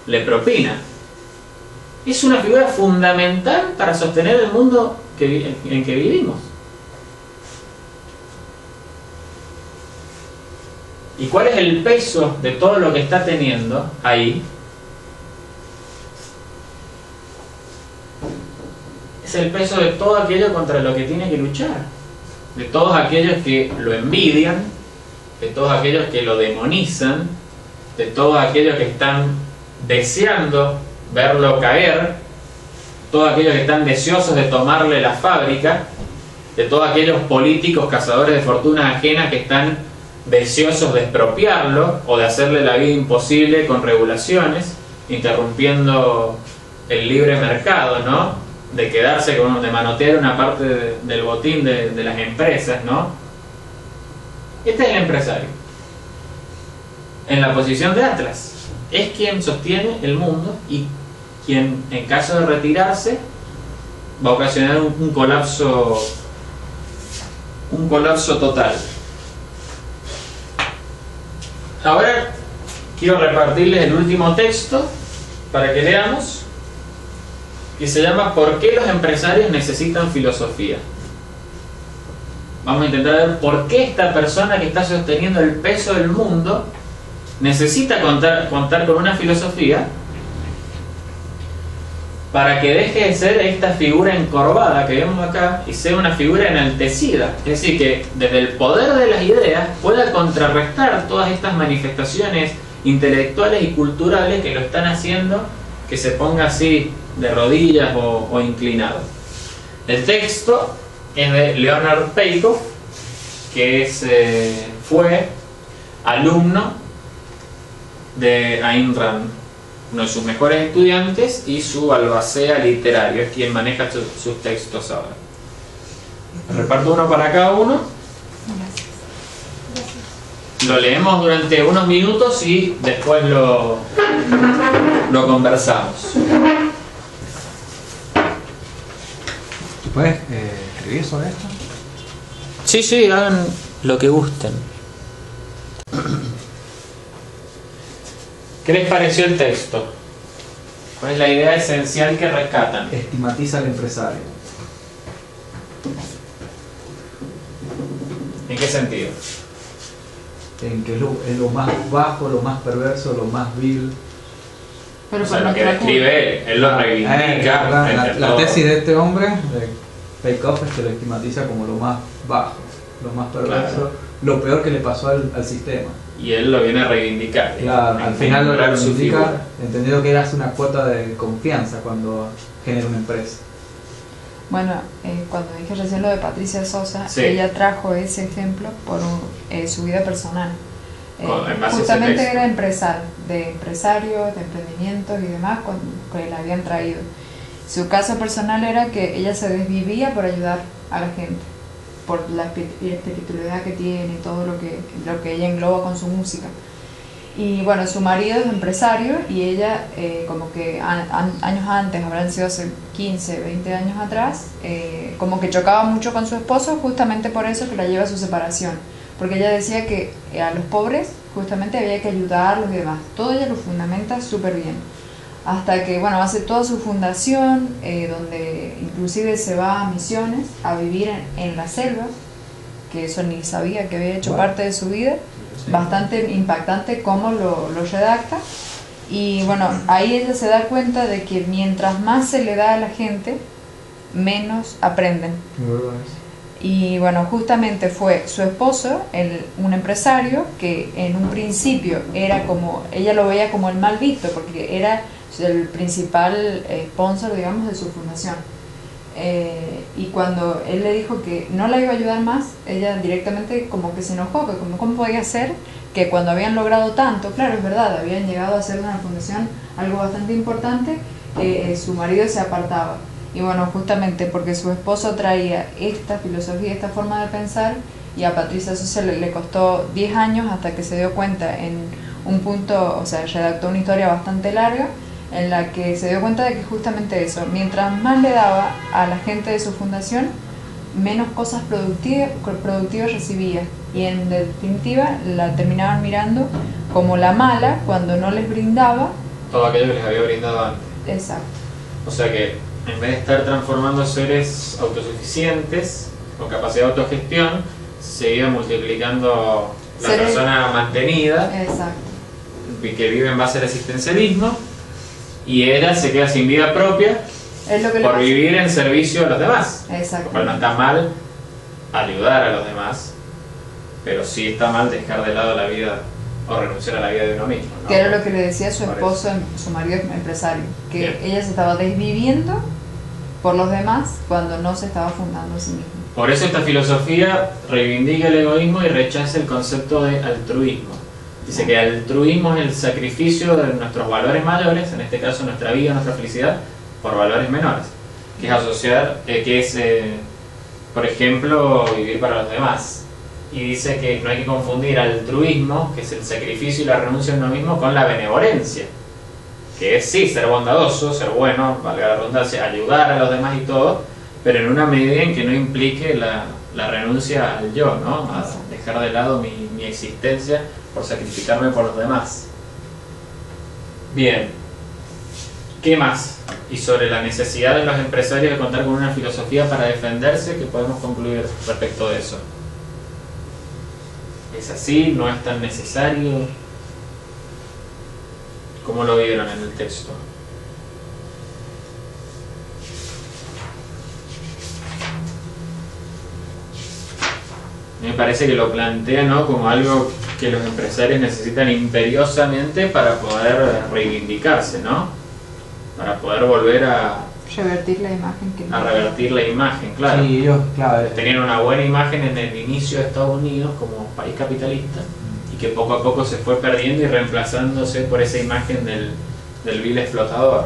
[SPEAKER 2] le propina. Es una figura fundamental para sostener el mundo en que vivimos. ¿Y cuál es el peso de todo lo que está teniendo ahí? Es el peso de todo aquello contra lo que tiene que luchar, de todos aquellos que lo envidian, de todos aquellos que lo demonizan, de todos aquellos que están deseando verlo caer, todos aquellos que están deseosos de tomarle la fábrica, de todos aquellos políticos cazadores de fortunas ajenas que están deseosos de expropiarlo o de hacerle la vida imposible con regulaciones, interrumpiendo el libre mercado, ¿no? De quedarse con, de manotear una parte del botín de las empresas, ¿no? Este es el empresario. En la posición de Atlas. Es quien sostiene el mundo y quien, en caso de retirarse, va a ocasionar un colapso total. Ahora quiero repartirles el último texto para que leamos, que se llama ¿Por qué los empresarios necesitan filosofía? vamos a intentar ver por qué esta persona que está sosteniendo el peso del mundo necesita contar con una filosofía para que deje de ser esta figura encorvada que vemos acá y sea una figura enaltecida. Es decir, que desde el poder de las ideas pueda contrarrestar todas estas manifestaciones intelectuales y culturales que lo están haciendo que se ponga así de rodillas o inclinado. El texto es de Leonard Peikoff, que fue alumno de Ayn Rand, uno de sus mejores estudiantes y su albacea literario, es quien maneja sus textos ahora. Reparto uno para cada uno. Lo leemos durante unos minutos y después lo conversamos.
[SPEAKER 1] ¿Puedes escribir sobre esto?
[SPEAKER 2] Sí, hagan lo que gusten. ¿Qué les pareció el texto? ¿Cuál es la idea esencial que rescatan?
[SPEAKER 1] Estigmatiza al empresario.
[SPEAKER 2] ¿En qué sentido?
[SPEAKER 1] En que es lo más bajo, lo más perverso, lo más vil.
[SPEAKER 2] Pero o sea, lo que describe él lo reivindica.
[SPEAKER 1] La tesis de este hombre, de Peikoff, es que lo estigmatiza como lo más bajo, lo más perverso, claro, lo peor que le pasó al sistema.
[SPEAKER 2] Y él lo viene a reivindicar.
[SPEAKER 1] Claro, al final lo reivindica, entendiendo que era una cuota de confianza cuando genera una empresa.
[SPEAKER 3] Bueno, cuando dije recién lo de Patricia Sosa,
[SPEAKER 2] sí,
[SPEAKER 3] ella trajo ese ejemplo por su vida personal. Justamente era de empresarios, de emprendimientos y demás que le habían traído. Su caso personal era que ella se desvivía por ayudar a la gente, por la espiritualidad que tiene y todo lo que ella engloba con su música. Y bueno, su marido es empresario y ella como que años antes, habrán sido hace 15, 20 años atrás, como que chocaba mucho con su esposo, justamente por eso que la lleva a su separación, porque ella decía que a los pobres justamente había que ayudarlos y demás. Todo ella lo fundamenta súper bien, hasta que bueno, hace toda su fundación, donde inclusive se va a misiones, a vivir en la selva, que eso ni sabía que había hecho parte de su vida. Sí. Bastante impactante cómo lo redacta. Y bueno, ahí ella se da cuenta de que mientras más se le da a la gente, menos aprenden. Y bueno, justamente fue su esposo, un empresario, que en un principio era como, ella lo veía como el mal visto, porque era el principal sponsor, digamos, de su fundación. Y cuando él le dijo que no la iba a ayudar más, ella directamente como que se enojó, que cómo podía ser que cuando habían logrado tanto, claro, es verdad, habían llegado a hacer una fundación algo bastante importante, su marido se apartaba. Y bueno, justamente porque su esposo traía esta filosofía, esta forma de pensar, y a Patricia Sosa le costó 10 años hasta que se dio cuenta en un punto, o sea, redactó una historia bastante larga, en la que se dio cuenta de que justamente eso, mientras más le daba a la gente de su fundación, menos cosas productivas recibía, y en definitiva la terminaban mirando como la mala cuando no les brindaba
[SPEAKER 2] todo aquello que les había brindado antes.
[SPEAKER 3] Exacto.
[SPEAKER 2] O sea que en vez de estar transformando seres autosuficientes con capacidad de autogestión, se iba multiplicando la persona mantenida.
[SPEAKER 3] Exacto.
[SPEAKER 2] Que vive en base al asistencialismo, y ella se queda sin vida propia por vivir en servicio a los demás.
[SPEAKER 3] Exacto.
[SPEAKER 2] Lo cual no está mal ayudar a los demás, pero sí está mal dejar de lado la vida o renunciar a la vida de uno mismo, ¿no?
[SPEAKER 3] Que era lo que le decía su esposo, su marido empresario, que bien, ella se estaba desviviendo por los demás cuando no se estaba fundando a sí mismo.
[SPEAKER 2] Por eso esta filosofía reivindica el egoísmo y rechaza el concepto de altruismo. Dice que el altruismo es el sacrificio de nuestros valores mayores, en este caso nuestra vida, nuestra felicidad, por valores menores, que es asociar, por ejemplo, vivir para los demás. Y dice que no hay que confundir altruismo, que es el sacrificio y la renuncia a uno mismo, con la benevolencia, que es sí, ser bondadoso, ser bueno, valga la redundancia, ayudar a los demás y todo, pero en una medida en que no implique la renuncia al yo, ¿no? A dejar de lado mi existencia por sacrificarme por los demás. Bien. ¿Qué más? Y sobre la necesidad de los empresarios de contar con una filosofía para defenderse, ¿qué podemos concluir respecto de eso? ¿Es así? ¿No es tan necesario? ¿Cómo lo vieron en el texto? Me parece que lo plantea, ¿no?, como algo que los empresarios necesitan imperiosamente para poder reivindicarse, ¿no? Para poder volver a
[SPEAKER 3] revertir la imagen que
[SPEAKER 2] revertir la imagen, claro.
[SPEAKER 1] Sí, ellos, claro.
[SPEAKER 2] Tenían una buena imagen en el inicio de Estados Unidos como país capitalista y que poco a poco se fue perdiendo y reemplazándose por esa imagen del vil explotador.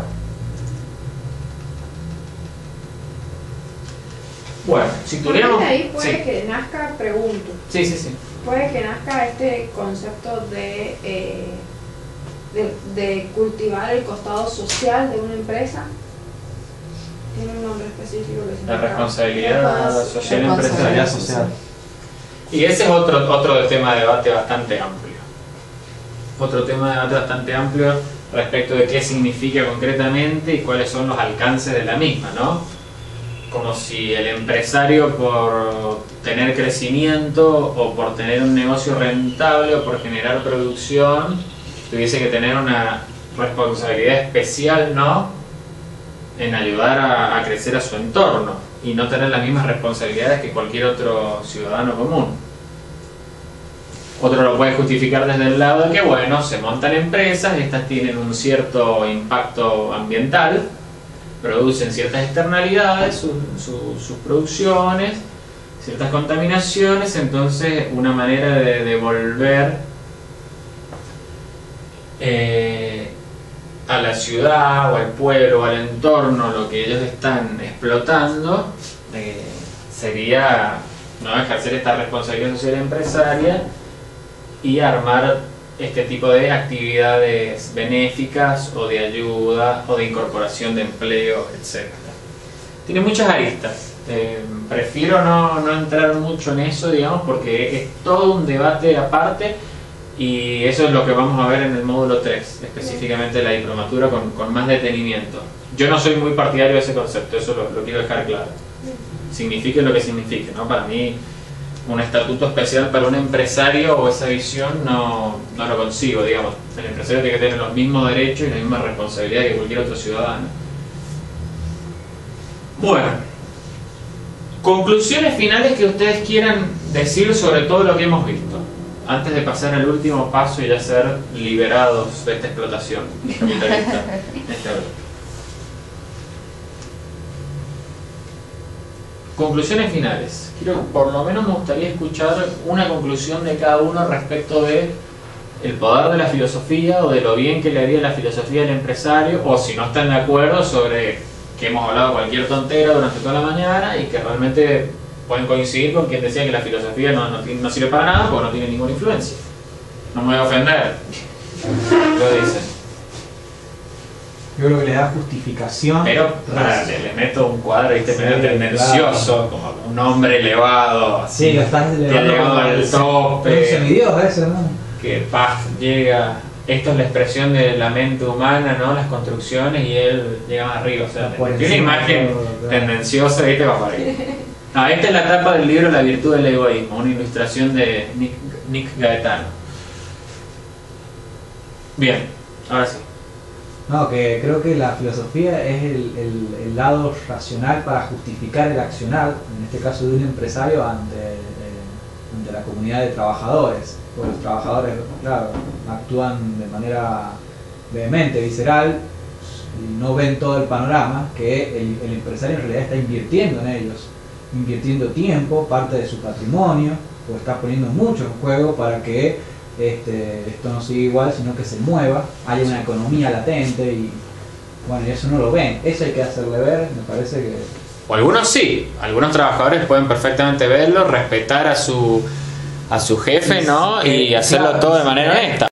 [SPEAKER 2] Bueno, si tuviéramos...
[SPEAKER 4] De ahí puede
[SPEAKER 2] sí.
[SPEAKER 4] que nazca, pregunto.
[SPEAKER 2] Sí, sí, sí.
[SPEAKER 4] Puede que nazca este concepto de cultivar el costado social de una empresa. Tiene un nombre específico que se llama...
[SPEAKER 2] La responsabilidad social
[SPEAKER 1] Responsabilidad social.
[SPEAKER 2] Y ese es otro tema de debate bastante amplio. Otro tema de debate bastante amplio respecto de qué significa concretamente y cuáles son los alcances de la misma, ¿no? Como si el empresario, por tener crecimiento o por tener un negocio rentable o por generar producción, tuviese que tener una responsabilidad especial, ¿no?, en ayudar a crecer a su entorno y no tener las mismas responsabilidades que cualquier otro ciudadano común. Otro lo puede justificar desde el lado de que, bueno, se montan empresas, estas tienen un cierto impacto ambiental, producen ciertas externalidades, sus producciones, ciertas contaminaciones, entonces una manera de devolver a la ciudad o al pueblo o al entorno lo que ellos están explotando sería, ¿no?, ejercer esta responsabilidad social empresaria y armar este tipo de actividades benéficas o de ayuda o de incorporación de empleo, etc. Tiene muchas aristas. Prefiero no entrar mucho en eso, digamos, porque es todo un debate aparte y eso es lo que vamos a ver en el módulo 3, específicamente la diplomatura con más detenimiento. Yo no soy muy partidario de ese concepto, eso lo quiero dejar claro. Signifique lo que signifique, ¿no? Para mí, un estatuto especial para un empresario o esa visión no lo consigo, digamos. El empresario tiene que tener los mismos derechos y la misma responsabilidad que cualquier otro ciudadano. Bueno, conclusiones finales que ustedes quieran decir sobre todo lo que hemos visto, antes de pasar al último paso y ya ser liberados de esta explotación capitalista. Conclusiones finales. Por lo menos me gustaría escuchar una conclusión de cada uno respecto de el poder de la filosofía o de lo bien que le haría la filosofía al empresario, o si no están de acuerdo sobre que hemos hablado cualquier tontera durante toda la mañana y que realmente pueden coincidir con quien decía que la filosofía no sirve para nada porque no tiene ninguna influencia. No me voy a ofender. Lo dicen.
[SPEAKER 1] Yo creo que le da justificación.
[SPEAKER 2] Pero le meto un cuadro, ¿viste? Medio tendencioso, claro, como un hombre elevado, así,
[SPEAKER 1] sí, lo estás elevando,
[SPEAKER 2] que ha llegado al tope,
[SPEAKER 1] un semidios ese, ¿no?
[SPEAKER 2] Que llega. Esto es la expresión de la mente humana, ¿no? Las construcciones, y él llega más arriba. O sea, tiene una imagen tendenciosa, ¿viste? Va para ahí. No, esta es la tapa del libro La virtud del egoísmo, una ilustración de Nick Gaetano. Bien, ahora sí.
[SPEAKER 1] No, que creo que la filosofía es el lado racional para justificar el accionar, en este caso de un empresario ante la comunidad de trabajadores. Porque los trabajadores, claro, actúan de manera vehemente, visceral, y no ven todo el panorama, que el empresario en realidad está invirtiendo en ellos, invirtiendo tiempo, parte de su patrimonio, o está poniendo mucho en juego para que esto no siga igual, sino que se mueva, haya una economía latente, y bueno, y eso no lo ven. Eso hay que hacerle ver, me parece que...
[SPEAKER 2] O algunos sí, algunos trabajadores pueden perfectamente verlo, respetar a su jefe, ¿no? Y hacerlo todo de manera honesta.